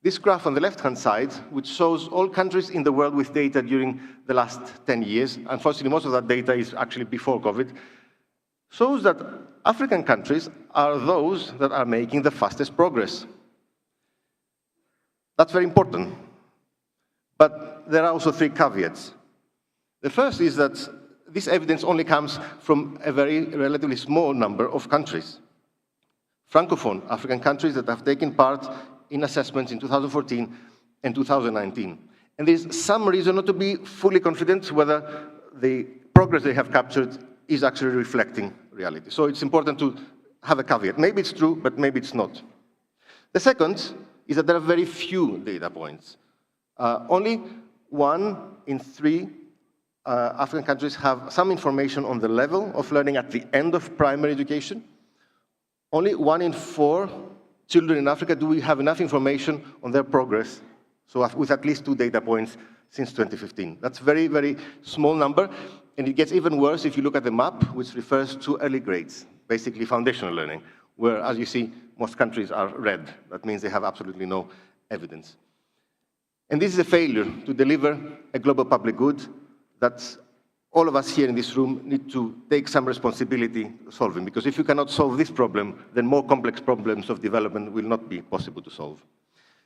this graph on the left-hand side, which shows all countries in the world with data during the last 10 years, unfortunately most of that data is actually before COVID, shows that African countries are those that are making the fastest progress. That's very important. But there are also 3 caveats. The first is that this evidence only comes from a very relatively small number of countries. Francophone African countries that have taken part in assessments in 2014 and 2019. And there's some reason not to be fully confident whether the progress they have captured is actually reflecting reality. So it's important to have a caveat. Maybe it's true, but maybe it's not. The second is that there are very few data points. Only 1 in 3 African countries have some information on the level of learning at the end of primary education. Only 1 in 4 children in Africa do we have enough information on their progress, so with at least 2 data points since 2015. That's a very, very small number, and it gets even worse if you look at the map, which refers to early grades, basically foundational learning, where, as you see, most countries are red. That means they have absolutely no evidence. And this is a failure to deliver a global public good that all of us here in this room need to take some responsibility solving, because if you cannot solve this problem, then more complex problems of development will not be possible to solve.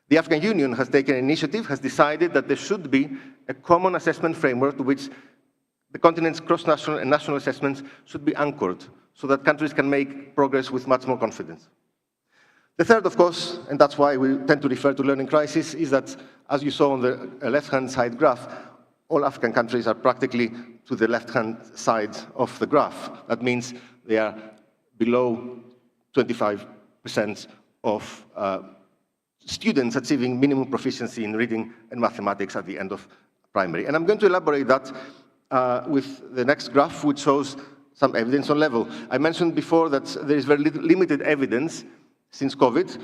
The African Union has taken an initiative, has decided that there should be a common assessment framework to which the continent's cross-national and national assessments should be anchored so that countries can make progress with much more confidence. The third, of course, and that's why we tend to refer to learning crisis, is that, as you saw on the left-hand side graph, all African countries are practically to the left-hand side of the graph. That means they are below 25% of students achieving minimum proficiency in reading and mathematics at the end of primary. And I'm going to elaborate that with the next graph, which shows some evidence on level. I mentioned before that there is very limited evidence since COVID,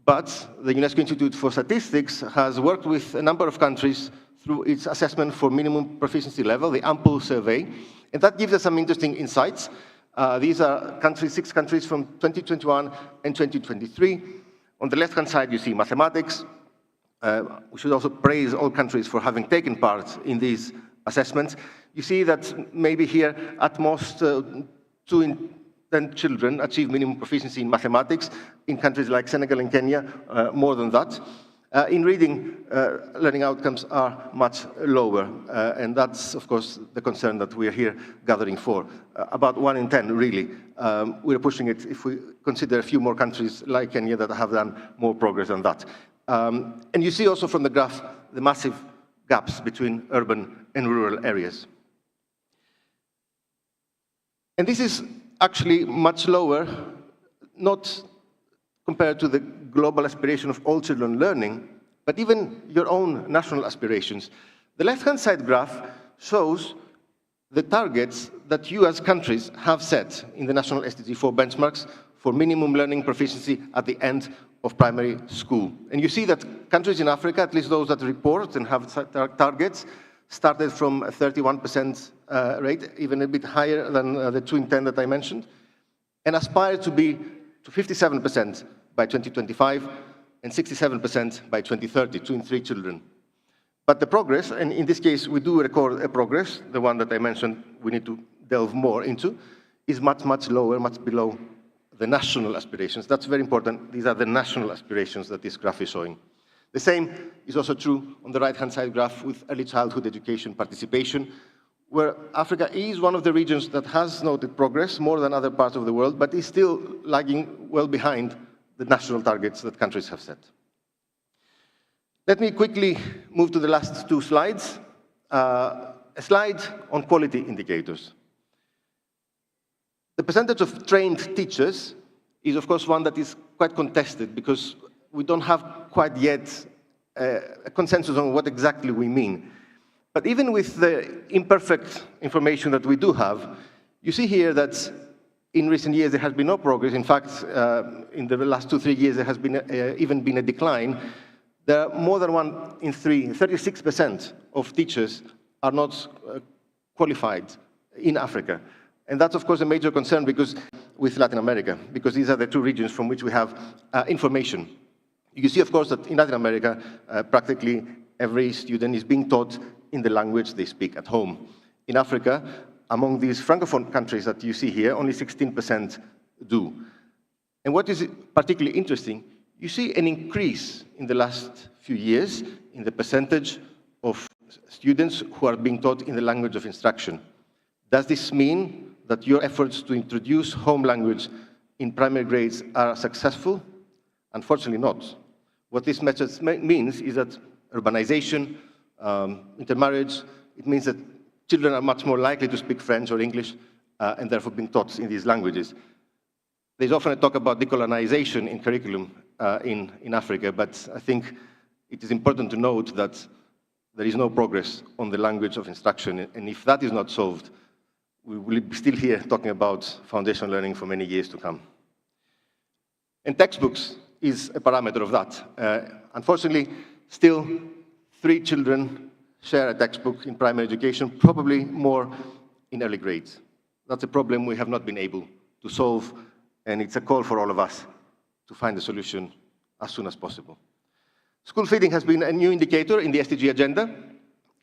but the UNESCO Institute for Statistics has worked with a number of countries through its assessment for minimum proficiency level, the AMPLE survey, and that gives us some interesting insights. These are 6 countries from 2021 and 2023. On the left-hand side, you see mathematics. We should also praise all countries for having taken part in these assessments. You see that maybe here, at most, 2 in 10 children achieve minimum proficiency in mathematics. In countries like Senegal and Kenya, more than that. In reading, learning outcomes are much lower, and that's, of course, the concern that we are here gathering for. About 1 in 10, really. We're pushing it if we consider a few more countries like Kenya that have done more progress than that. And you see also from the graph the massive gaps between urban and rural areas. And this is actually much lower, not compared to the global aspiration of all children learning, but even your own national aspirations. The left-hand side graph shows the targets that you as countries have set in the national SDG 4 benchmarks for minimum learning proficiency at the end of primary school. And you see that countries in Africa, at least those that report and have targets, started from a 31% rate, even a bit higher than the 2 in 10 that I mentioned, and aspire to be to 57% by 2025 and 67% by 2030, 2 in 3 children. But the progress, and in this case we do record a progress, the one that I mentioned we need to delve more into, is much, much lower, much below the national aspirations. That's very important. These are the national aspirations that this graph is showing. The same is also true on the right-hand side graph with early childhood education participation, where Africa is one of the regions that has noted progress more than other parts of the world, but is still lagging well behind the national targets that countries have set. Let me quickly move to the last 2 slides. A slide on quality indicators. The percentage of trained teachers is, of course, one that is quite contested because we don't have quite yet a consensus on what exactly we mean. But even with the imperfect information that we do have, you see here that in recent years there has been no progress. In fact, in the last 2-3 years there has been even been a decline. There are more than 1 in 3, 36% of teachers are not qualified in Africa. And that's, of course, a major concern because with Latin America, because these are the 2 regions from which we have information. You see, of course, that in Latin America, practically every student is being taught in the language they speak at home. In Africa, among these Francophone countries that you see here, only 16% do. And what is particularly interesting, you see an increase in the last few years in the percentage of students who are being taught in the language of instruction. Does this mean that your efforts to introduce home language in primary grades are successful? Unfortunately not. What this message means is that urbanization, intermarriage, it means that children are much more likely to speak French or English and therefore being taught in these languages. There's often a talk about decolonization in curriculum in Africa, but I think it is important to note that there is no progress on the language of instruction, and if that is not solved, we will be still here talking about foundational learning for many years to come. And textbooks is a parameter of that. Unfortunately, still 3 children share a textbook in primary education, probably more in early grades. That's a problem we have not been able to solve, and it's a call for all of us to find a solution as soon as possible. School feeding has been a new indicator in the SDG agenda.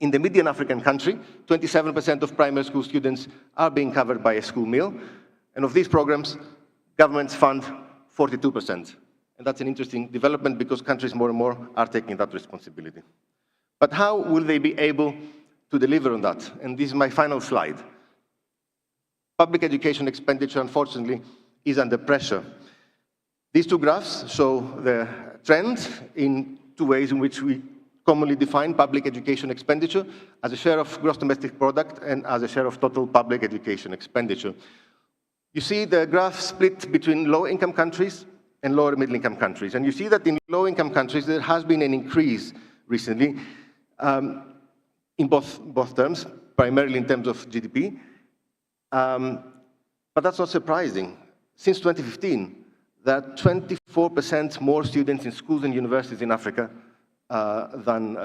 In the median African country, 27% of primary school students are being covered by a school meal, and of these programs, governments fund 42%. And that's an interesting development because countries more and more are taking that responsibility. But how will they be able to deliver on that? And this is my final slide. Public education expenditure, unfortunately, is under pressure. These 2 graphs show the trend in 2 ways in which we commonly define public education expenditure: as a share of gross domestic product and as a share of total public education expenditure. You see the graph split between low-income countries and lower middle-income countries. And you see that in low-income countries, there has been an increase recently in both terms, primarily in terms of GDP. But that's not surprising. Since 2015, there are 24% more students in schools and universities in Africa than,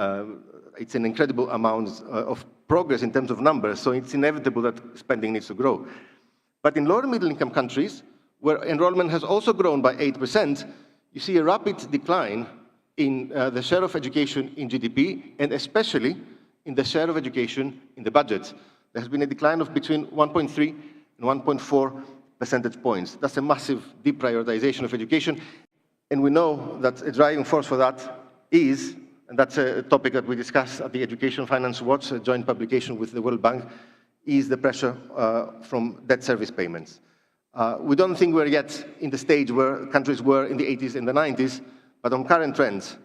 it's an incredible amount of progress in terms of numbers, so it's inevitable that spending needs to grow. But in lower middle-income countries, where enrollment has also grown by 8%, you see a rapid decline in the share of education in GDP, and especially in the share of education in the budget. There has been a decline of between 1.3 and 1.4 percentage points. That's a massive deprioritization of education, and we know that a driving force for that is, and that's a topic that we discussed at the Education Finance Watch, a joint publication with the World Bank, is the pressure from debt service payments. We don't think we're yet in the stage where countries were in the 80s and the 90s, but on current trends,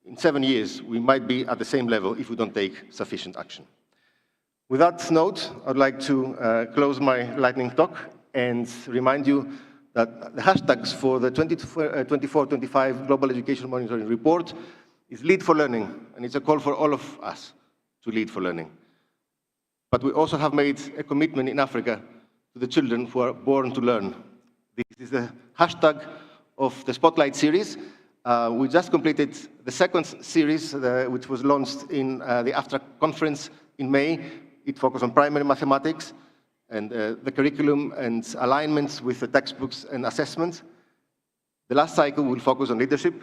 in 7 years, we might be at the same level if we don't take sufficient action. With that note, I'd like to close my lightning talk and remind you that the hashtags for the 24-25 Global Education Monitoring Report is Lead for Learning, and it's a call for all of us to lead for learning. But we also have made a commitment in Africa to the children who are born to learn. This is the hashtag of the Spotlight series. We just completed the 2nd series, which was launched in the AFTRA conference in May. It focused on primary mathematics and the curriculum and alignments with the textbooks and assessments. The last cycle will focus on leadership,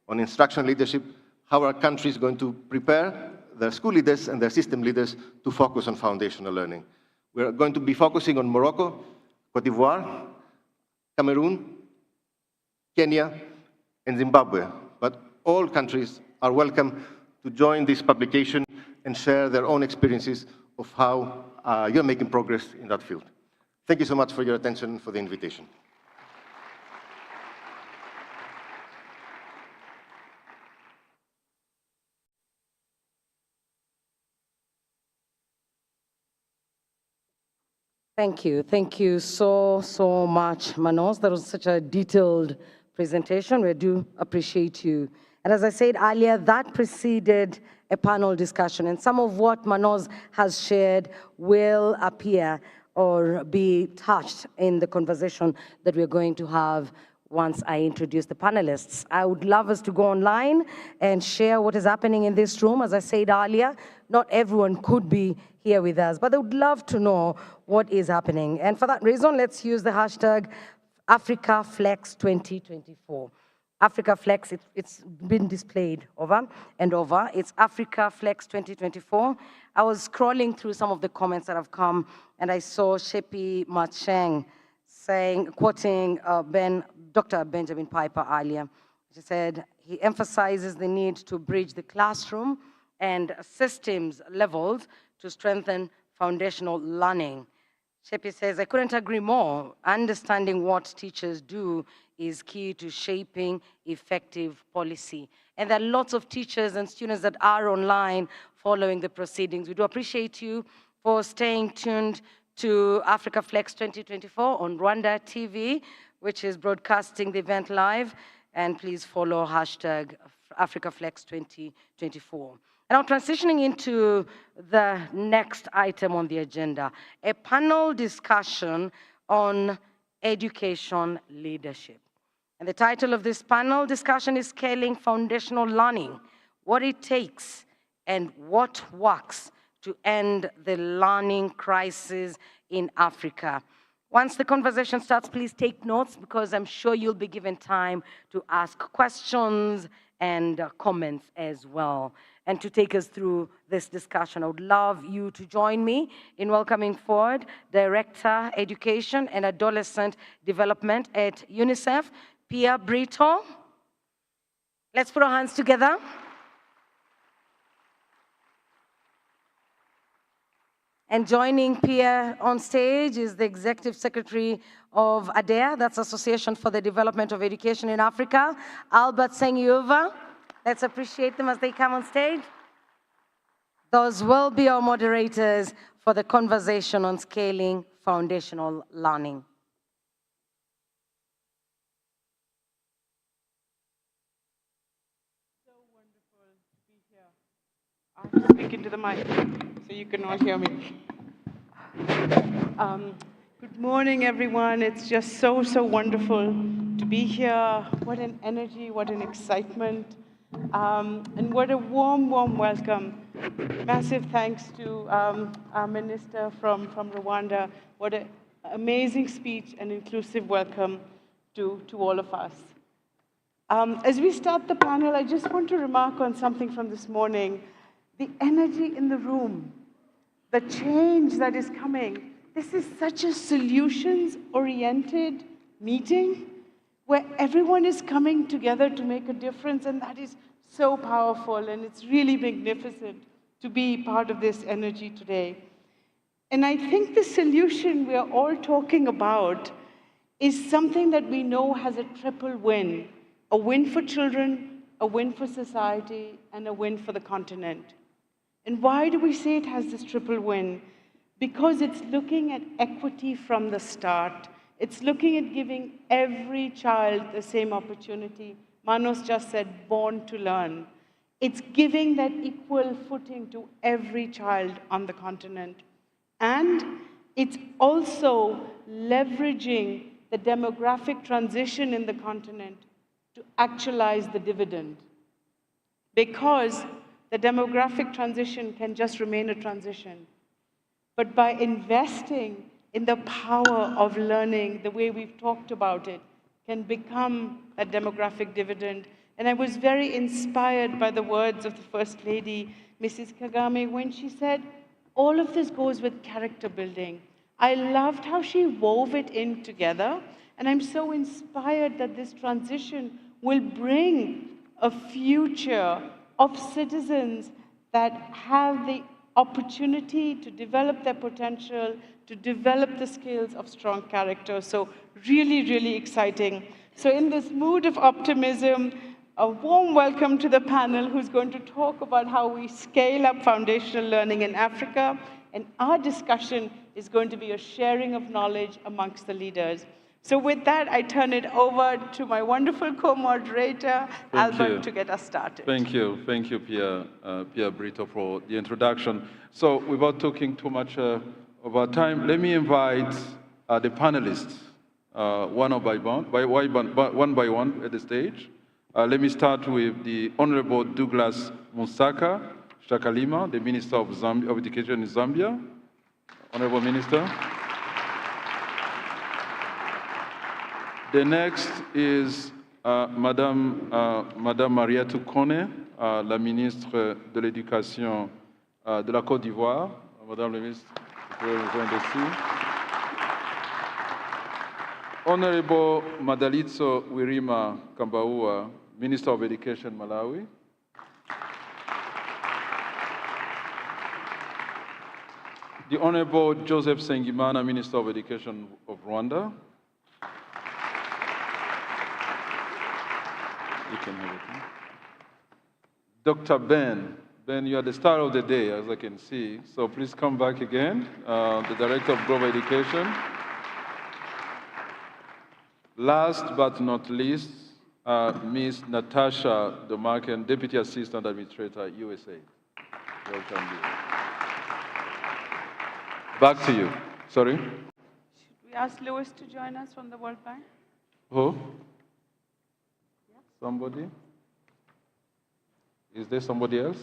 on instructional leadership, how our country is going to prepare their school leaders and their system leaders to focus on foundational learning. We're going to be focusing on Morocco, Cote d'Ivoire, Cameroon, Kenya, and Zimbabwe. But all countries are welcome to join this publication and share their own experiences of how you're making progress in that field. Thank you so much for your attention and for the invitation. Thank you. Thank you so much, Manos. That was such a detailed presentation. We do appreciate you. And as I said earlier, that preceded a panel discussion. And some of what Manos has shared will appear or be touched in the conversation that we're going to have once I introduce the panelists. I would love us to go online and share what is happening in this room. As I said earlier, not everyone could be here with us, but they would love to know what is happening. And for that reason, let's use the hashtag AfricaFlex2024. AfricaFlex, it's been displayed over and over. It's AfricaFlex2024. I was scrolling through some of the comments that have come, and I saw Shepi Macheng saying, quoting Dr. Benjamin Piper earlier. She said, he emphasizes the need to bridge the classroom and systems levels to strengthen foundational learning. Shepi says, I couldn't agree more. Understanding what teachers do is key to shaping effective policy. And there are lots of teachers and students that are online following the proceedings. We do appreciate you for staying tuned to Africa Flex 2024 on Rwanda TV, which is broadcasting the event live. And please follow hashtag Africa Flex 2024. Now, transitioning into the next item on the agenda, a panel discussion on education leadership. And the title of this panel discussion is Scaling Foundational Learning, What It Takes and What Works to End the Learning Crisis in Africa. Once the conversation starts, please take notes because I'm sure you'll be given time to ask questions and comments as well. And to take us through this discussion, I would love you to join me in welcoming forward Director, Education and Adolescent Development at UNICEF, Pia Brito. Let's put our hands together. And joining Pia on stage is the Executive Secretary of ADEA, that's Association for the Development of Education in Africa, Albert Sengiuva. Let's appreciate them as they come on stage. Those will be our moderators for the conversation on scaling foundational learning. So wonderful to be here. I have to speak into the mic so you can all hear me. Good morning, everyone. It's just so wonderful to be here. What an energy, what an excitement, and what a warm welcome. Massive thanks to our minister from Rwanda. What an amazing speech and inclusive welcome to all of us. As we start the panel, I just want to remark on something from this morning. The energy in the room, the change that is coming. This is such a solutions-oriented meeting where everyone is coming together to make a difference, and that is so powerful, and it's really magnificent to be part of this energy today. And I think the solution we are all talking about is something that we know has a triple win. A win for children, a win for society, and a win for the continent. And why do we say it has this triple win? Because it's looking at equity from the start. It's looking at giving every child the same opportunity. Manos just said, born to learn. It's giving that equal footing to every child on the continent. And it's also leveraging the demographic transition in the continent to actualize the dividend. Because the demographic transition can just remain a transition. But by investing in the power of learning, the way we've talked about it, can become a demographic dividend. And I was very inspired by the words of the First Lady, Mrs. Kagame, when she said, all of this goes with character building. I loved how she wove it in together, and I'm so inspired that this transition will bring a future of citizens that have the opportunity to develop their potential, to develop the skills of strong character. So really exciting. So in this mood of optimism, a warm welcome to the panel who's going to talk about how we scale up foundational learning in Africa. And our discussion is going to be a sharing of knowledge amongst the leaders. So with that, I turn it over to my wonderful co-moderator, Albert, to get us started. Thank you, Pia Brito, for the introduction. So without talking too much about time, let me invite the panelists one by one at the stage. Let me start with the Honorable Douglas Musaka Shakalima, the Minister of Education in Zambia. Honorable Minister. The next is Madame Mariatou Kone, la ministre de l'Éducation de la Côte d'Ivoire. Madame la ministre, vous pouvez vous joindre ici. Honorable Madalitso Wirima Kambaua, Minister of Education, Malawi. The Honorable Joseph Sengimana, Minister of Education of Rwanda. You can have it. Dr. Ben, you are the star of the day, as I can see. So please come back again, the Director of Global Education. Last but not least, Ms. Natasha Domarken, Deputy Assistant Administrator, USA. Welcome. Back to you. Sorry? Should we ask Louis to join us from the World Bank? Who? Somebody? Is there somebody else?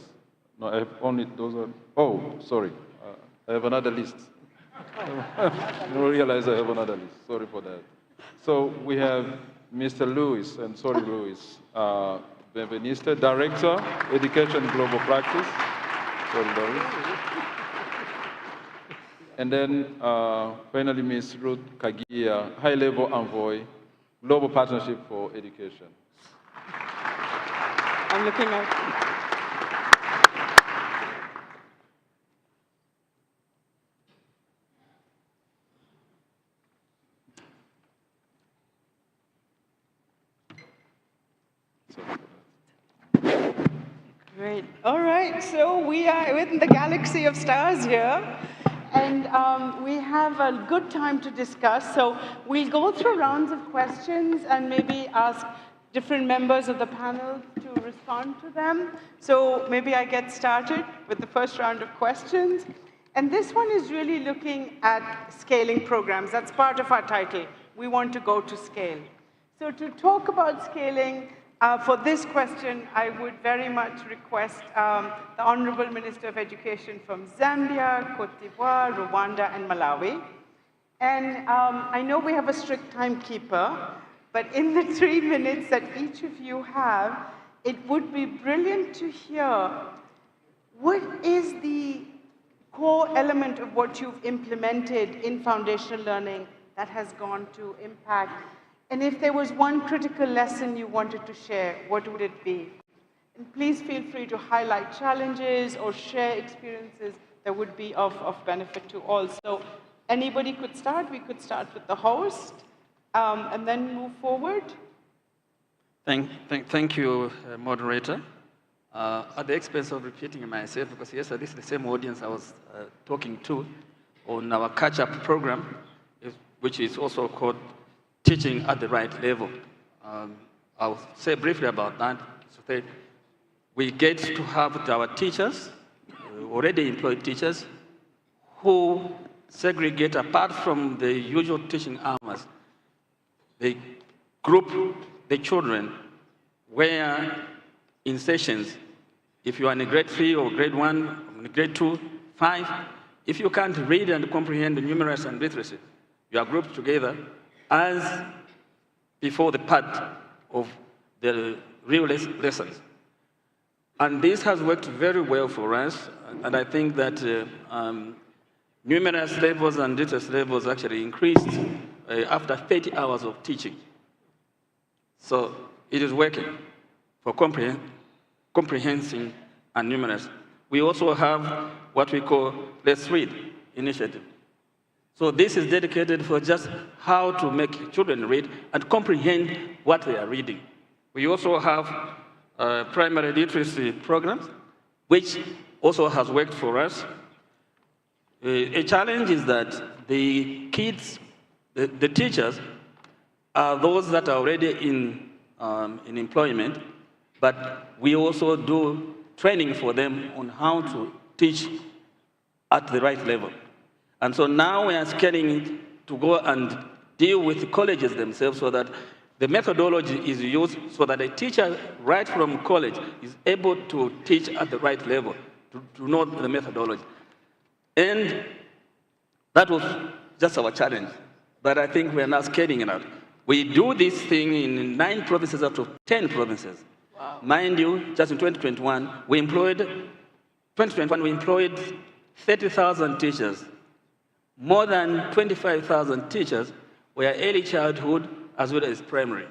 No, I have only those. Oh, sorry. I have another list. I don't realize I have another list. Sorry for that. So we have Mr. Louis, and sorry, Louis, Benveniste, Director, Education Global Practice. Sorry, Louis. And then finally, Ms. Ruth Kagia, High-Level Envoy, Global Partnership for Education. I'm looking at. Great. All right, so we are within the galaxy of stars here, and we have a good time to discuss. So we'll go through rounds of questions and maybe ask different members of the panel to respond to them. So maybe I get started with the first round of questions. And this one is really looking at scaling programs. That's part of our title. We want to go to scale. So to talk about scaling, for this question, I would very much request the Honorable Minister of Education from Zambia, Cote d'Ivoire, Rwanda, and Malawi. And I know we have a strict timekeeper, but in the 3 minutes that each of you have, it would be brilliant to hear what is the core element of what you've implemented in foundational learning that has gone to impact. And if there was one critical lesson you wanted to share, what would it be? And please feel free to highlight challenges or share experiences that would be of benefit to all. So anybody could start. We could start with the host and then move forward. Thank you, moderator. At the expense of repeating myself, because yes, this is the same audience I was talking to on our catch-up program, which is also called Teaching at the Right Level. I'll say briefly about that. So that we get to have our teachers, already employed teachers, who segregate apart from the usual teaching hours. They group the children where in sessions, if you are in grade 3 or grade 1, grade 2, 5, if you can't read and comprehend the numerals and literacy, you are grouped together as before the part of the real lessons. And this has worked very well for us, and I think that numerous levels and literacy levels actually increased after 30 hours of teaching. So it is working for comprehension and numeracy. We also have what we call Let's Read initiative. So this is dedicated for just how to make children read and comprehend what they are reading. We also have primary literacy programs, which also has worked for us. A challenge is that the kids, the teachers, are those that are already in employment, but we also do training for them on how to teach at the right level. And so now we are scaling it to go and deal with the colleges themselves so that the methodology is used so that a teacher right from college is able to teach at the right level, to know the methodology. And that was just our challenge. But I think we are now scaling it out. We do this thing in 9 provinces out of 10 provinces. Wow. Mind you, just in 2021, we employed 30,000 teachers. More than 25,000 teachers were early childhood as well as primary.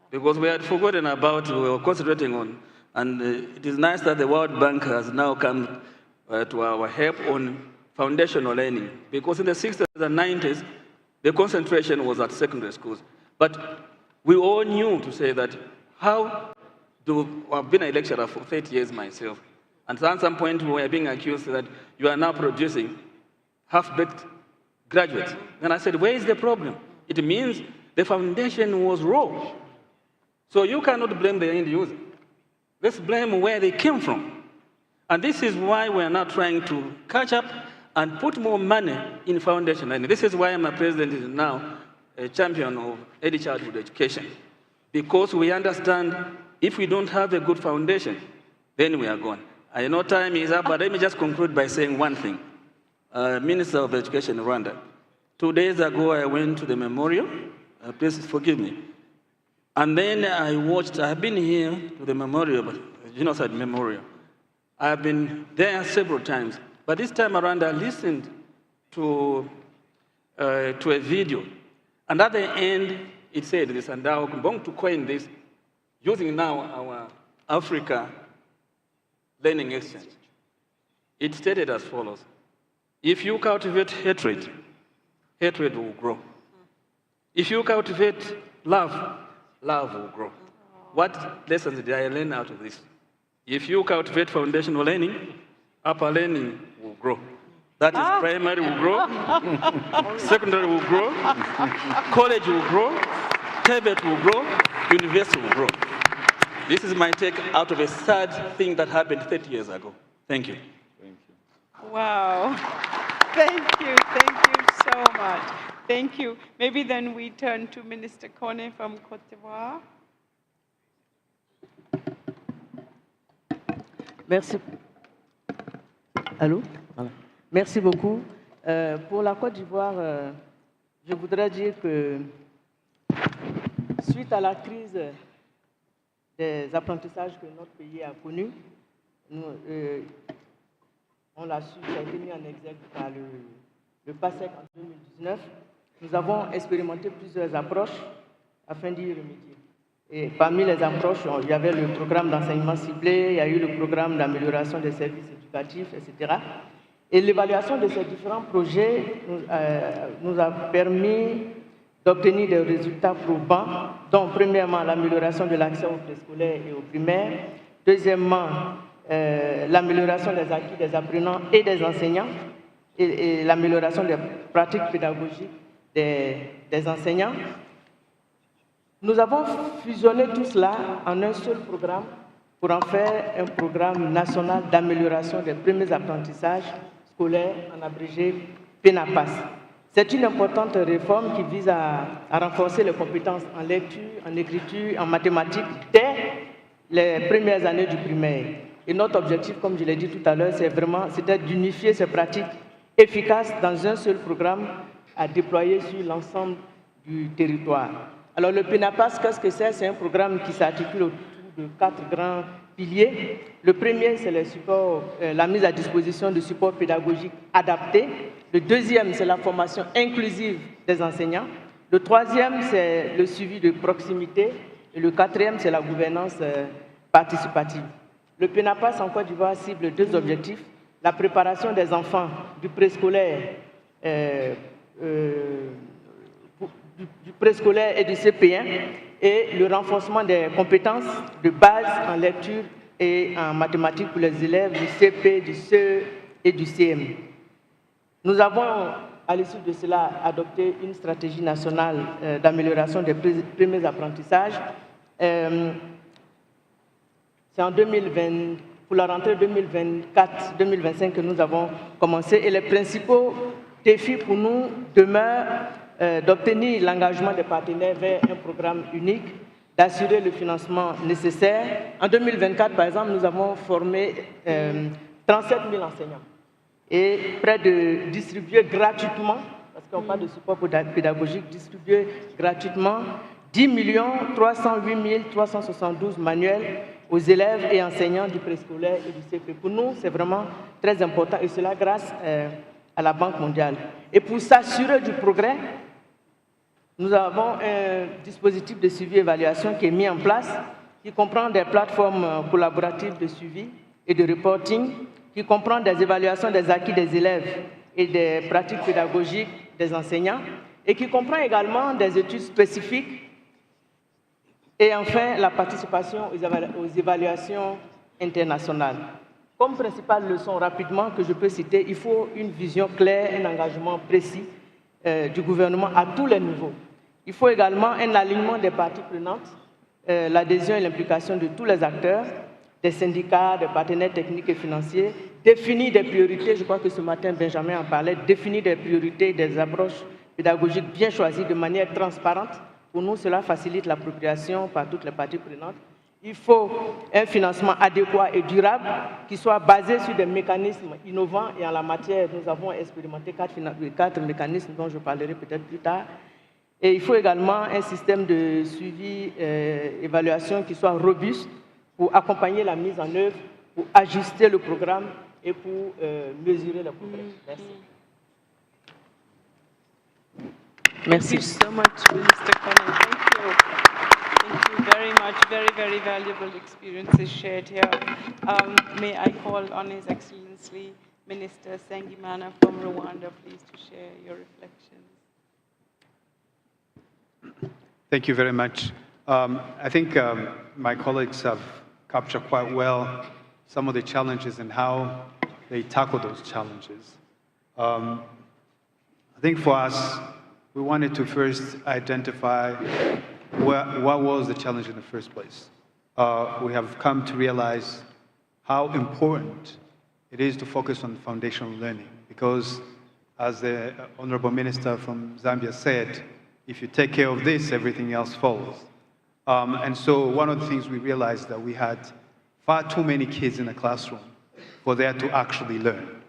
Because we had forgotten about, we were concentrating on, and it is nice that the World Bank has now come to our help on foundational learning, because in the 60s and 90s, the concentration was at secondary schools. But we all knew to say that I've been a lecturer for 30 years myself, and at some point we were being accused that you are now producing half-baked graduates. And I said, where is the problem? It means the foundation was raw. So you cannot blame the end user. Let's blame where they came from. And this is why we are now trying to catch up and put more money in foundation. And this is why my president is now a champion of early childhood education. Because we understand if we don't have a good foundation, then we are gone. I know time is up, but let me just conclude by saying one thing. Minister of Education in Rwanda, 2 days ago I went to the memorial. Please forgive me. And then I've been here to the memorial, genocide memorial. I've been there several times, but this time around I listened to a video. And at the end, it said this, and I'm going to coin this, using now our Africa Learning Exchange. It stated as follows: if you cultivate hatred, hatred will grow. If you cultivate love, love will grow. What lessons did I learn out of this? If you cultivate foundational learning, upper learning will grow. That is primary will grow, secondary will grow, college will grow, TVET will grow, university will grow. This is my take out of a sad thing that happened 30 years ago. Thank you. Thank you. Wow. Thank you so much. Thank you. Maybe then we turn to Minister Kone from Côte d'Ivoire. Merci. Allô? Voilà. Merci beaucoup. Pour la Côte d'Ivoire, je voudrais dire que suite à la crise des apprentissages que notre pays a connu, on l'a su, ça a été mis en exergue par le PASEC en 2019. Nous avons expérimenté plusieurs approches afin d'y remédier. Et parmi les approches, il y avait le programme d'enseignement ciblé, il y a eu le programme d'amélioration des services éducatifs, etc. Et l'évaluation de ces différents projets nous a permis d'obtenir des résultats probants, dont premièrement l'amélioration de l'accès au préscolaire et au primaire, deuxièmement l'amélioration des acquis des apprenants et des enseignants, et l'amélioration des pratiques pédagogiques des enseignants. Nous avons fusionné tout cela en un seul programme pour en faire un programme national d'amélioration des premiers apprentissages scolaires, en abrégé PENAPAS. C'est une importante réforme qui vise à renforcer les compétences en lecture, en écriture, en mathématiques dès les premières années du primaire. Et notre objectif, comme je l'ai dit tout à l'heure, c'était d'unifier ces pratiques efficaces dans un seul programme à déployer sur l'ensemble du territoire. Alors le PENAPAS, qu'est-ce que c'est? C'est un programme qui s'articule autour de 4 grands piliers. Le premier, c'est la mise à disposition de supports pédagogiques adaptés. Le deuxième, c'est la formation inclusive des enseignants. Le troisième, c'est le suivi de proximité. Et le quatrième, c'est la gouvernance participative. Le PENAPAS en Côte d'Ivoire cible 2 objectifs: la préparation des enfants du préscolaire et du CP1 et le renforcement des compétences de base en lecture et en mathématiques pour les élèves du CP, du CE et du CM. Nous avons, à l'issue de cela, adopté une stratégie nationale d'amélioration des premiers apprentissages. C'est en 2020, pour la rentrée 2024-2025 que nous avons commencé, et les principaux défis pour nous demeurent d'obtenir l'engagement des partenaires vers un programme unique, d'assurer le financement nécessaire. En 2024, par exemple, nous avons formé 37 000 enseignants et près de distribuer gratuitement, parce qu'on parle de support pédagogique, distribuer gratuitement 10 308 372 manuels aux élèves et enseignants du préscolaire et du CP. Pour nous, c'est vraiment très important, et cela grâce à la Banque mondiale. Et pour s'assurer du progrès, nous avons un dispositif de suivi et évaluation qui est mis en place, qui comprend des plateformes collaboratives de suivi et de reporting, qui comprend des évaluations des acquis des élèves et des pratiques pédagogiques des enseignants, et qui comprend également des études spécifiques, et enfin la participation aux évaluations internationales. Comme principale leçon rapidement que je peux citer, il faut une vision claire, un engagement précis du gouvernement à tous les niveaux. Il faut également un alignement des parties prenantes, l'adhésion et l'implication de tous les acteurs, des syndicats, des partenaires techniques et financiers, définir des priorités, je crois que ce matin Benjamin en parlait, définir des priorités, des approches pédagogiques bien choisies de manière transparente. Pour nous, cela facilite l'appropriation par toutes les parties prenantes. Il faut un financement adéquat et durable qui soit basé sur des mécanismes innovants, et en la matière, nous avons expérimenté 4 mécanismes dont je parlerai peut-être plus tard. Et il faut également un système de suivi, évaluation qui soit robuste pour accompagner la mise en œuvre, pour ajuster le programme et pour mesurer le progrès. Merci. Merci. Thank you so much, Minister Kone. Thank you. Thank you very much. Very, very valuable experiences shared here. May I call on His Excellency Minister Sengimana from Rwanda, please, to share your reflections. Thank you very much. I think my colleagues have captured quite well some of the challenges and how they tackle those challenges. I think for us, we wanted to first identify what was the challenge in the first place. We have come to realize how important it is to focus on foundational learning, because as the Honorable Minister from Zambia said, if you take care of this, everything else follows. And so one of the things we realized that we had far too many kids in the classroom for there to actually learn.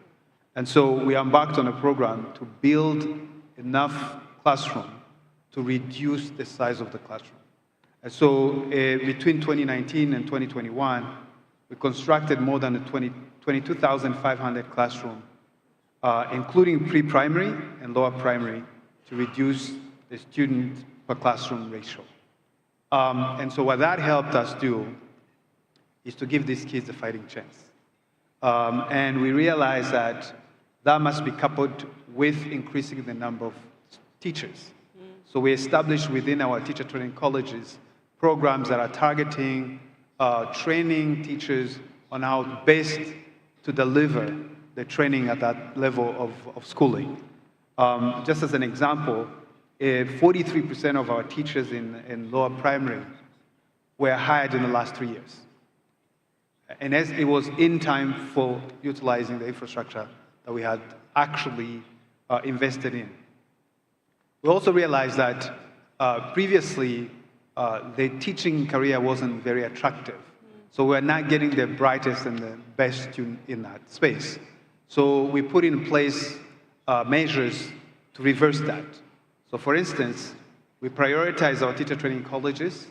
And so we embarked on a program to build enough classroom to reduce the size of the classroom. And so between 2019 and 2021, we constructed more than 22,500 classrooms, including pre-primary and lower primary, to reduce the student per classroom ratio. And so what that helped us do is to give these kids a fighting chance. And we realized that that must be coupled with increasing the number of teachers. So we established within our teacher training colleges programs that are targeting training teachers on how best to deliver the training at that level of schooling. Just as an example, 43% of our teachers in lower primary were hired in the last 3 years. And as it was in time for utilizing the infrastructure that we had actually invested in. We also realized that previously the teaching career wasn't very attractive. So we're not getting the brightest and the best student in that space. So we put in place measures to reverse that. So for instance, we prioritize our teacher training colleges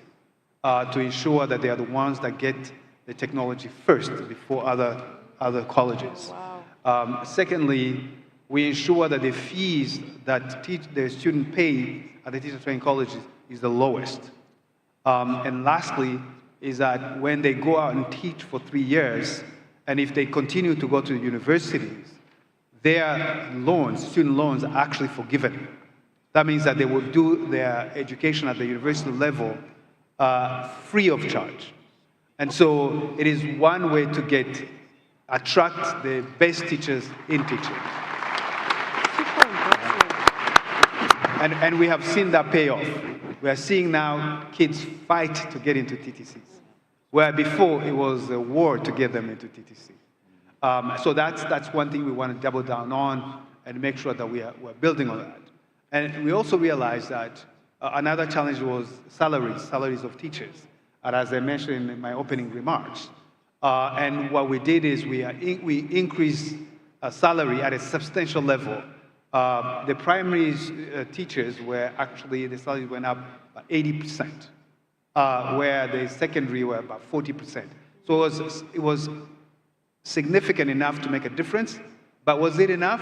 to ensure that they are the ones that get the technology first before other colleges. Wow. Secondly, we ensure that the fees that the student pay at the teacher training colleges is the lowest. And lastly, is that when they go out and teach for 3 years, and if they continue to go to universities, their loans, student loans, are actually forgiven. That means that they will do their education at the university level free of charge. And so it is one way to attract the best teachers in teaching. And we have seen that pay off. We are seeing now kids fight to get into TTCs, where before it was a war to get them into TTC. So that's one thing we want to double down on and make sure that we're building on that. And we also realized that another challenge was salaries of teachers, and as I mentioned in my opening remarks. And what we did is we increased salary at a substantial level. The primary teachers were actually, the salaries went up by 80%, where the secondary were about 40%. So it was significant enough to make a difference, but was it enough?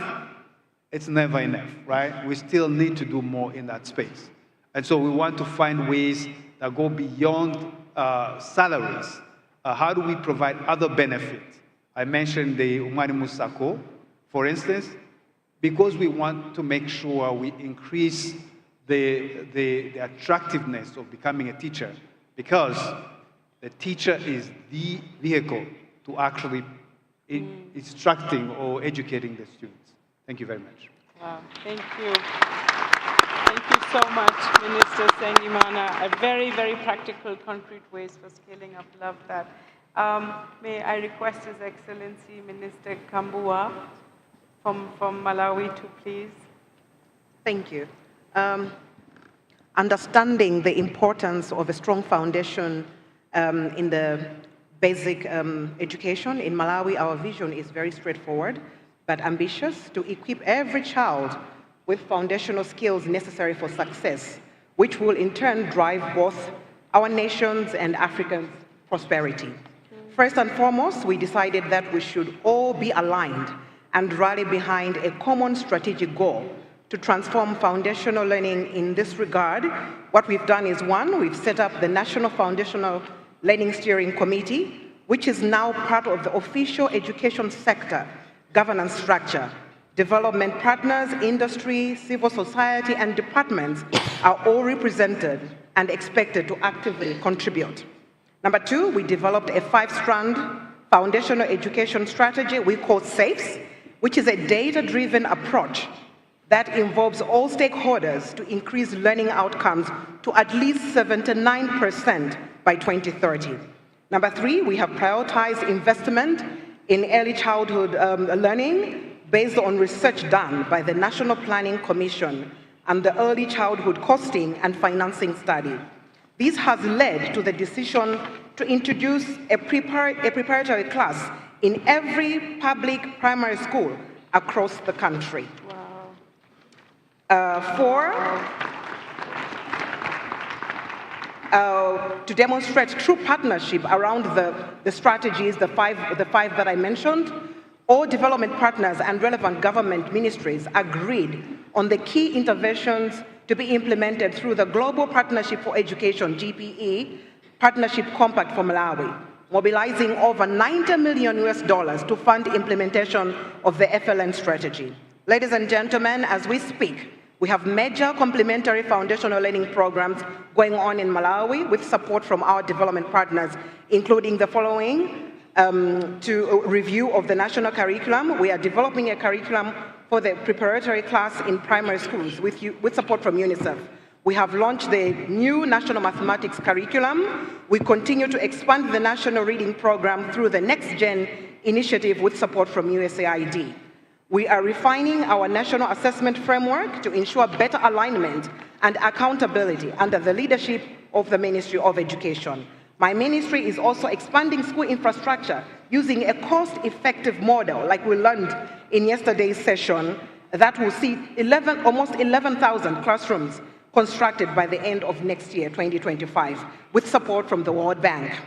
It's never enough, right? We still need to do more in that space. And so we want to find ways that go beyond salaries. How do we provide other benefits? I mentioned the Umwarimu Sacco, for instance. because we want to make sure we increase the attractiveness of becoming a teacher, because the teacher is the vehicle to actually instructing or educating the students. Thank you very much. Wow, thank you. Thank you so much, Minister Sengimana. A very, very practical, concrete ways for scaling up. Love that. May I request His Excellency Minister Kambua from Malawi to please. Thank you. Understanding the importance of a strong foundation in the basic education in Malawi, our vision is very straightforward but ambitious: to equip every child with foundational skills necessary for success, which will in turn drive both our nation's and Africa's prosperity. First and foremost, we decided that we should all be aligned and rally behind a common strategic goal to transform foundational learning. In this regard, what we've done is, one, we've set up the National Foundational Learning Steering Committee, which is now part of the official education sector governance structure. Development partners, industry, civil society, and departments are all represented and expected to actively contribute. Number two, we developed a 5-strand foundational education strategy we call SAFES, which is a data-driven approach that involves all stakeholders to increase learning outcomes to at least 79% by 2030. Number three, we have prioritized investment in early childhood learning based on research done by the National Planning Commission and the Early Childhood Costing and Financing Study. This has led to the decision to introduce a preparatory class in every public primary school across the country. Four, to demonstrate true partnership around the strategies, the five that I mentioned, all development partners and relevant government ministries agreed on the key interventions to be implemented through the Global Partnership for Education, GPE, Partnership Compact for Malawi, mobilizing over $90 million to fund implementation of the FLN strategy. Ladies and gentlemen, as we speak, we have major complementary foundational learning programs going on in Malawi with support from our development partners, including the following: to review of the national curriculum. We are developing a curriculum for the preparatory class in primary schools with support from UNICEF. We have launched the new national mathematics curriculum. We continue to expand the national reading program through the Next Gen initiative with support from USAID. We are refining our national assessment framework to ensure better alignment and accountability under the leadership of the Ministry of Education. My ministry is also expanding school infrastructure using a cost-effective model, like we learned in yesterday's session, that will see almost 11,000 classrooms constructed by the end of next year, 2025, with support from the World Bank.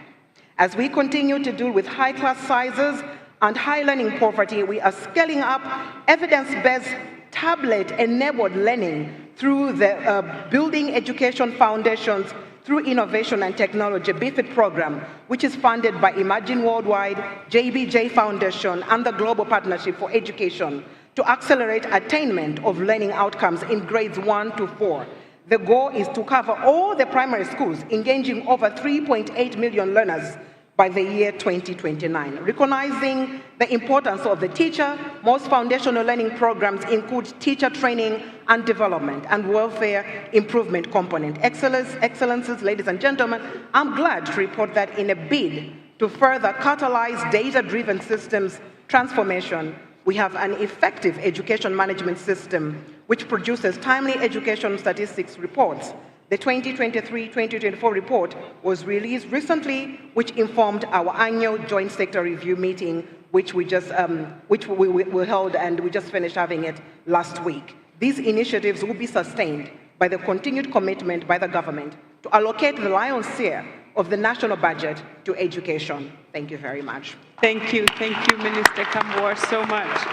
As we continue to deal with high class sizes and high learning poverty, we are scaling up evidence-based tablet-enabled learning through the Building Education Foundations through Innovation and Technology BEFIT program, which is funded by Imagine Worldwide, JBJ Foundation, and the Global Partnership for Education to accelerate attainment of learning outcomes in grades 1 to 4. The goal is to cover all the primary schools, engaging over 3.8 million learners by the year 2029. Recognizing the importance of the teacher, most foundational learning programs include teacher training and development and welfare improvement component. Excellencies, ladies and gentlemen, I'm glad to report that in a bid to further catalyze data-driven systems transformation, we have an effective education management system which produces timely education statistics reports. The 2023-2024 report was released recently, which informed our annual joint sector review meeting, which we held, and we just finished having it last week. These initiatives will be sustained by the continued commitment by the government to allocate the lion's share of the national budget to education. Thank you very much. Thank you, Minister Kambua, so much.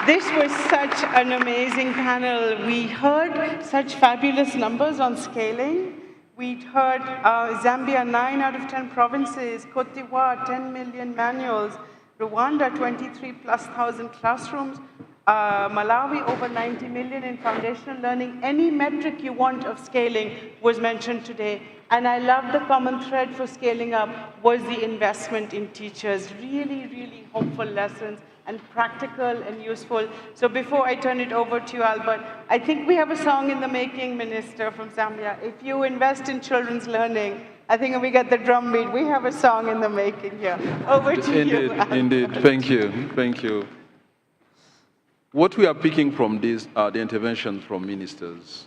This was such an amazing panel. We heard such fabulous numbers on scaling. We heard Zambia, 9 out of 10 provinces, Cote d'Ivoire, 10 million manuals, Rwanda, 23,000+ classrooms. Malawi, over 90 million in foundational learning. Any metric you want of scaling was mentioned today. And I love the common thread for scaling up was the investment in teachers. Really, really hopeful lessons and practical and useful. So before I turn it over to you, Albert, I think we have a song in the making, Minister from Zambia. If you invest in children's learning, I think if we get the drum beat, we have a song in the making here. Over to you, Albert. Indeed, thank you, thank you. What we are picking from this, the interventions from ministers,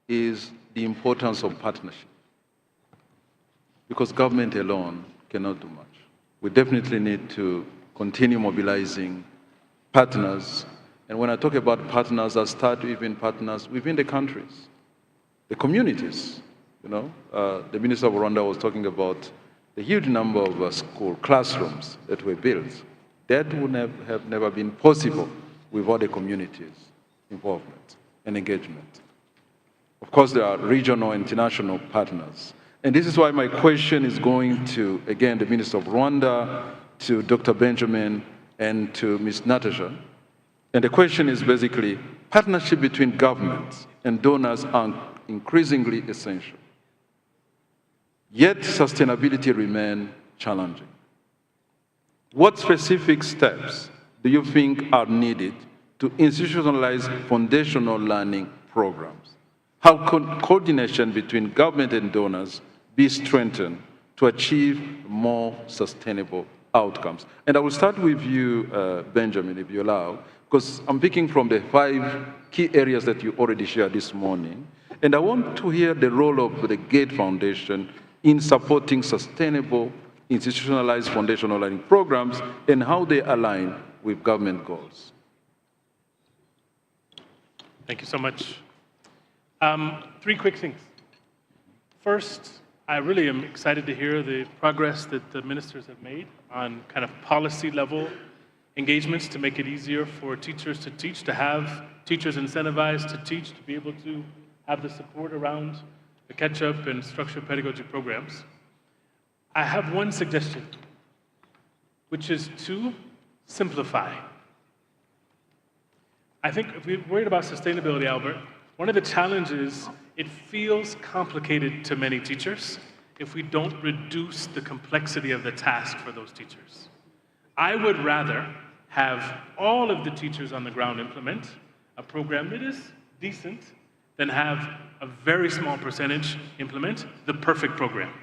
is the importance of partnership. Because government alone cannot do much. We definitely need to continue mobilizing partners. And when I talk about partners, I start even partners within the countries, the communities. You know, the Minister of Rwanda was talking about the huge number of school classrooms that were built. That would have never been possible without the community's involvement and engagement. Of course, there are regional and international partners. And this is why my question is going to, again, the Minister of Rwanda, to Dr. Benjamin, and to Ms. Natasha. And the question is basically, partnership between governments and donors are increasingly essential. Yet sustainability remains challenging. What specific steps do you think are needed to institutionalize foundational learning programs? How can coordination between government and donors be strengthened to achieve more sustainable outcomes? And I will start with you, Benjamin, if you allow, because I'm picking from the 5 key areas that you already shared this morning. And I want to hear the role of the GATE Foundation in supporting sustainable, institutionalized foundational learning programs and how they align with government goals. Thank you so much. 3 quick things. First, I really am excited to hear the progress that the ministers have made on kind of policy level engagements to make it easier for teachers to teach, to have teachers incentivized to teach, to be able to have the support around the catch-up and structured pedagogy programs. I have one suggestion, which is to simplify. I think if we're worried about sustainability, Albert, one of the challenges, it feels complicated to many teachers if we don't reduce the complexity of the task for those teachers. I would rather have all of the teachers on the ground implement a program that is decent than have a very small percentage implement the perfect program.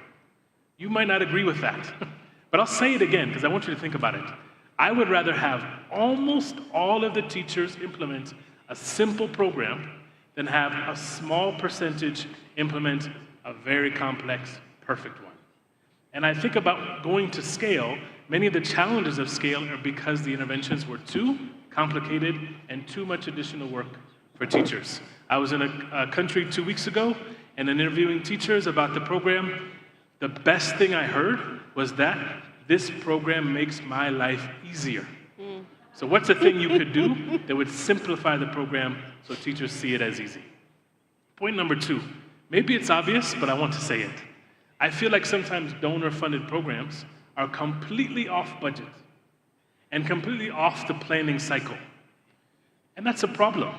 You might not agree with that, but I'll say it again because I want you to think about it. I would rather have almost all of the teachers implement a simple program than have a small percentage implement a very complex, perfect one. And I think about going to scale, many of the challenges of scale are because the interventions were too complicated and too much additional work for teachers. I was in a country 2 weeks ago and interviewing teachers about the program. The best thing I heard was that this program makes my life easier. So what's the thing you could do that would simplify the program so teachers see it as easy? Point number 2, maybe it's obvious, but I want to say it. I feel like sometimes donor-funded programs are completely off budget and completely off the planning cycle. And that's a problem,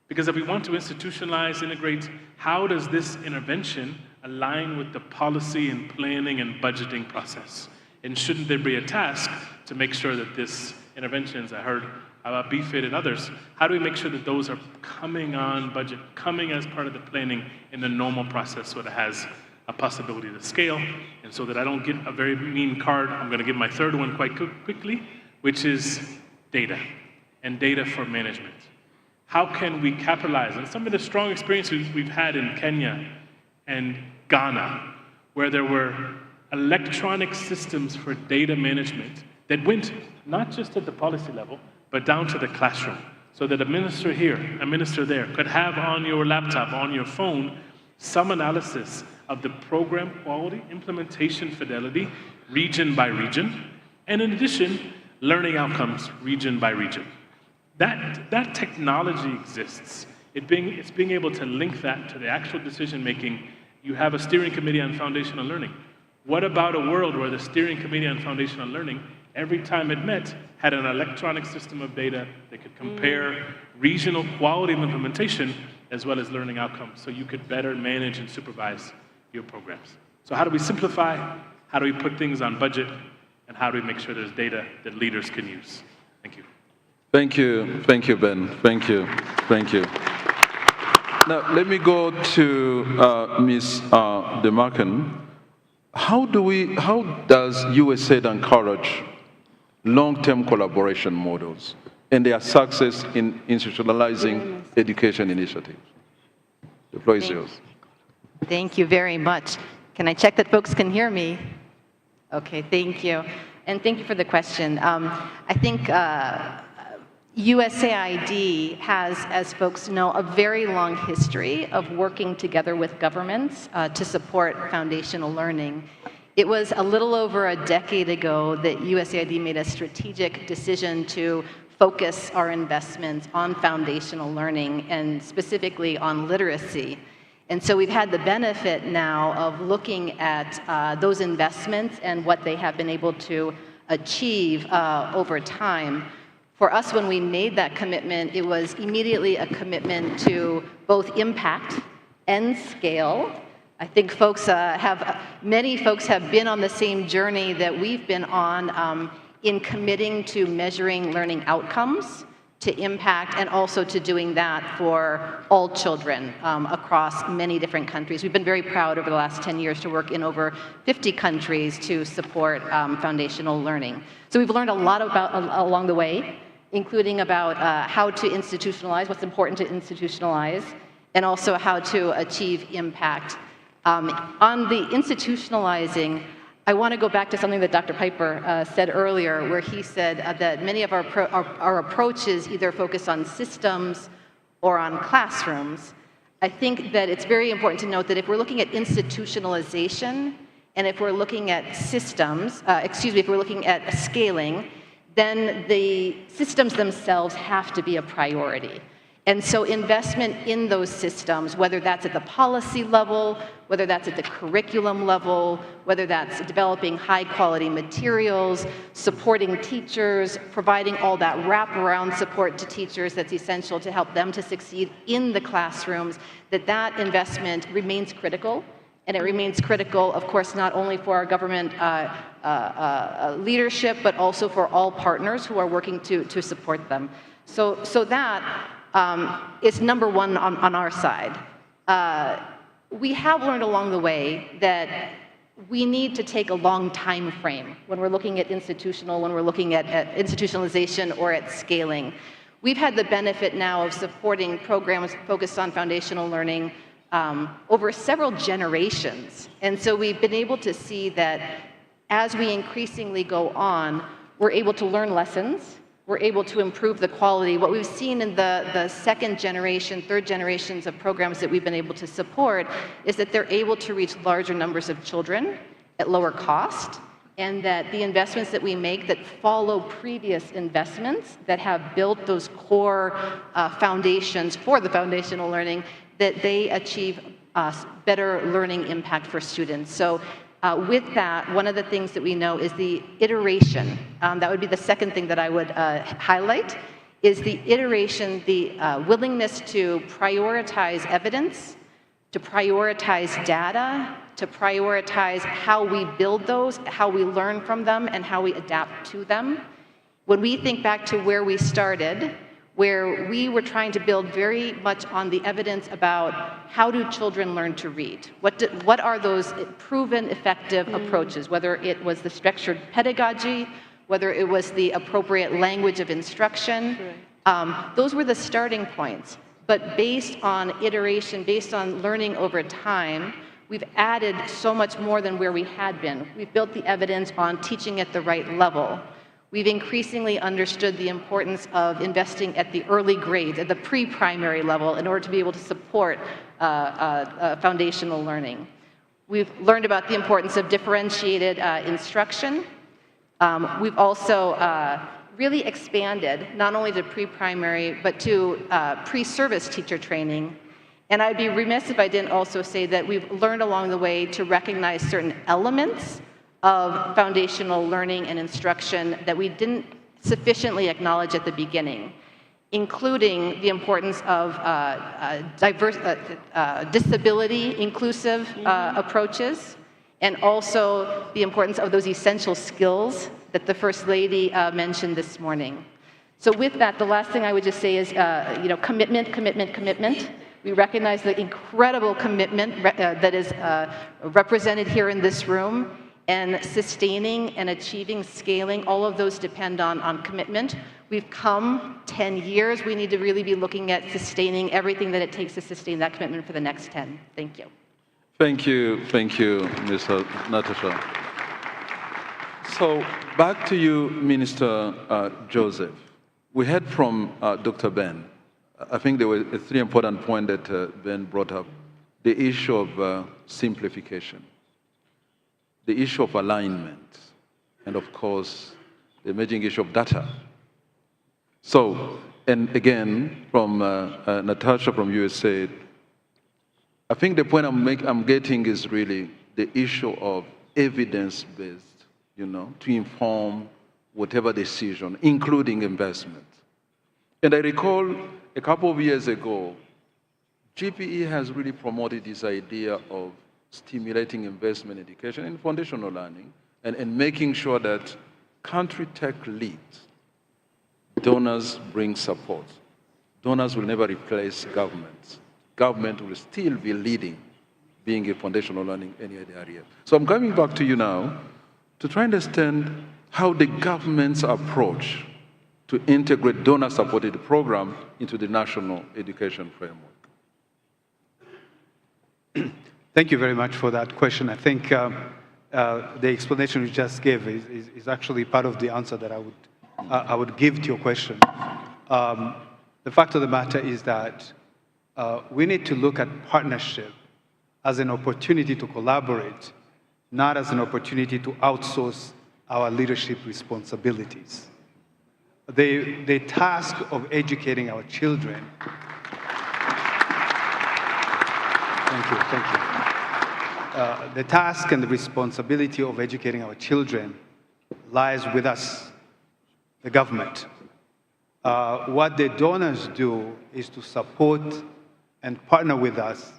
because if we want to institutionalize, integrate, how does this intervention align with the policy and planning and budgeting process? And shouldn't there be a task to make sure that this interventions, I heard about BFIT and others, how do we make sure that those are coming on budget, coming as part of the planning in the normal process so that it has a possibility to scale? And so that I don't get a very mean card, I'm going to give my 3rd one quite quickly, which is data, and data for management. How can we capitalize on some of the strong experiences we've had in Kenya and Ghana, where there were electronic systems for data management that went not just at the policy level, but down to the classroom, so that a minister here, a minister there, could have on your laptop, on your phone, some analysis of the program quality, implementation fidelity, region by region, and in addition, learning outcomes, region by region. That technology exists. It's being able to link that to the actual decision-making. You have a steering committee on foundational learning. What about a world where the steering committee on foundational learning, every time it met, had an electronic system of data that could compare regional quality of implementation as well as learning outcomes, so you could better manage and supervise your programs. So how do we simplify? How do we put things on budget? And how do we make sure there's data that leaders can use? Thank you. Thank you, Ben. Thank you. Now, let me go to Ms. DeMarcan. How does USAID encourage long-term collaboration models and their success in institutionalizing education initiatives? The floor is yours. Thank you very much. Can I check that folks can hear me? Okay, thank you. And thank you for the question. I think USAID has, as folks know, a very long history of working together with governments to support foundational learning. It was a little over a decade ago that USAID made a strategic decision to focus our investments on foundational learning and specifically on literacy. And so we've had the benefit now of looking at those investments and what they have been able to achieve over time. For us, when we made that commitment, it was immediately a commitment to both impact and scale. I think many folks have been on the same journey that we've been on in committing to measuring learning outcomes, to impact, and also to doing that for all children across many different countries. We've been very proud over the last 10 years to work in over 50 countries to support foundational learning. So we've learned a lot along the way, including about how to institutionalize, what's important to institutionalize, and also how to achieve impact. On the institutionalizing, I want to go back to something that Dr. Piper said earlier, where he said that many of our approaches either focus on systems or on classrooms. I think that it's very important to note that if we're looking at institutionalization and if we're looking at systems, if we're looking at scaling, then the systems themselves have to be a priority. And so investment in those systems, whether that's at the policy level, whether that's at the curriculum level, whether that's developing high-quality materials, supporting teachers, providing all that wraparound support to teachers that's essential to help them to succeed in the classrooms, that investment remains critical. And it remains critical, of course, not only for our government leadership, but also for all partners who are working to support them. So that is number one on our side. We have learned along the way that we need to take a long time frame when we're looking at when we're looking at institutionalization or at scaling. We've had the benefit now of supporting programs focused on foundational learning over several generations. And so we've been able to see that as we increasingly go on, we're able to learn lessons, we're able to improve the quality. What we've seen in the second generation, third generations of programs that we've been able to support is that they're able to reach larger numbers of children at lower cost, and that the investments that we make that follow previous investments that have built those core foundations for the foundational learning, that they achieve better learning impact for students. So with that, one of the things that we know is the iteration. That would be the second thing that I would highlight, is the iteration, the willingness to prioritize evidence, to prioritize data, to prioritize how we build those, how we learn from them, and how we adapt to them. When we think back to where we started, where we were trying to build very much on the evidence about how do children learn to read? What are those proven effective approaches, whether it was the structured pedagogy, whether it was the appropriate language of instruction. Those were the starting points. But based on iteration, based on learning over time, we've added so much more than where we had been. We've built the evidence on teaching at the right level. We've increasingly understood the importance of investing at the early grades, at the pre-primary level, in order to be able to support foundational learning. We've learned about the importance of differentiated instruction. We've also really expanded not only to pre-primary, but to pre-service teacher training. And I'd be remiss if I didn't also say that we've learned along the way to recognize certain elements of foundational learning and instruction that we didn't sufficiently acknowledged at the beginning, including the importance of disability-inclusive approaches, and also the importance of those essential skills that the First Lady mentioned this morning. So with that, the last thing I would just say is, commitment, commitment, commitment. We recognize the incredible commitment that is represented here in this room, and sustaining and achieving scaling, all of those depend on commitment. We've come 10 years. We need to really be looking at sustaining everything that it takes to sustain that commitment for the next 10. Thank you. Thank you, Mr. Natasha. So back to you, Minister Joseph. We heard from Dr. Ben. I think there were 3 important points that Ben brought up. The issue of simplification, the issue of alignment, and of course, the emerging issue of data. So, and again, from Natasha from USA, I think the point I'm getting is really the issue of evidence-based, to inform whatever decision, including investment. And I recall a couple of years ago, GPE has really promoted this idea of stimulating investment in education and foundational learning, and making sure that country take lead. Donors bring support. Donors will never replace governments. Government will still be leading, being a foundational learning in any other area. So I'm coming back to you now to try and understand how the government's approach to integrate donor-supported program into the national education framework. Thank you very much for that question. I think the explanation you just gave is actually part of the answer that I would give to your question. The fact of the matter is that we need to look at partnership as an opportunity to collaborate, not as an opportunity to outsource our leadership responsibilities. The task of educating our children, thank you. The task and the responsibility of educating our children lies with us, the government. What the donors do is to support and partner with us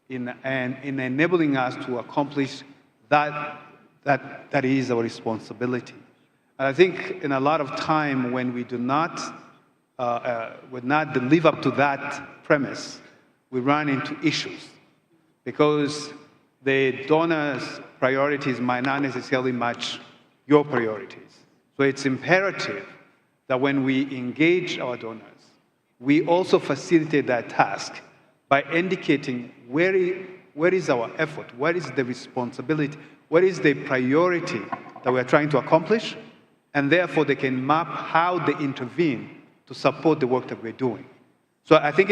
in enabling us to accomplish that is our responsibility. And I think in a lot of time when we do not live up to that premise, we run into issues because the donors' priorities might not necessarily match your priorities. So it's imperative that when we engage our donors, we also facilitate that task by indicating where is our effort, what is the responsibility, what is the priority that we're trying to accomplish, and therefore they can map how they intervene to support the work that we're doing. So I think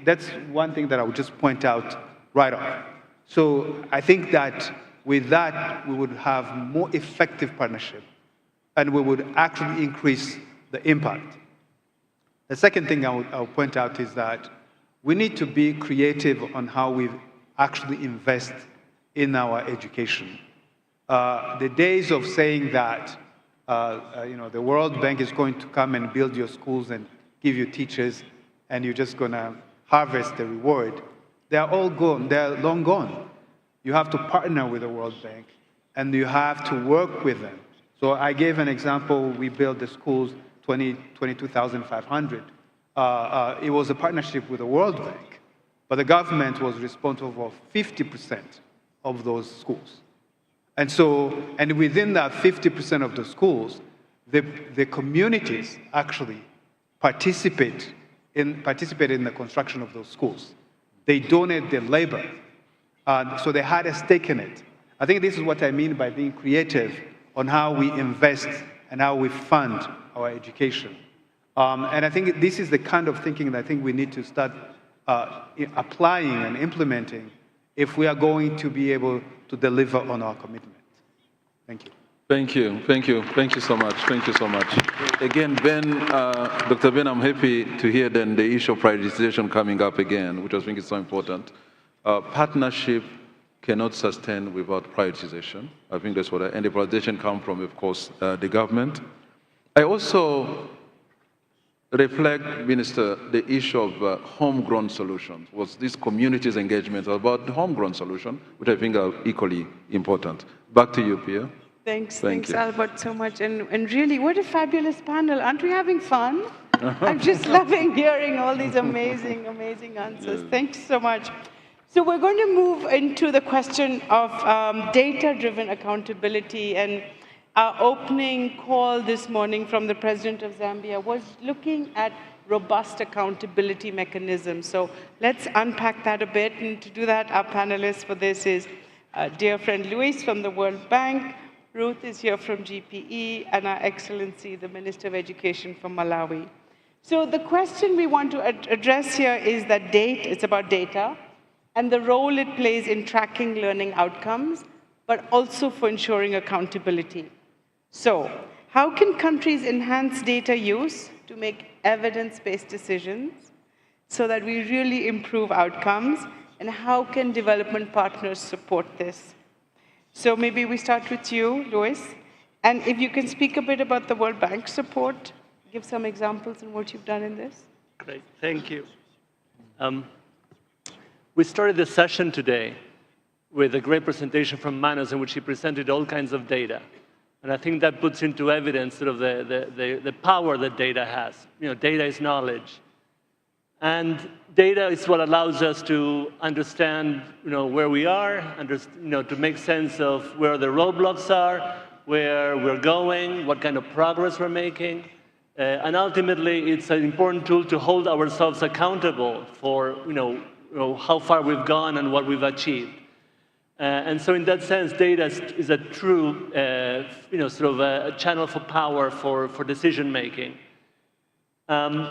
that's one thing that I would just point out right off. So I think that with that, we would have more effective partnership and we would actually increase the impact. The second thing I'll point out is that we need to be creative on how we actually invest in our education. The days of saying that the World Bank is going to come and build your schools and give you teachers and you're just going to harvest the reward, they're all gone. They're long gone. You have to partner with the World Bank and you have to work with them. So I gave an example. We built the schools, 22,500. It was a partnership with the World Bank, but the government was responsible for 50% of those schools. And within that 50% of the schools, the communities actually participate in the construction of those schools. They donate their labor, so they had a stake in it. I think this is what I mean by being creative on how we invest and how we fund our education. And I think this is the kind of thinking that I think we need to start applying and implementing if we are going to be able to deliver on our commitment. Thank you. Thank you. Thank you. Thank you so much. Thank you so much. Again, Ben, Dr. Ben, I'm happy to hear then the issue of prioritization coming up again, which I think is so important. Partnership cannot sustain without prioritization. I think that's what, and the prioritization comes from, of course, the government. I also reflect, Minister, the issue of homegrown solutions. Was this community's engagement about the homegrown solution, which I think are equally important. Back to you, Pia. Thanks, Thank you. Albert, so much. And really, what a fabulous panel. Aren't we having fun? I'm just loving hearing all these amazing, amazing answers. Yes. Thanks so much. So we're going to move into the question of data-driven accountability. And our opening call this morning from the President of Zambia was looking at robust accountability mechanisms. So let's unpack that a bit. And to do that, our panelists for this is dear friend Luis from the World Bank, Ruth is here from GPE, and Our Excellency, the Minister of Education from Malawi. So the question we want to address here is that it's about data and the role it plays in tracking learning outcomes, but also for ensuring accountability. So how can countries enhance data use to make evidence-based decisions so that we really improve outcomes, and how can development partners support this? So maybe we start with you, Luis, and if you can speak a bit about the World Bank support, give some examples on what you've done in this. Great, thank you. We started the session today with a great presentation from Manos in which he presented all kinds of data. And I think that puts into evidence sort of the power that data has. You know, data is knowledge. And data is what allows us to understand, where we are, to make sense of where the roadblocks are, where we're going, what kind of progress we're making. And ultimately, it's an important tool to hold ourselves accountable for, how far we've gone and what we've achieved. And so in that sense, data is a true, sort of a channel for power for decision making. The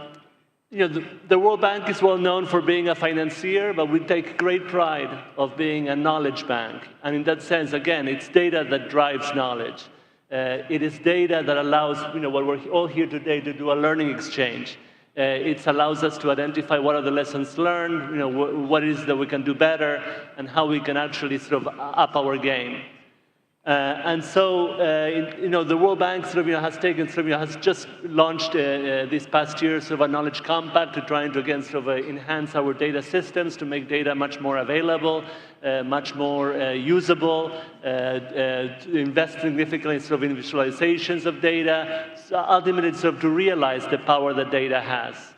World Bank is well known for being a financier, but we take great pride of being a knowledge bank. And in that sense, again, it's data that drives knowledge. It is data that allows, what we're all here today to do a learning exchange. It allows us to identify what are the lessons learned, what is that we can do better, and how we can actually sort of up our game. And so, the World Bank has just launched this past year sort of a knowledge compact to try to again sort of enhance our data systems to make data much more available, much more usable, to invest significantly sort of in visualizations of data, so ultimately sort of to realize the power that data has.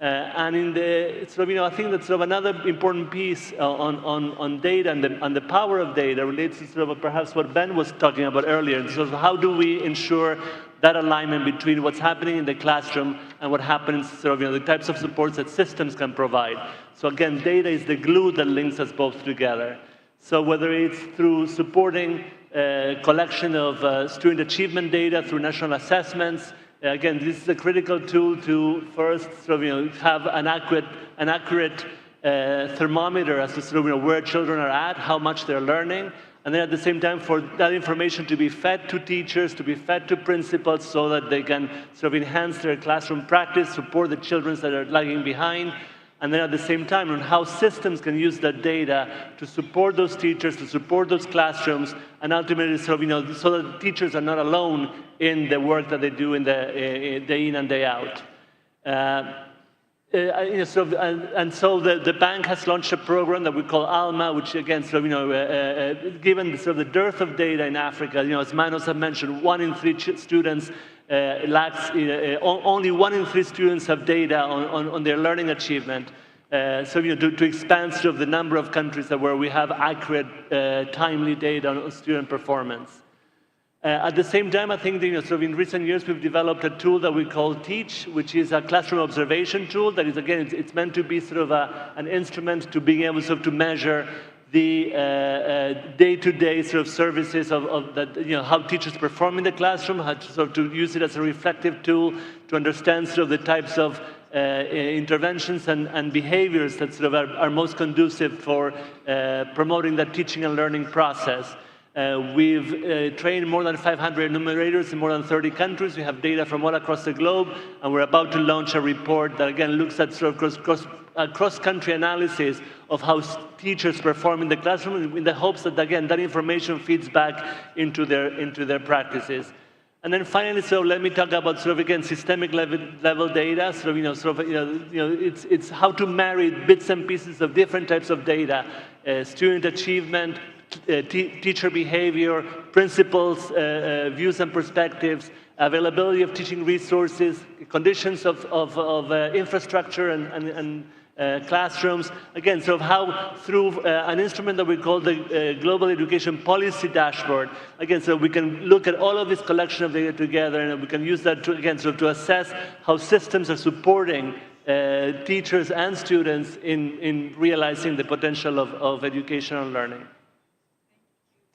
And in the I think that sort of another important piece on data and the power of data relates to sort of perhaps what Ben was talking about earlier. And sort of how do we ensure that alignment between what's happening in the classroom and what happens sort of the types of supports that systems can provide. So again, data is the glue that links us both together. So whether it's through supporting collection of student achievement data through national assessments. Again, this is a critical tool to first sort of, have an accurate thermometer as to sort of, where children are at, how much they're learning, and then at the same time for that information to be fed to teachers, to be fed to principals so that they can sort of enhance their classroom practice, support the children that are lagging behind, and then at the same time on how systems can use that data to support those teachers, to support those classrooms, and ultimately sort of, so that teachers are not alone in the work that they do in the day in and day out. And so the bank has launched a program that we call ALMA, which again, sort of, given sort of the dearth of data in Africa, as Manos have mentioned, 1 in 3 students lacks, only 1 in 3 students have data on their learning achievement. So to expand sort of the number of countries where we have accurate, timely data on student performance. At the same time, I think sort of in recent years we've developed a tool that we call Teach, which is a classroom observation tool that is, again, it's meant to be sort of an instrument to being able to measure the day-to-day sort of services of that, how teachers perform in the classroom, how to sort of use it as a reflective tool to understand sort of the types of interventions and behaviors that sort of are most conducive for promoting that teaching and learning process. We've trained more than 500 enumerators in more than 30 countries. We have data from all across the globe, and we're about to launch a report that again looks at sort of cross-country analysis of how teachers perform in the classroom in the hopes that again that information feeds back into their practices. And then finally, so let me talk about sort of again systemic level data. So it's how to marry bits and pieces of different types of data, student achievement, teacher behavior, principals, views and perspectives, availability of teaching resources, conditions of infrastructure and classrooms. Again, so how through an instrument that we call the Global Education Policy Dashboard, again, so we can look at all of this collection of data together, and we can use that to, again, sort of to assess how systems are supporting teachers and students in realizing the potential of education and learning.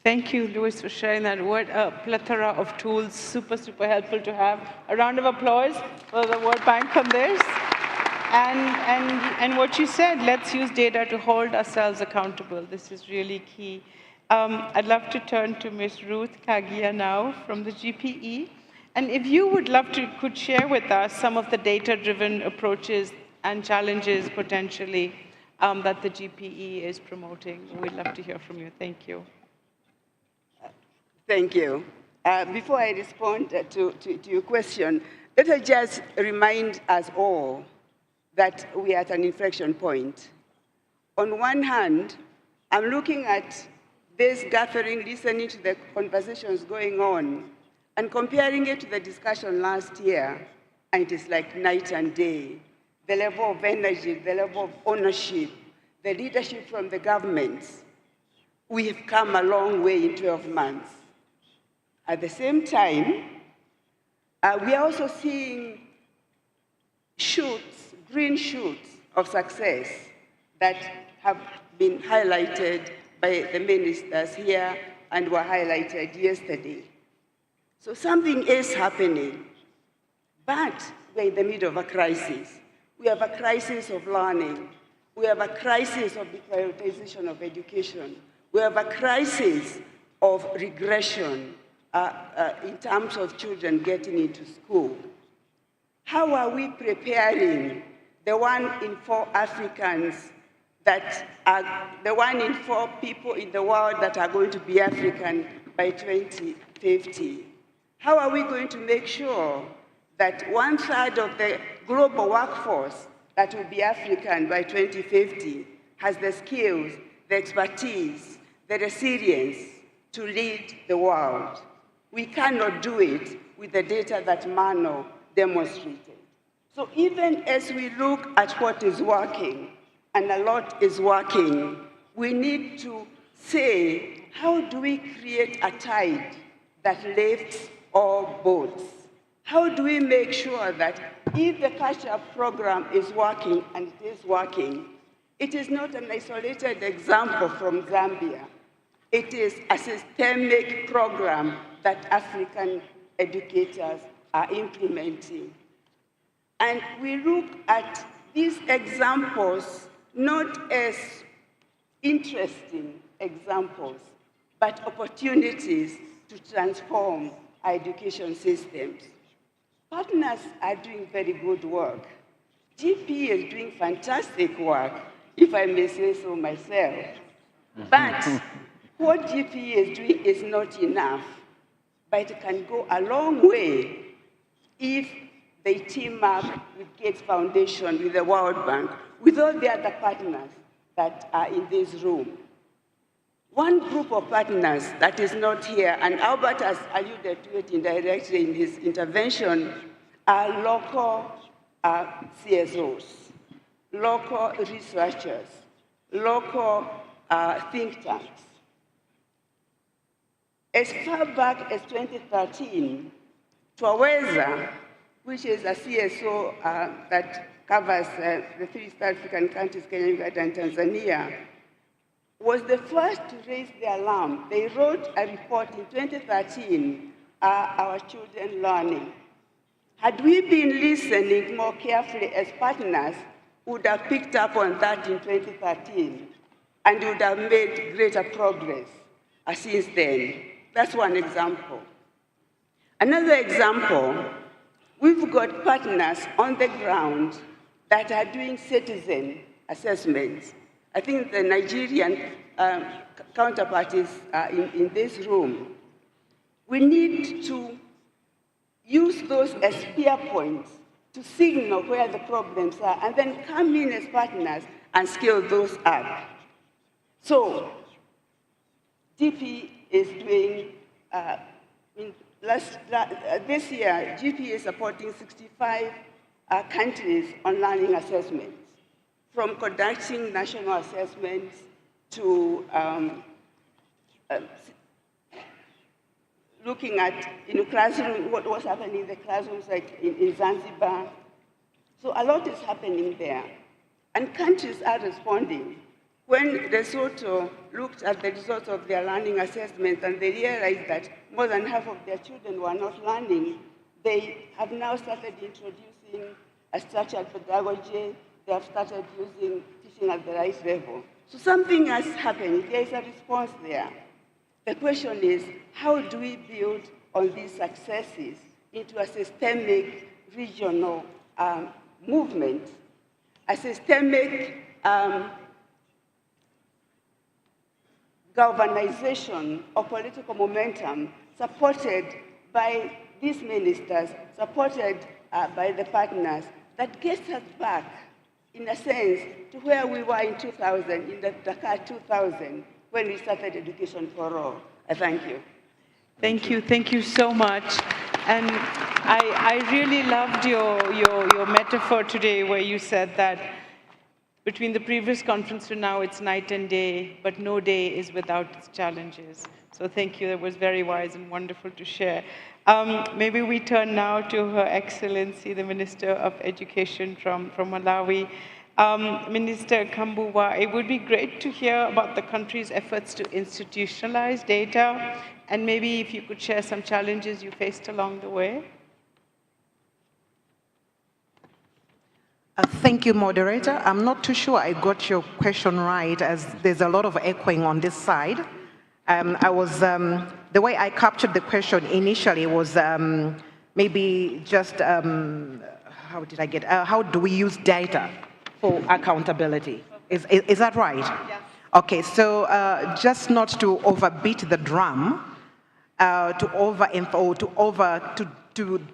Thank you, Louis, for sharing that. What a plethora of tools, super, super helpful to have. A round of applause for the World Bank on this. And what you said, let's use data to hold ourselves accountable. This is really key. I'd love to turn to Ms. Ruth Kagia now from the GPE. And if you would love to, could share with us some of the data-driven approaches and challenges potentially that the GPE is promoting. We'd love to hear from you. Thank you. Thank you. Before I respond to your question, let us just remind us all that we are at an inflection point. On one hand, I'm looking at this gathering, listening to the conversations going on, and comparing it to the discussion last year, and it is like night and day. The level of energy, the level of ownership, the leadership from the governments. We have come a long way in 12 months. At the same time, we are also seeing green shoots of success that have been highlighted by the ministers here and were highlighted yesterday. So something is happening, but we're in the middle of a crisis. We have a crisis of learning. We have a crisis of the prioritization of education. We have a crisis of regression in terms of children getting into school. How are we preparing the 1 in 4 Africans that are, the 1 in 4 people in the world that are going to be African by 2050? How are we going to make sure that 1/3 of the global workforce that will be African by 2050 has the skills, the expertise, the resilience to lead the world? We cannot do it with the data that Mano demonstrated. So even as we look at what is working, and a lot is working, we need to say, how do we create a tide that lifts all boats? How do we make sure that if the catch-up program is working, and it is working, it is not an isolated example from Zambia. It is a systemic program that African educators are implementing. And we look at these examples not as interesting examples, but opportunities to transform our education systems. Partners are doing very good work. GP is doing fantastic work, if I may say so myself. But what GP is doing is not enough, but it can go a long way if they team up with Gates Foundation, with the World Bank, with all the other partners that are in this room. One group of partners that is not here, and Albert has alluded to it indirectly in his intervention, are local CSOs, local researchers, local think tanks. As far back as 2013, Twaweza, which is a CSO that covers the 3 East African countries, Kenya, Uganda, and Tanzania, was the first to raise the alarm. They wrote a report in 2013, Our Children Learning. Had we been listening more carefully as partners, we would have picked up on that in 2013 and would have made greater progress since then. That's one example. Another example, we've got partners on the ground that are doing citizen assessments. I think the Nigerian counterpart is in this room. We need to use those as peer points to signal where the problems are, and then come in as partners and scale those up. So, GP is doing, this year, GP is supporting 65 countries on learning assessments, from conducting national assessments to looking at classroom, what's happening in the classrooms, like in Zanzibar. So a lot is happening there. And countries are responding. When Lesotho looked at the results of their learning assessment and they realized that more than half of their children were not learning, they have now started introducing a structured pedagogy. They have started using teaching at the right level. So something has happened. There is a response there. The question is, how do we build on these successes into a systemic regional movement, a systemic galvanization of political momentum supported by these ministers, supported by the partners, that gets us back, in a sense, to where we were in 2000, in the Dakar 2000, when we started Education for All. I thank you. Thank you so much. And I really loved your metaphor today, where you said that between the previous conference to now, it's night and day, but no day is without its challenges. So thank you, that was very wise and wonderful to share. Maybe we turn now to Her Excellency, the Minister of Education from Malawi. Minister Kambuwa, it would be great to hear about the country's efforts to institutionalize data, and maybe if you could share some challenges you faced along the way. Thank you, moderator. I'm not too sure I got your question right, as there's a lot of echoing on this side. The way I captured the question initially was maybe just, how did I get, how do we use data for accountability? Is that right? Yes. Okay, so just not to overbeat the drum, to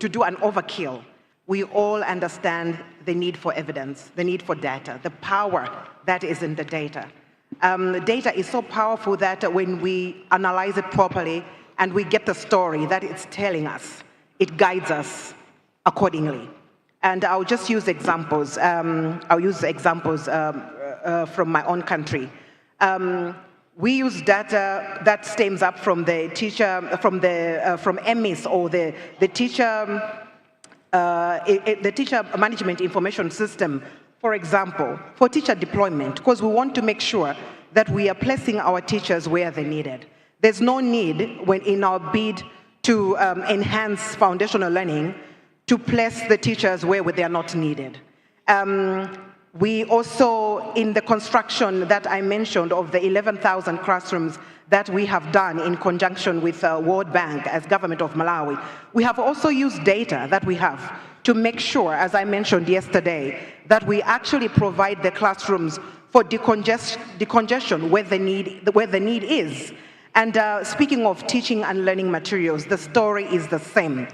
do an overkill. We all understand the need for evidence, the need for data, the power that is in the data. The data is so powerful that when we analyze it properly and we get the story that it's telling us, it guides us accordingly. And I'll just use examples. I'll use examples from my own country. We use data that stems up from the teacher, from EMIS, or the teacher management information system, for example, for teacher deployment, because we want to make sure that we are placing our teachers where they're needed. There's no need, when in our bid to enhance foundational learning, to place the teachers where they are not needed. We also, in the construction that I mentioned of the 11,000 classrooms that we have done in conjunction with World Bank as government of Malawi, we have also used data that we have to make sure, as I mentioned yesterday, that we actually provide the classrooms for decongestion where the need is. And speaking of teaching and learning materials, the story is the same.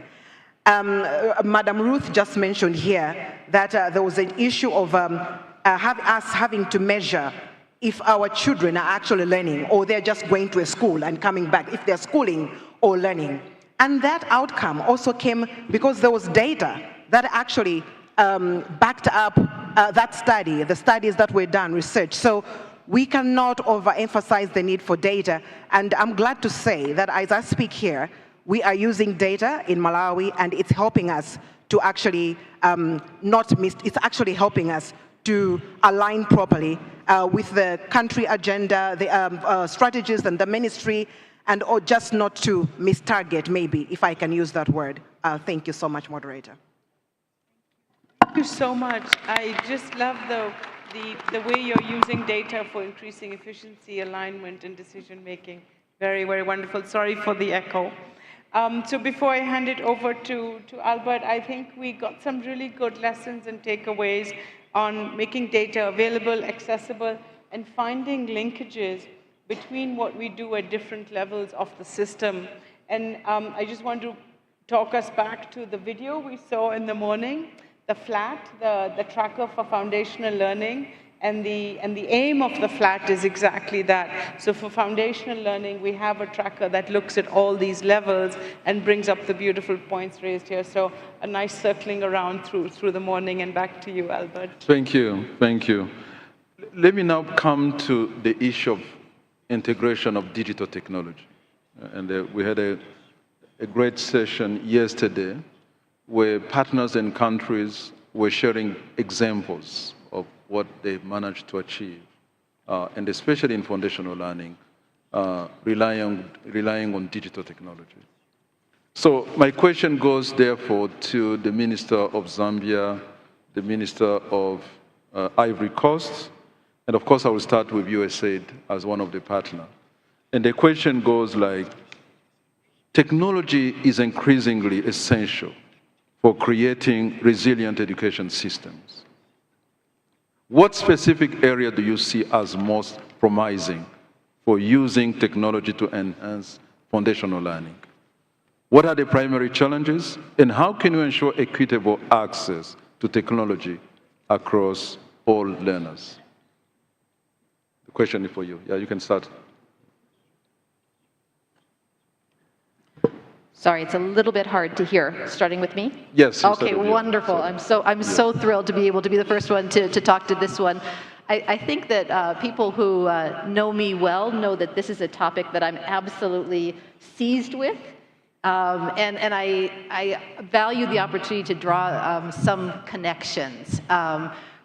Madam Ruth just mentioned here that there was an issue of us having to measure if our children are actually learning, or they're just going to a school and coming back, if they're schooling or learning. And that outcome also came because there was data that actually backed up that study, the studies that were done, research. So we cannot overemphasize the need for data. And I'm glad to say that as I speak here, we are using data in Malawi, and it's helping us to actually it's actually helping us to align properly with the country agenda, the strategies and the ministry, and or just not to mistarget, maybe, if I can use that word. Thank you so much, moderator. Thank you so much. I just love the way you're using data for increasing efficiency, alignment, and decision-making. Very, very wonderful. Sorry for the echo. So before I hand it over to Albert, I think we got some really good lessons and takeaways on making data available, accessible, and finding linkages between what we do at different levels of the system. And I just want to talk us back to the video we saw in the morning, the FLAT, the tracker for foundational learning, and the aim of the FLAT is exactly that. So for foundational learning, we have a tracker that looks at all these levels and brings up the beautiful points raised here. So a nice circling around through the morning, and back to you, Albert. Thank you, thank you. Let me now come to the issue of integration of digital technology. And we had a great session yesterday where partners and countries were sharing examples of what they managed to achieve, and especially in foundational learning, relying on digital technology. So my question goes, therefore, to the Minister of Zambia, the Minister of Ivory Coast, and of course I will start with USAID as one of the partners. And the question goes like, technology is increasingly essential for creating resilient education systems. What specific area do you see as most promising for using technology to enhance foundational learning? What are the primary challenges, and how can you ensure equitable access to technology across all learners? The question is for you. Yeah, you can start. Sorry, it's a little bit hard to hear. Starting with me? Yes. Okay, wonderful. I'm so thrilled to be able to be the first one to talk to this one. I think that people who know me well know that this is a topic that I'm absolutely seized with. And I value the opportunity to draw some connections.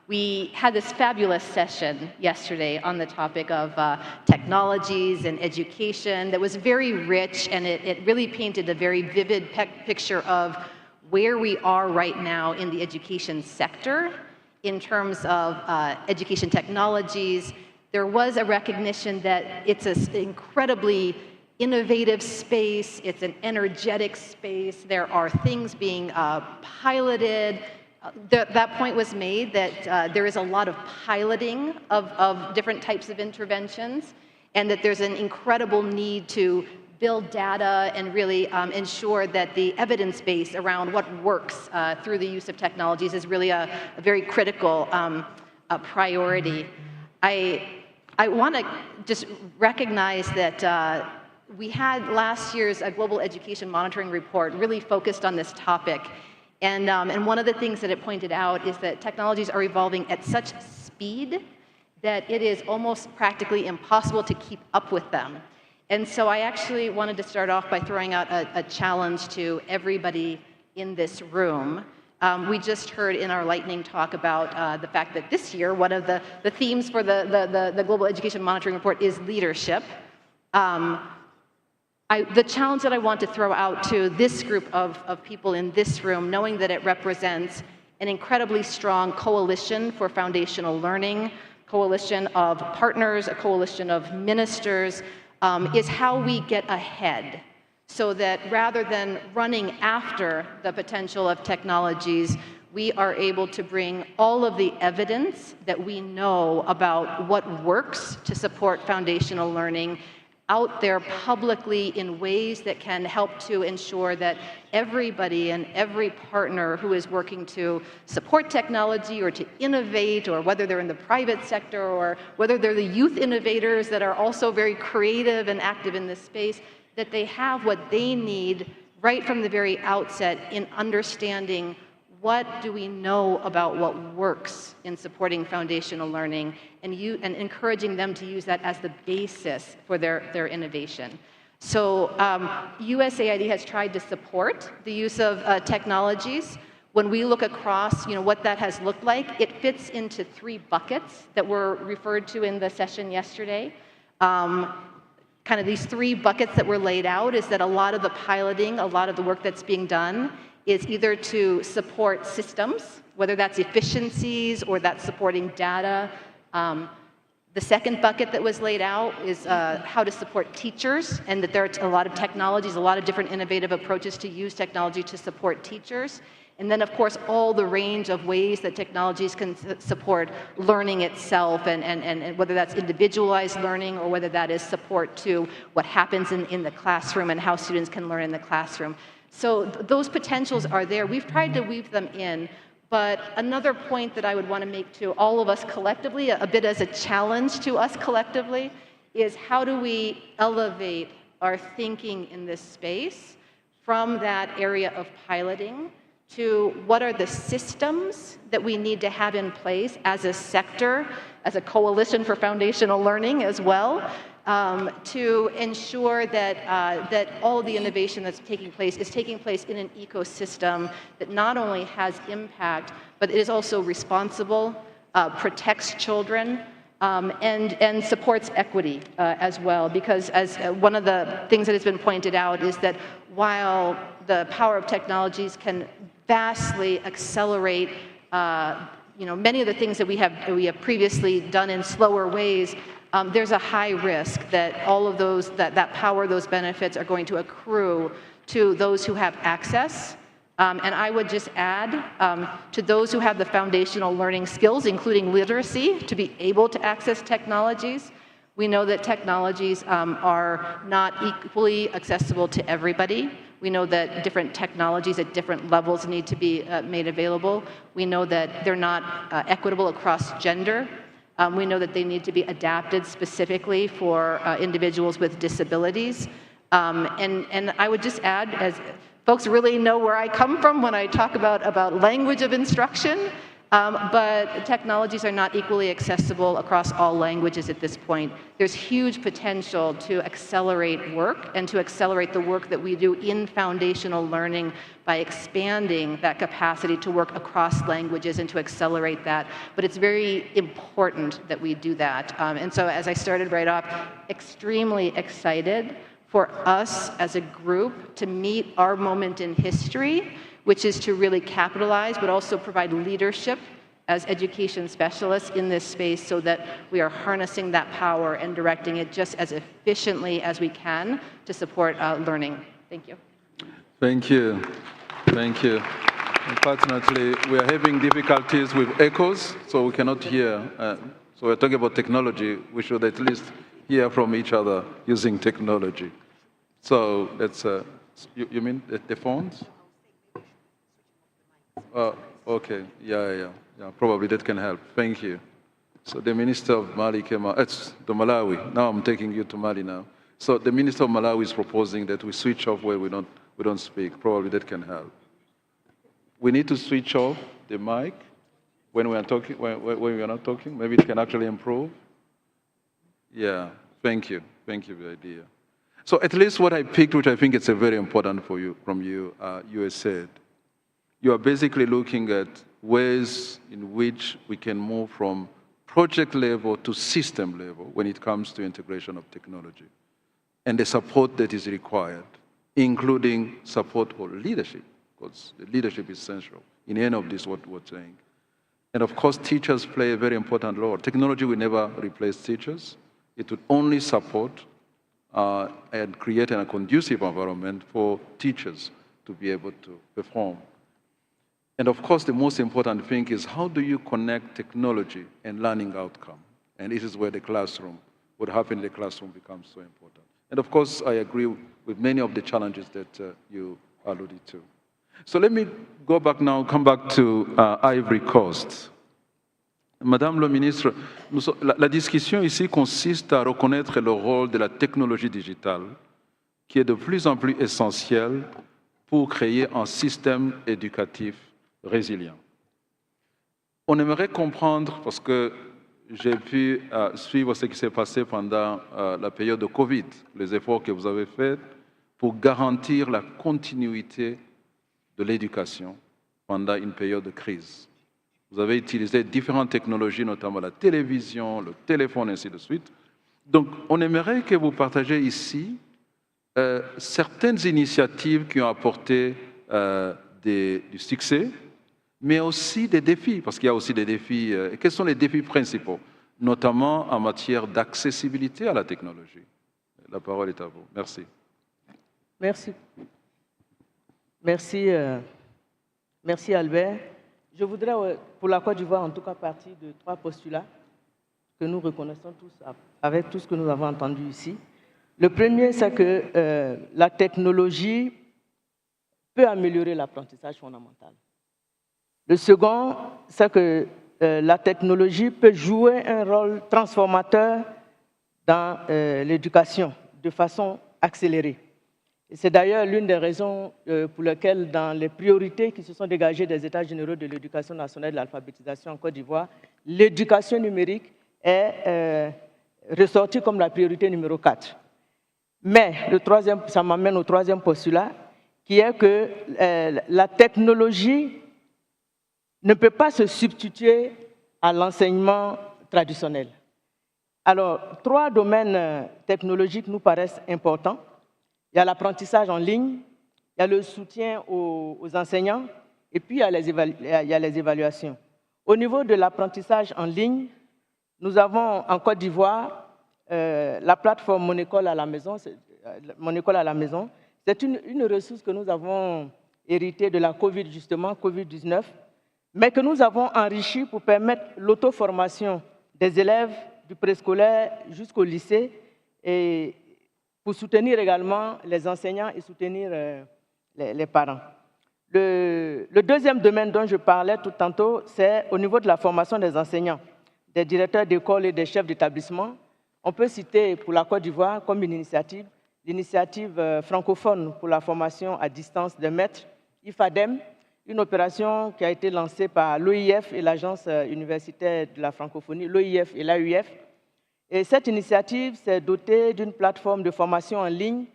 We had this fabulous session yesterday on the topic of technologies and education that was very rich, and it really painted a very vivid picture of where we are right now in the education sector in terms of education technologies. There was a recognition that it's an incredibly innovative space, it's an energetic space, there are things being piloted. That point was made that there is a lot of piloting of different types of interventions, and that there's an incredible need to build data and really ensure that the evidence base around what works through the use of technologies is really a very critical priority. I want to just recognize that we had last year's Global Education Monitoring Report really focused on this topic. And one of the things that it pointed out is that technologies are evolving at such speed that it is almost practically impossible to keep up with them. And so I actually wanted to start off by throwing out a challenge to everybody in this room. We just heard in our lightning talk about the fact that this year, one of the themes for the Global Education Monitoring Report is leadership. The challenge that I want to throw out to this group of people in this room, knowing that it represents an incredibly strong coalition for foundational learning, coalition of partners, a coalition of ministers, is how we get ahead so that rather than running after the potential of technologies, we are able to bring all of the evidence that we know about what works to support foundational learning out there publicly in ways that can help to ensure that everybody and every partner who is working to support technology or to innovate, or whether they're in the private sector or whether they're the youth innovators that are also very creative and active in this space, that they have what they need right from the very outset in understanding what do we know about what works in supporting foundational learning, and encouraging them to use that as the basis for their innovation. So USAID has tried to support the use of technologies. When we look across what that has looked like, it fits into 3 buckets that were referred to in the session yesterday. Kind of these 3 buckets that were laid out is that a lot of the piloting, a lot of the work that's being done is either to support systems, whether that's efficiencies or that's supporting data. The second bucket that was laid out is how to support teachers, and that there are a lot of technologies, a lot of different innovative approaches to use technology to support teachers. And then, of course, all the range of ways that technologies can support learning itself, and whether that's individualized learning or whether that is support to what happens in the classroom and how students can learn in the classroom. So those potentials are there. We've tried to weave them in. But another point that I would want to make to all of us collectively, a bit as a challenge to us collectively, is how do we elevate our thinking in this space from that area of piloting to what are the systems that we need to have in place as a sector, as a coalition for foundational learning as well, to ensure that, that all the innovation that's taking place is taking place in an ecosystem that not only has impact, but is also responsible, protects children, and supports equity as well. Because as one of the things that has been pointed out is that while the power of technologies can vastly accelerate many of the things that we have previously done in slower ways, there's a high risk that all of those, that power, those benefits are going to accrue to those who have access. And I would just add to those who have the foundational learning skills, including literacy, to be able to access technologies. We know that technologies are not equally accessible to everybody. We know that different technologies at different levels need to be made available. We know that they're not equitable across gender. We know that they need to be adapted specifically for individuals with disabilities. And I would just add, as folks really know where I come from when I talk about language of instruction, but technologies are not equally accessible across all languages at this point. There's huge potential to accelerate work and to accelerate the work that we do in foundational learning by expanding that capacity to work across languages and to accelerate that. But it's very important that we do that. And so as I started right off, extremely excited for us as a group to meet our moment in history, which is to really capitalize, but also provide leadership as education specialists in this space so that we are harnessing that power and directing it just as efficiently as we can to support learning. Thank you. Thank you. Thank you. Unfortunately, we are having difficulties with echoes, so we cannot hear. So we're talking about technology. We should at least hear from each other using technology. So that's, you mean the phones? Okay, yeah, probably that can help. Thank you. So the Minister of Mali came out, it's the Malawi. Now I'm taking you to Mali now. So the Minister of Malawi is proposing that we switch off where we don't speak. Probably that can help. We need to switch off the mic when we are talking, when we are not talking. Maybe it can actually improve. Yeah, thank you. Thank you for the idea. So at least what I picked, which I think is very important for you, from you, you have said, you are basically looking at ways in which we can move from project level to system level when it comes to integration of technology and the support that is required, including support for leadership, because the leadership is essential in any of this, what we're saying. And of course, teachers play a very important role. Technology will never replace teachers. It would only support and create a conducive environment for teachers to be able to perform. And of course, the most important thing is how do you connect technology and learning outcome? And this is where the classroom, what happens in the classroom becomes so important. And of course, I agree with many of the challenges that you alluded to. So let me go back now, come back to Ivory Coast. Madame le ministre, la discussion ici consiste à reconnaître le rôle de la technologie digitale qui est de plus en plus essentielle pour créer un système éducatif résilient. On aimerait comprendre, parce que j'ai pu suivre ce qui s'est passé pendant la période de Covid, les efforts que vous avez faits pour garantir la continuité de l'éducation pendant une période de crise. Vous avez utilisé différentes technologies, notamment la télévision, le téléphone, ainsi de suite. Donc, on aimerait que vous partagiez ici certaines initiatives qui ont apporté du succès, mais aussi des défis, parce qu'il y a aussi des défis. Quels sont les défis principaux, notamment en matière d'accessibilité à la technologie? La parole est à vous. Merci. Merci. Merci, merci Albert. Je voudrais, pour la Côte d'Ivoire, en tout cas, partir de 3 postulats que nous reconnaissons tous avec tout ce que nous avons entendu ici. Le premier, c'est que la technologie peut améliorer l'apprentissage fondamental. Le second, c'est que la technologie peut jouer un rôle transformateur dans l'éducation de façon accélérée. C'est d'ailleurs l'une des raisons pour lesquelles, dans les priorités qui se sont dégagées des États généraux de l'éducation nationale et de l'alphabétisation en Côte d'Ivoire, l'éducation numérique est ressortie comme la priorité numéro 4. Mais ça m'amène au troisième postulat, qui est que la technologie ne peut pas se substituer à l'enseignement traditionnel. Alors, 3 domaines technologiques nous paraissent importants. Il y a l'apprentissage en ligne, il y a le soutien aux enseignants, et puis il y a les évaluations. Au niveau de l'apprentissage en ligne, nous avons en Côte d'Ivoire la plateforme Mon école à la maison. C'est une ressource que nous avons héritée de la Covid, justement, Covid-19, mais que nous avons enrichie pour permettre l'auto-formation des élèves du préscolaire jusqu'au lycée et pour soutenir également les enseignants et soutenir les parents. Le deuxième domaine dont je parlais tout tantôt, c'est au niveau de la formation des enseignants, des directeurs d'école et des chefs d'établissement. On peut citer pour la Côte d'Ivoire comme une initiative, l'initiative francophone pour la formation à distance des maîtres, IFADEM, une opération qui a été lancée par l'OIF et l'Agence universitaire de la francophonie, l'OIF et l'AUF. Et cette initiative s'est dotée d'une plateforme de formation en ligne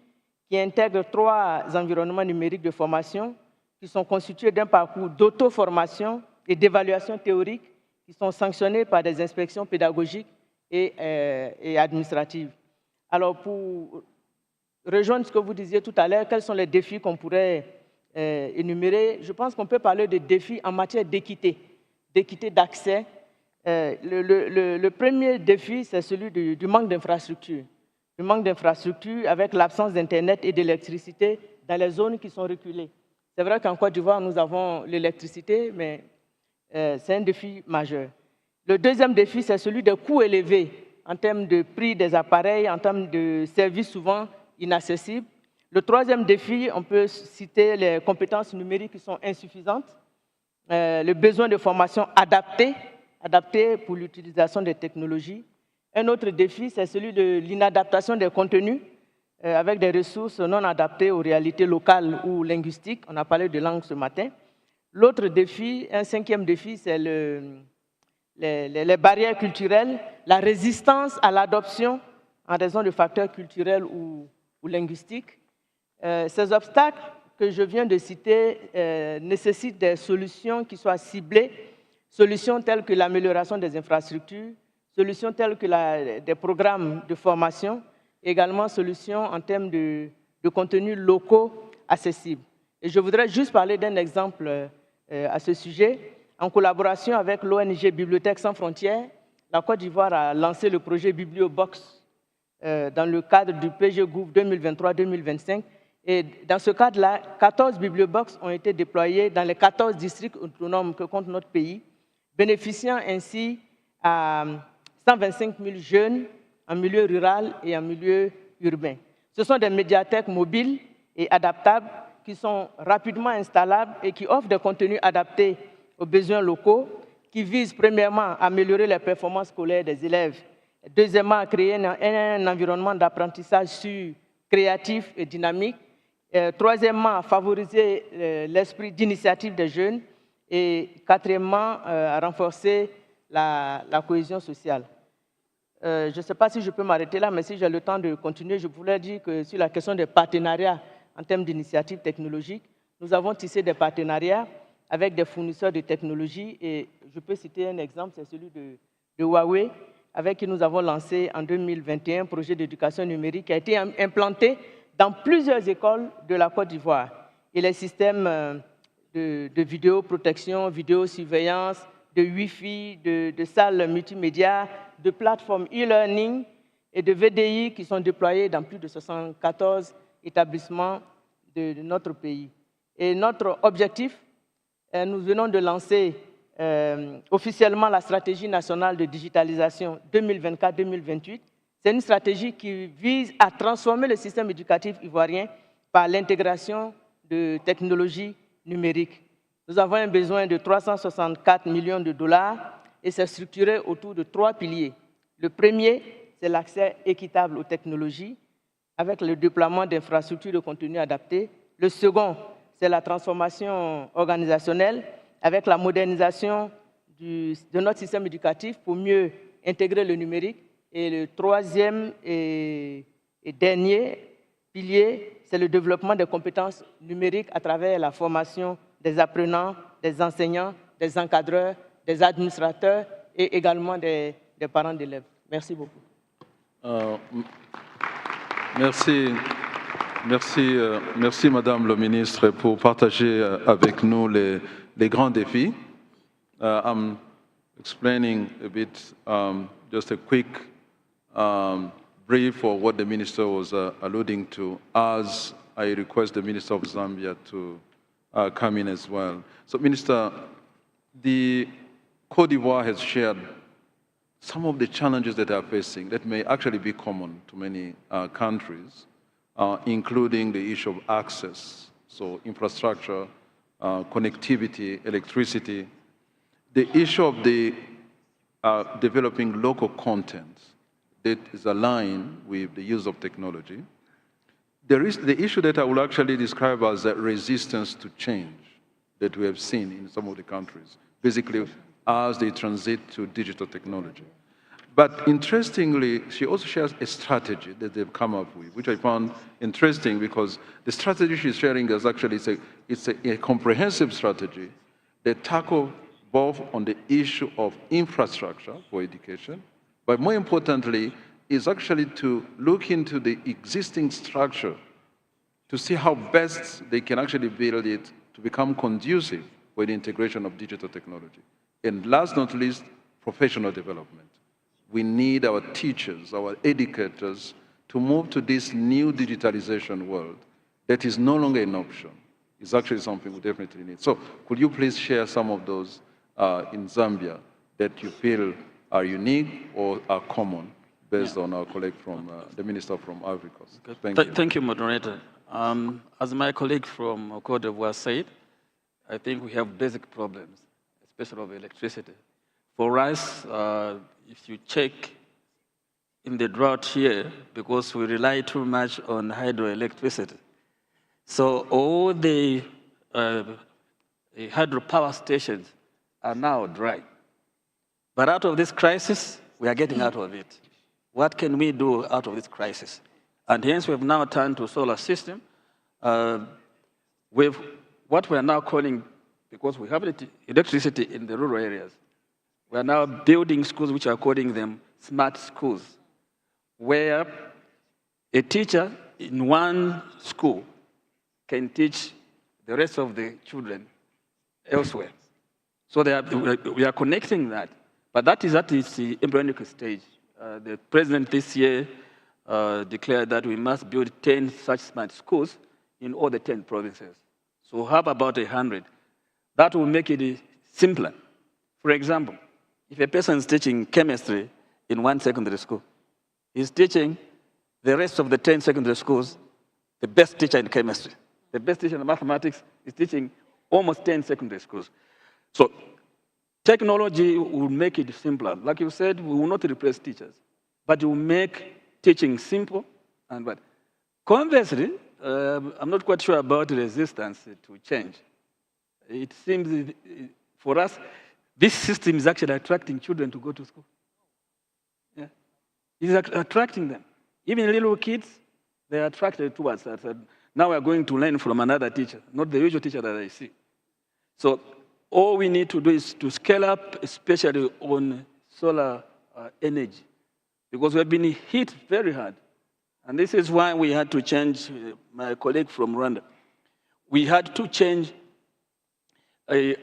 qui intègre 3 environnements numériques de formation qui sont constitués d'un parcours d'auto-formation et d'évaluation théorique qui sont sanctionnés par des inspections pédagogiques et administratives. Alors, pour rejoindre ce que vous disiez tout à l'heure, quels sont les défis qu'on pourrait énumérer? Je pense qu'on peut parler de défis en matière d'équité d'accès. Le premier défi, c'est celui du manque d'infrastructures. Le manque d'infrastructures avec l'absence d'Internet et d'électricité dans les zones qui sont reculées. C'est vrai qu'en Côte d'Ivoire, nous avons l'électricité, mais c'est un défi majeur. Le deuxième défi, c'est celui des coûts élevés en termes de prix des appareils, en termes de services souvent inaccessibles. Le troisième défi, on peut citer les compétences numériques qui sont insuffisantes, le besoin de formation adaptée pour l'utilisation des technologies. Un autre défi, c'est celui de l'inadaptation des contenus avec des ressources non adaptées aux réalités locales ou linguistiques. On a parlé de langue ce matin. L'autre défi, un cinquième défi, c'est les barrières culturelles, la résistance à l'adoption en raison de facteurs culturels ou linguistiques. Ces obstacles que je viens de citer nécessitent des solutions qui soient ciblées, solutions telles que l'amélioration des infrastructures, solutions telles que des programmes de formation, également solutions en termes de contenus locaux accessibles. Et je voudrais juste parler d'un exemple à ce sujet. En collaboration avec l'ONG Bibliothèques sans frontières, la Côte d'Ivoire a lancé le projet Bibliobox dans le cadre du PG Gouv 2023-2025. Et dans ce cadre-là, 14 bibliobox ont été déployés dans les 14 districts autonomes que compte notre pays, bénéficiant ainsi à 125 000 jeunes en milieu rural et en milieu urbain. Ce sont des médiathèques mobiles et adaptables qui sont rapidement installables et qui offrent des contenus adaptés aux besoins locaux, qui visent premièrement à améliorer les performances scolaires des élèves, deuxièmement à créer un environnement d'apprentissage sûr, créatif et dynamique, troisièmement à favoriser l'esprit d'initiative des jeunes et quatrièmement à renforcer la cohésion sociale. Je ne sais pas si je peux m'arrêter là, mais si j'ai le temps de continuer, je voulais dire que sur la question des partenariats en termes d'initiatives technologiques, nous avons tissé des partenariats avec des fournisseurs de technologies et je peux citer un exemple, c'est celui de Huawei, avec qui nous avons lancé en 2021 un projet d'éducation numérique qui a été implanté dans plusieurs écoles de la Côte d'Ivoire. Et les systèmes de vidéoprotection, vidéosurveillance, de Wi-Fi, de salles multimédia, de plateformes e-learning et de VDI qui sont déployés dans plus de 74 établissements de notre pays. Et notre objectif, nous venons de lancer officiellement la stratégie nationale de digitalisation 2024-2028. C'est une stratégie qui vise à transformer le système éducatif ivoirien par l'intégration de technologie numérique. Nous avons un besoin de 364 millions de dollars et c'est structuré autour de 3 piliers. Le premier, c'est l'accès équitable aux technologies avec le déploiement d'infrastructures de contenu adaptées. Le second, c'est la transformation organisationnelle avec la modernisation de notre système éducatif pour mieux intégrer le numérique. Et le troisième et dernier pilier, c'est le développement des compétences numériques à travers la formation des apprenants, des enseignants, des encadreurs, des administrateurs et également des parents d'élèves. Merci beaucoup. Merci, Madame le ministre, pour partager avec nous les grands défis. I'm explaining a bit, just a quick brief of what the minister was alluding to, as I request the Minister of Zambia to come in as well. So, Minister, the Côte d'Ivoire has shared some of the challenges that they are facing that may actually be common to many countries, including the issue of access, so infrastructure, connectivity, electricity, the issue of the developing local content that is aligned with the use of technology. There is the issue that I will actually describe as a resistance to change that we have seen in some of the countries, basically as they transit to digital technology. But interestingly, she also shares a strategy that they've come up with, which I found interesting because the strategy she's sharing is actually it's a comprehensive strategy that tackles both on the issue of infrastructure for education, but more importantly, is actually to look into the existing structure to see how best they can actually build it to become conducive for the integration of digital technology. And last but not least, professional development. We need our teachers, our educators, to move to this new digitalization world that is no longer an option. It's actually something we definitely need. So could you please share some of those in Zambia that you feel are unique or are common based on our colleague from the Minister from Ivory Coast? Thank you. Thank you, Moderator. As my colleague from Côte d'Ivoire said, I think we have basic problems, especially of electricity. For us, if you check in the drought here, because we rely too much on hydroelectricity, so all the hydropower stations are now dry. But out of this crisis, we are getting out of it. What can we do out of this crisis? And hence, we have now turned to solar system with what we are now calling, because we have electricity in the rural areas, we are now building schools which are calling them smart schools, where a teacher in one school can teach the rest of the children elsewhere. So we are connecting that, but that is at its embryonic stage. The president this year declared that we must build 10 such smart schools in all the 10 provinces. So have about 100. That will make it simpler. For example, if a person is teaching chemistry in one secondary school, he's teaching the rest of the 10 secondary schools the best teacher in chemistry. The best teacher in mathematics is teaching almost 10 secondary schools. So technology will make it simpler. Like you said, we will not replace teachers, but it will make teaching simple. But conversely, I'm not quite sure about resistance to change. It seems for us, this system is actually attracting children to go to school. Yeah. It's attracting them. Even little kids, they are attracted towards that. Now we are going to learn from another teacher, not the usual teacher that I see. So all we need to do is to scale up, especially on solar energy, because we have been hit very hard. And this is why we had to change, my colleague from Rwanda, we had to change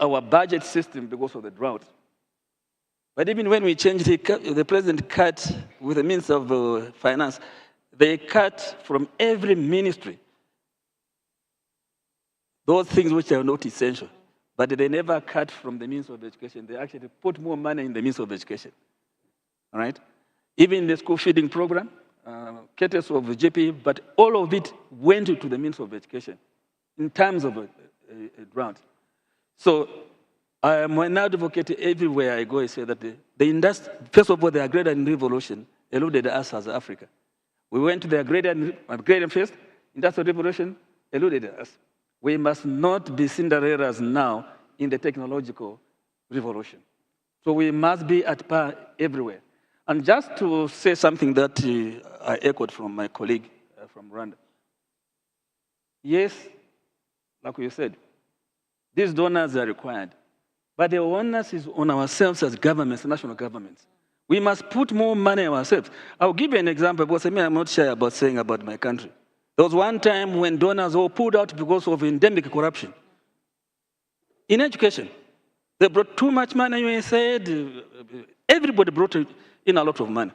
our budget system because of the drought. But even when we changed it, the president cut with the means of finance, they cut from every ministry those things which are not essential. But they never cut from the means of education. They actually put more money in the means of education. All right? Even in the school feeding program, cases of GP, but all of it went to the means of education. in times of a drought. So I am an advocate everywhere I go. I say that the industry, first of all, the agrarian revolution eluded us as Africa. We went to the agrarian first, industrial revolution eluded us. We must not be Cinderellas now in the technological revolution. So we must be at par everywhere. And just to say something that I echoed from my colleague from Rwanda. Yes, like you said, these donors are required. But the onus is on ourselves as governments, national governments. We must put more money ourselves. I'll give you an example, because I'm not shy about saying about my country. There was one time when donors were pulled out because of endemic corruption. In education, they brought too much money, you said, everybody brought in a lot of money.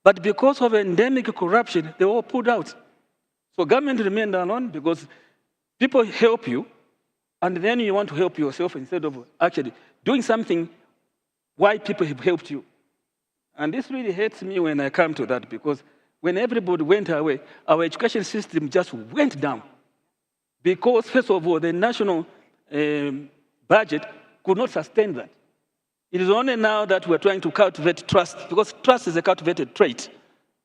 But because of endemic corruption, they were pulled out. So government remained alone because people help you, and then you want to help yourself instead of actually doing something why people have helped you. And this really hurts me when I come to that, because when everybody went away, our education system just went down. Because, first of all, the national budget could not sustain that. It is only now that we're trying to cultivate trust, because trust is a cultivated trait.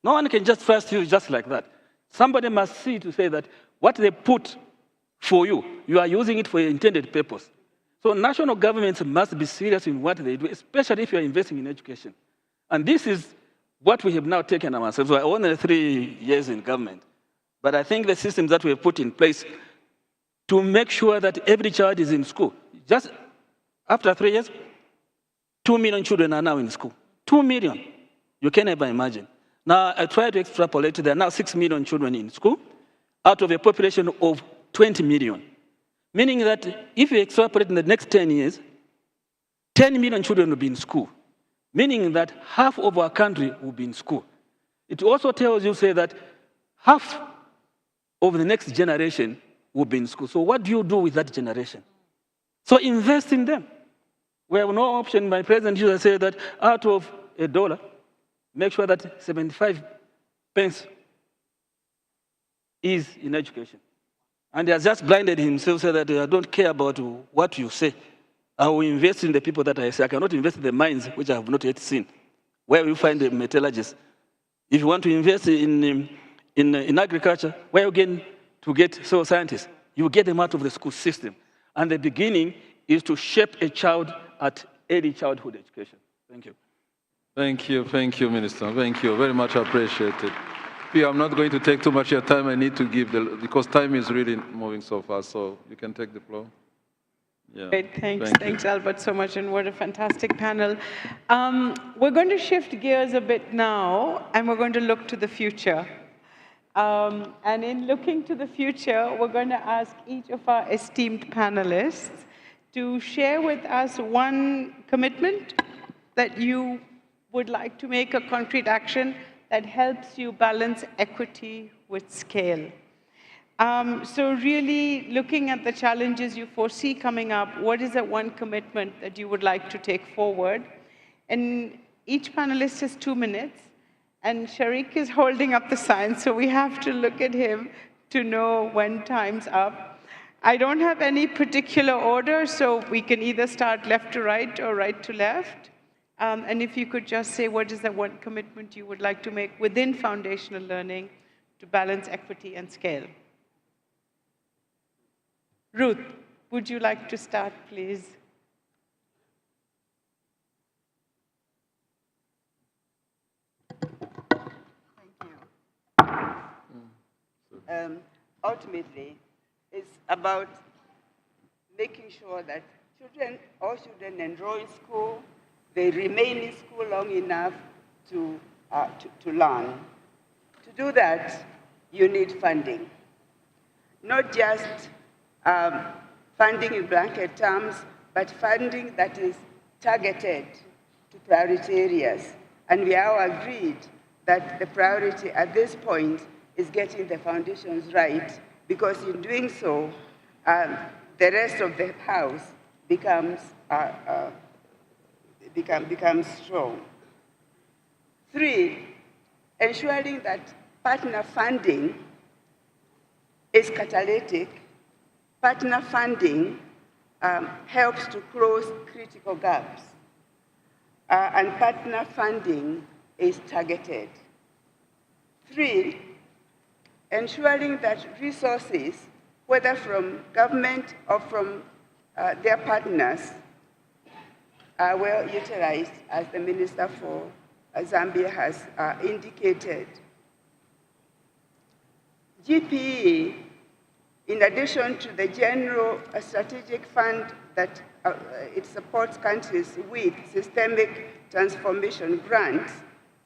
No one can just trust you just like that. Somebody must see to say that what they put for you, you are using it for your intended purpose. So national governments must be serious in what they do, especially if you're investing in education. And this is what we have now taken ourselves. We're only 3 years in government. But I think the systems that we have put in place to make sure that every child is in school, just after 3 years, 2 million children are now in school. 2 million. You can never imagine. Now, I try to extrapolate, there are now 6 million children in school out of a population of 20 million. Meaning that if you extrapolate in the next 10 years, 10 million children will be in school. Meaning that half of our country will be in school. It also tells you, say, that half of the next generation will be in school. So what do you do with that generation? So invest in them. We have no option. My president used to say that out of $1, make sure that 75 pence is in education. And he has just blinded himself, said that I don't care about what you say. I will invest in the people that I say. I cannot invest in the mines, which I have not yet seen. Where will you find the metallurgists? If you want to invest in agriculture, where are you going to get soil scientists? You get them out of the school system. And the beginning is to shape a child at early childhood education. Thank you. Thank you, Minister. Thank you. Very much appreciated. I'm not going to take too much of your time. I need to give because time is really moving so fast. So you can take the floor. Yeah. Great, thanks Albert so much, and what a fantastic panel. We're going to shift gears a bit now, and we're going to look to the future. And in looking to the future, we're going to ask each of our esteemed panelists to share with us one commitment that you would like to make, a concrete action that helps you balance equity with scale. So really looking at the challenges you foresee coming up, what is that one commitment that you would like to take forward? And each panelist has 2 minutes, and Sharik is holding up the sign, so we have to look at him to know when time's up. I don't have any particular order, so we can either start left to right or right to left. And if you could just say what is that one commitment you would like to make within foundational learning to balance equity and scale. Ruth, would you like to start, please? Ultimately, it's about making sure that all children enroll in school, they remain in school long enough to learn. To do that, you need funding. Not just funding in blanket terms, but funding that is targeted to priority areas. And we all agreed that the priority at this point is getting the foundations right, because in doing so, the rest of the house becomes strong. 3, ensuring that partner funding is catalytic, partner funding helps to close critical gaps. And partner funding is targeted. 3, ensuring that resources, whether from government or from their partners, are well utilized, as the Minister for Zambia has indicated. GPE, in addition to the general strategic fund that it supports countries with systemic transformation grants,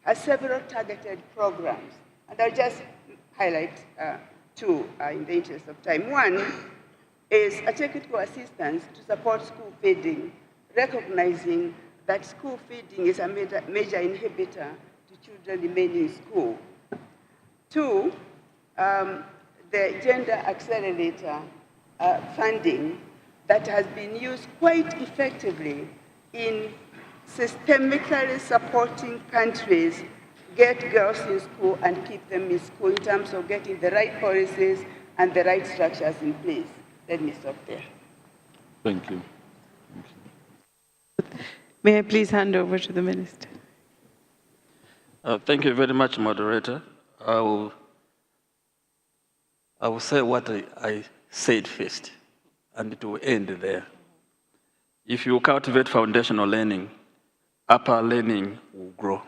has several targeted programs. And I'll just highlight 2 in the interest of time. 1 is a technical assistance to support school feeding, recognizing that school feeding is a major inhibitor to children remaining in school. 2, the Gender Accelerator funding that has been used quite effectively in systemically supporting countries get girls in school and keep them in school in terms of getting the right policies and the right structures in place. Let me stop there. Thank you. May I please hand over to the Minister? Thank you very much, Moderator. I will say what I said first, and it will end there. If you cultivate foundational learning, upper learning will grow.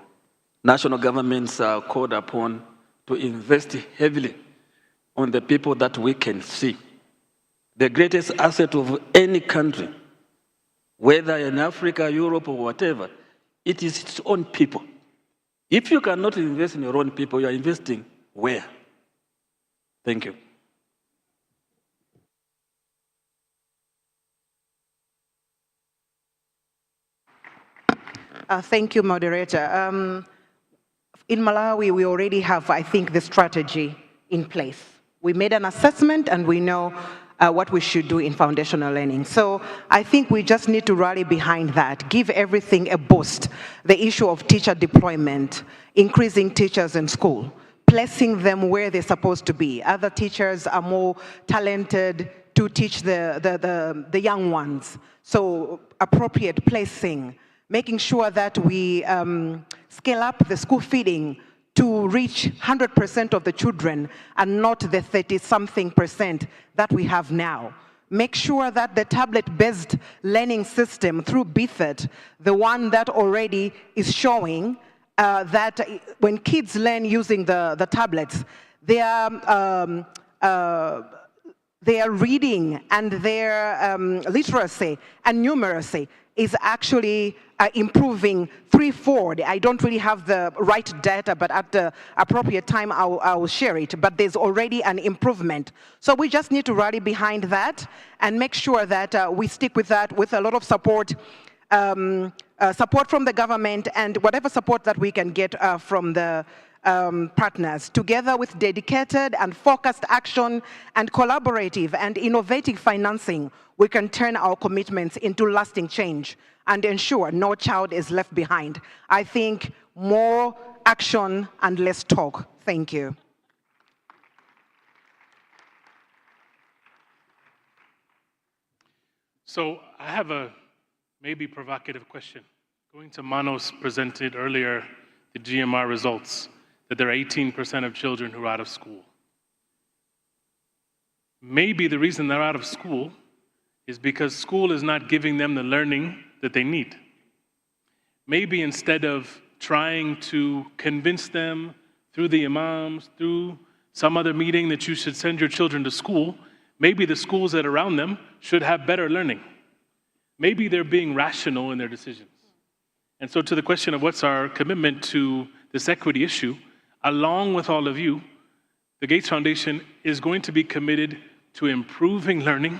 National governments are called upon to invest heavily on the people that we can see. The greatest asset of any country, whether in Africa, Europe, or whatever, it is its own people. If you cannot invest in your own people, you are investing where? Thank you. Thank you, Moderator. In Malawi, we already have, I think, the strategy in place. We made an assessment and we know what we should do in foundational learning. So I think we just need to rally behind that, give everything a boost. The issue of teacher deployment, increasing teachers in school, placing them where they're supposed to be. Other teachers are more talented to teach the young ones. So appropriate placing, making sure that we scale up the school feeding to reach 100% of the children and not the 30-something% that we have now. Make sure that the tablet-based learning system through BIFET, the one that already is showing that when kids learn using the tablets, their reading and their literacy and numeracy is actually improving threefold. I don't really have the right data, but at the appropriate time, I will share it. But there's already an improvement. So we just need to rally behind that and make sure that we stick with that with a lot of support, support from the government and whatever support that we can get from the partners, together with dedicated and focused action and collaborative and innovative financing, we can turn our commitments into lasting change and ensure no child is left behind. I think more action and less talk. Thank you. So I have a maybe provocative question. Going to Manos presented earlier the GMR results, that there are 18% of children who are out of school. Maybe the reason they're out of school is because school is not giving them the learning that they need. Maybe instead of trying to convince them through the imams, through some other meeting that you should send your children to school, maybe the schools that are around them should have better learning. Maybe they're being rational in their decisions. And so to the question of what's our commitment to this equity issue, along with all of you, the Gates Foundation is going to be committed to improving learning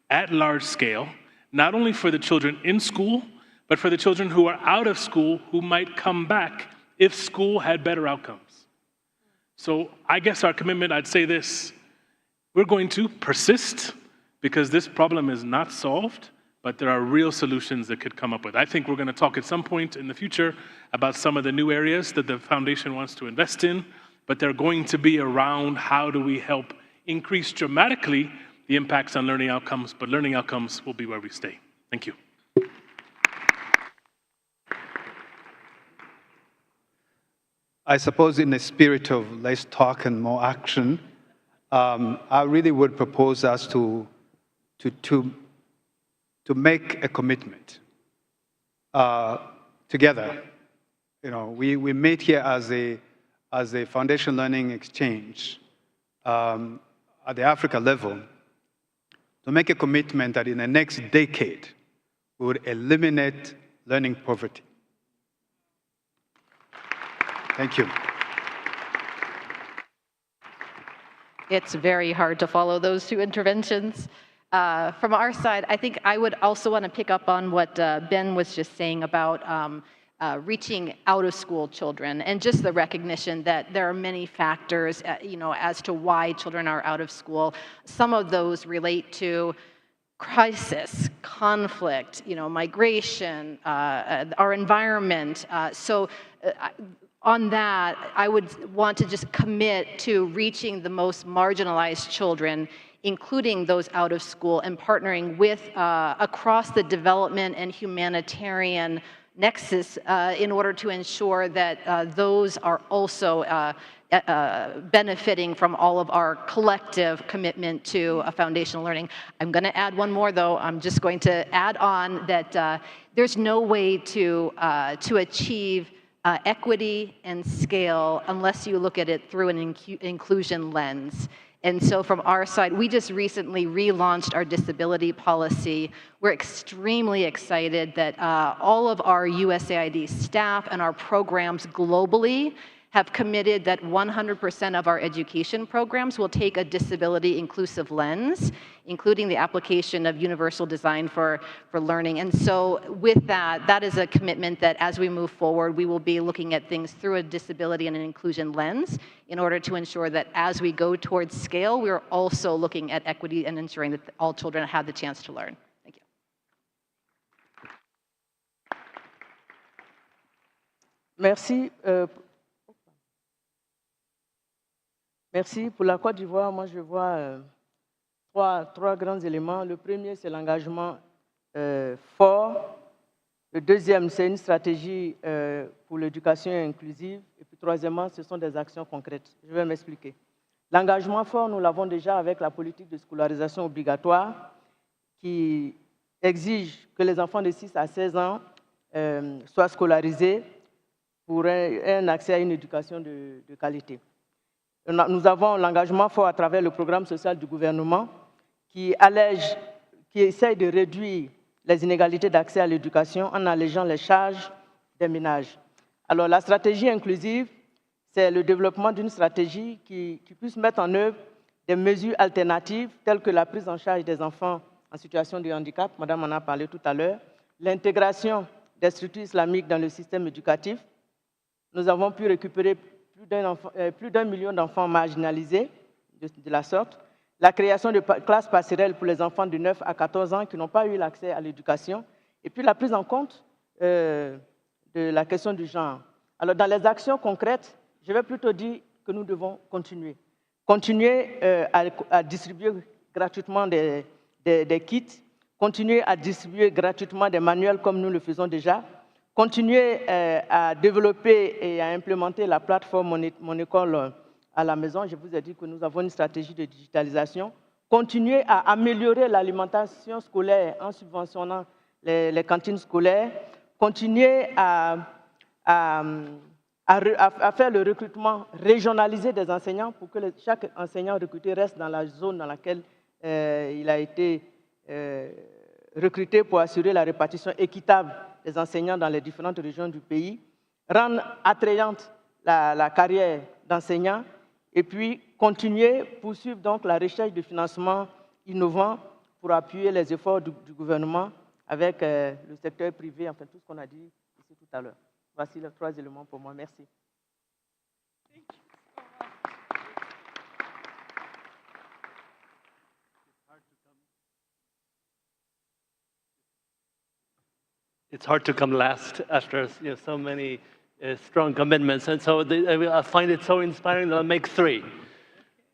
at large scale, not only for the children in school, but for the children who are out of school who might come back if school had better outcomes. So I guess our commitment, I'd say this, we're going to persist because this problem is not solved, but there are real solutions that could come up with. I think we're going to talk at some point in the future about some of the new areas that the foundation wants to invest in, but they're going to be around how do we help increase dramatically the impacts on learning outcomes, but learning outcomes will be where we stay. Thank you. I suppose in the spirit of less talk and more action, I really would propose us to make a commitment together. You know, we meet here as a foundation learning exchange at the Africa level to make a commitment that in the next decade we would eliminate learning poverty. Thank you. It's very hard to follow those two interventions. From our side, I think I would also want to pick up on what Ben was just saying about reaching out-of-school children and just the recognition that there are many factors, as to why children are out of school. Some of those relate to crisis, conflict, migration, our environment. On that, I would want to just commit to reaching the most marginalized children, including those out of school, and partnering with across the development and humanitarian nexus in order to ensure that those are also benefiting from all of our collective commitment to foundational learning. I'm going to add one more, though. I'm just going to add on that there's no way to achieve equity and scale unless you look at it through an inclusion lens. And so from our side, we just recently relaunched our disability policy. We're extremely excited that all of our USAID staff and our programs globally have committed that 100% of our education programs will take a disability inclusive lens, including the application of universal design for learning. And so with that, that is a commitment that as we move forward, we will be looking at things through a disability and an inclusion lens in order to ensure that as we go towards scale, we're also looking at equity and ensuring that all children have the chance to learn. Thank you. Merci. Merci. Pour la Côte d'Ivoire, moi je vois trois grands éléments. Le premier, c'est l'engagement fort. Le deuxième, c'est une stratégie pour l'éducation inclusive. Et puis troisièmement, ce sont des actions concrètes. Je vais m'expliquer. L'engagement fort, nous l'avons déjà avec la politique de scolarisation obligatoire qui exige que les enfants de 6 à 16 ans soient scolarisés pour un accès à une éducation de qualité. Nous avons l'engagement fort à travers le programme social du gouvernement qui essaye de réduire les inégalités d'accès à l'éducation en allégeant les charges des ménages. Alors la stratégie inclusive, c'est le développement d'une stratégie qui puisse mettre en œuvre des mesures alternatives telles que la prise en charge des enfants en situation de handicap, Madame en a parlé tout à l'heure, l'intégration des structures islamiques dans le système éducatif. Nous avons pu récupérer plus d'1 million d'enfants marginalisés de la sorte, la création de classes passerelles pour les enfants de 9 à 14 ans qui n'ont pas eu l'accès à l'éducation, et puis la prise en compte de la question du genre. Alors dans les actions concrètes, je vais plutôt dire que nous devons continuer. Continuer à distribuer gratuitement des kits, continuer à distribuer gratuitement des manuels comme nous le faisons déjà, continuer à développer et à implémenter la plateforme Mon école à la maison. Je vous ai dit que nous avons une stratégie de digitalisation. Continuer à améliorer l'alimentation scolaire en subventionnant les cantines scolaires. Continuer à faire le recrutement régionalisé des enseignants pour que chaque enseignant recruté reste dans la zone dans laquelle il a été recruté pour assurer la répartition équitable des enseignants dans les différentes régions du pays, rendre attrayante la carrière d'enseignant et puis continuer, poursuivre donc la recherche de financement innovant pour appuyer les efforts du gouvernement avec le secteur privé, enfin tout ce qu'on a dit ici tout à l'heure. Voici les 3 éléments pour moi. Merci. It's hard to come last after so many strong commitments, and so I find it so inspiring that I'll make 3.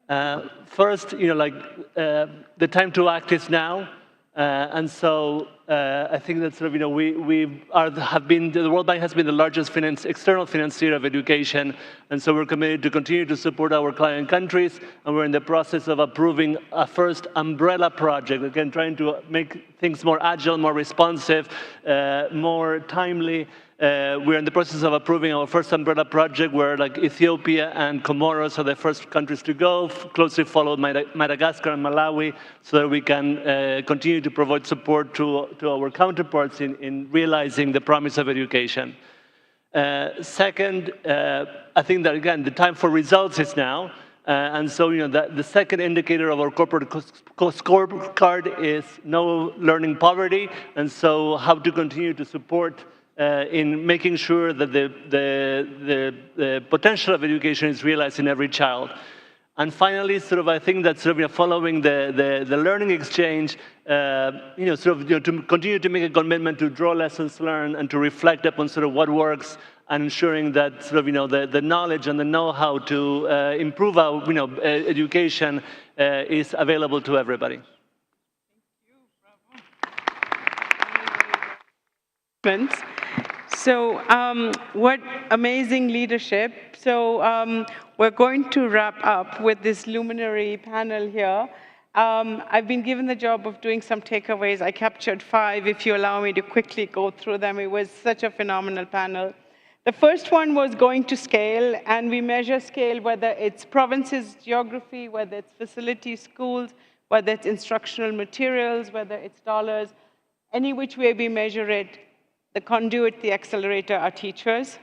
First, the time to act is now. And so I think that sort of, the World Bank has been the largest external financier of education, and so we're committed to continue to support our client countries, and we're in the process of approving a first umbrella project, again, trying to make things more agile, more responsive, more timely. We're in the process of approving our first umbrella project where Ethiopia and Comoros are the first countries to go, closely followed Madagascar and Malawi, so that we can continue to provide support to our counterparts in realizing the promise of education. Second, I think that, again, the time for results is now. And so, the second indicator of our corporate scorecard is no learning poverty, and so how to continue to support in making sure that the potential of education is realized in every child. And finally, I think that following the learning exchange, to continue to make a commitment to draw lessons learned and to reflect upon what works, and ensuring that the knowledge and the know-how to improve our education is available to everybody. So what amazing leadership. So we're going to wrap up with this luminary panel here. I've been given the job of doing some takeaways. I captured 5, if you allow me to quickly go through them. It was such a phenomenal panel. The first one was going to scale, and we measure scale, whether it's provinces, geography, whether it's facilities, schools, whether it's instructional materials, whether it's dollars, any which way we measure it. The conduit, the accelerator are teachers.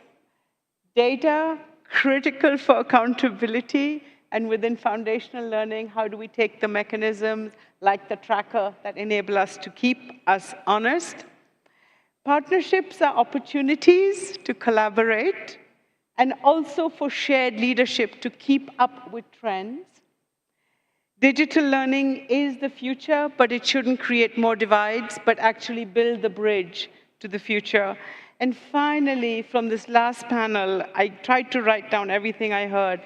Data, critical for accountability, and within foundational learning, how do we take the mechanisms like the tracker that enable us to keep us honest? Partnerships are opportunities to collaborate and also for shared leadership to keep up with trends. Digital learning is the future, but it shouldn't create more divides, but actually build the bridge to the future. And finally, from this last panel, I tried to write down everything I heard.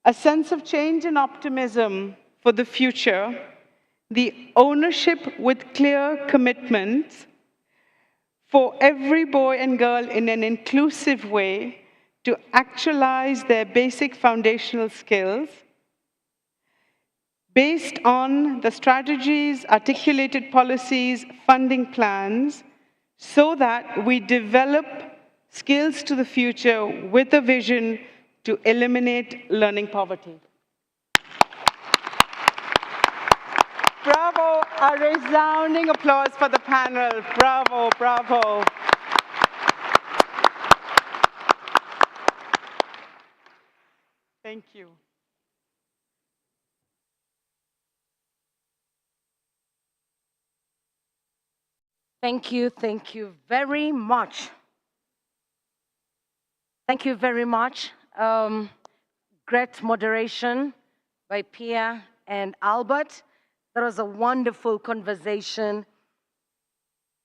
A sense of change and optimism for the future, the ownership with clear commitments for every boy and girl in an inclusive way to actualize their basic foundational skills based on the strategies, articulated policies, funding plans, so that we develop skills to the future with a vision to eliminate learning poverty. Bravo, a resounding applause for the panel. Bravo, bravo. Thank you. Thank you very much. Thank you very much. Great moderation by Pia and Albert. That was a wonderful conversation.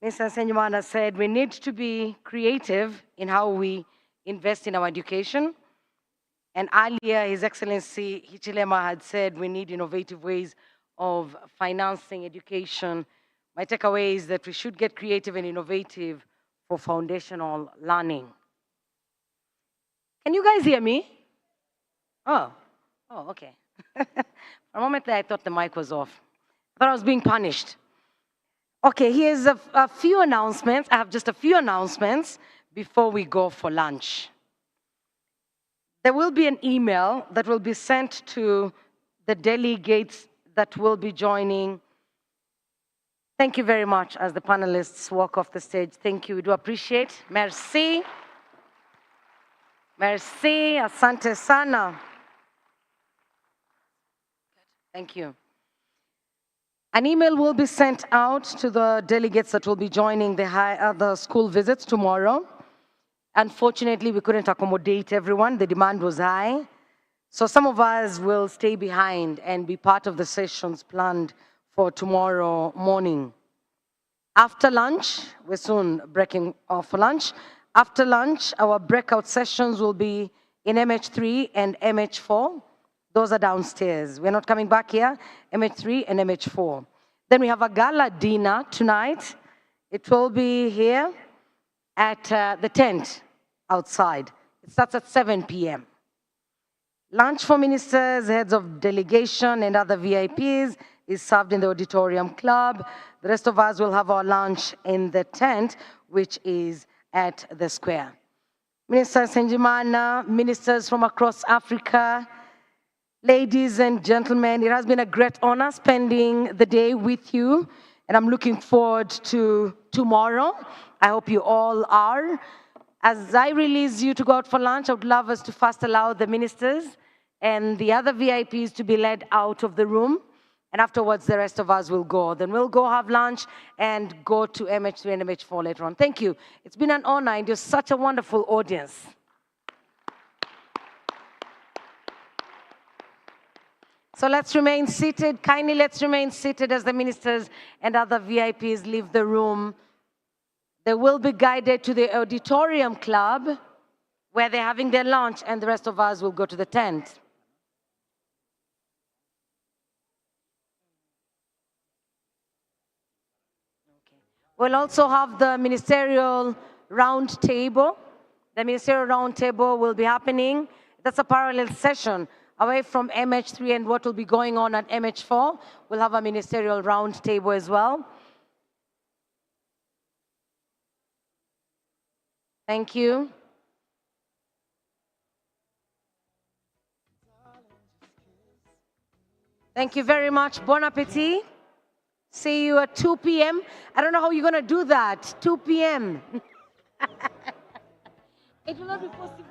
Mr. Senyumana said we need to be creative in how we invest in our education. And earlier, His Excellency Hichilema had said we need innovative ways of financing education. My takeaway is that we should get creative and innovative for foundational learning. Can you guys hear me? Oh, okay. For a moment there, I thought the mic was off. I thought I was being punished. Okay, here's a few announcements. I have just a few announcements before we go for lunch. There will be an email that will be sent to the delegates that will be joining. Thank you very much as the panelists walk off the stage. Thank you, we do appreciate. Merci. Merci, asante sana. Thank you. An email will be sent out to the delegates that will be joining the school visits tomorrow. Unfortunately, we couldn't accommodate everyone. The demand was high. So some of us will stay behind and be part of the sessions planned for tomorrow morning. After lunch, we're soon breaking off for lunch. After lunch, our breakout sessions will be in MH3 and MH4. Those are downstairs. We're not coming back here, MH3 and MH4. Then we have a gala dinner tonight. It will be here at the tent outside. It starts at 7 p.m. Lunch for ministers, heads of delegation, and other VIPs is served in the auditorium club. The rest of us will have our lunch in the tent, which is at the square. Minister Senjimana, ministers from across Africa, ladies and gentlemen, it has been a great honor spending the day with you, and I'm looking forward to tomorrow. I hope you all are. As I release you to go out for lunch, I would love us to first allow the ministers and the other VIPs to be led out of the room, and afterwards the rest of us will go. Then we'll go have lunch and go to MH3 and MH4 later on. Thank you. It's been an honor, and you're such a wonderful audience. So let's remain seated. Kindly let's remain seated as the ministers and other VIPs leave the room. They will be guided to the auditorium club where they're having their lunch, and the rest of us will go to the tent. We'll also have the ministerial round table. The ministerial round table will be happening. That's a parallel session away from MH3 and what will be going on at MH4. We'll have a ministerial round table as well. Thank you. Thank you very much. Bon appetit. See you at 2 p.m. I don't know how you're going to do that. 2 p.m. It will not be possible.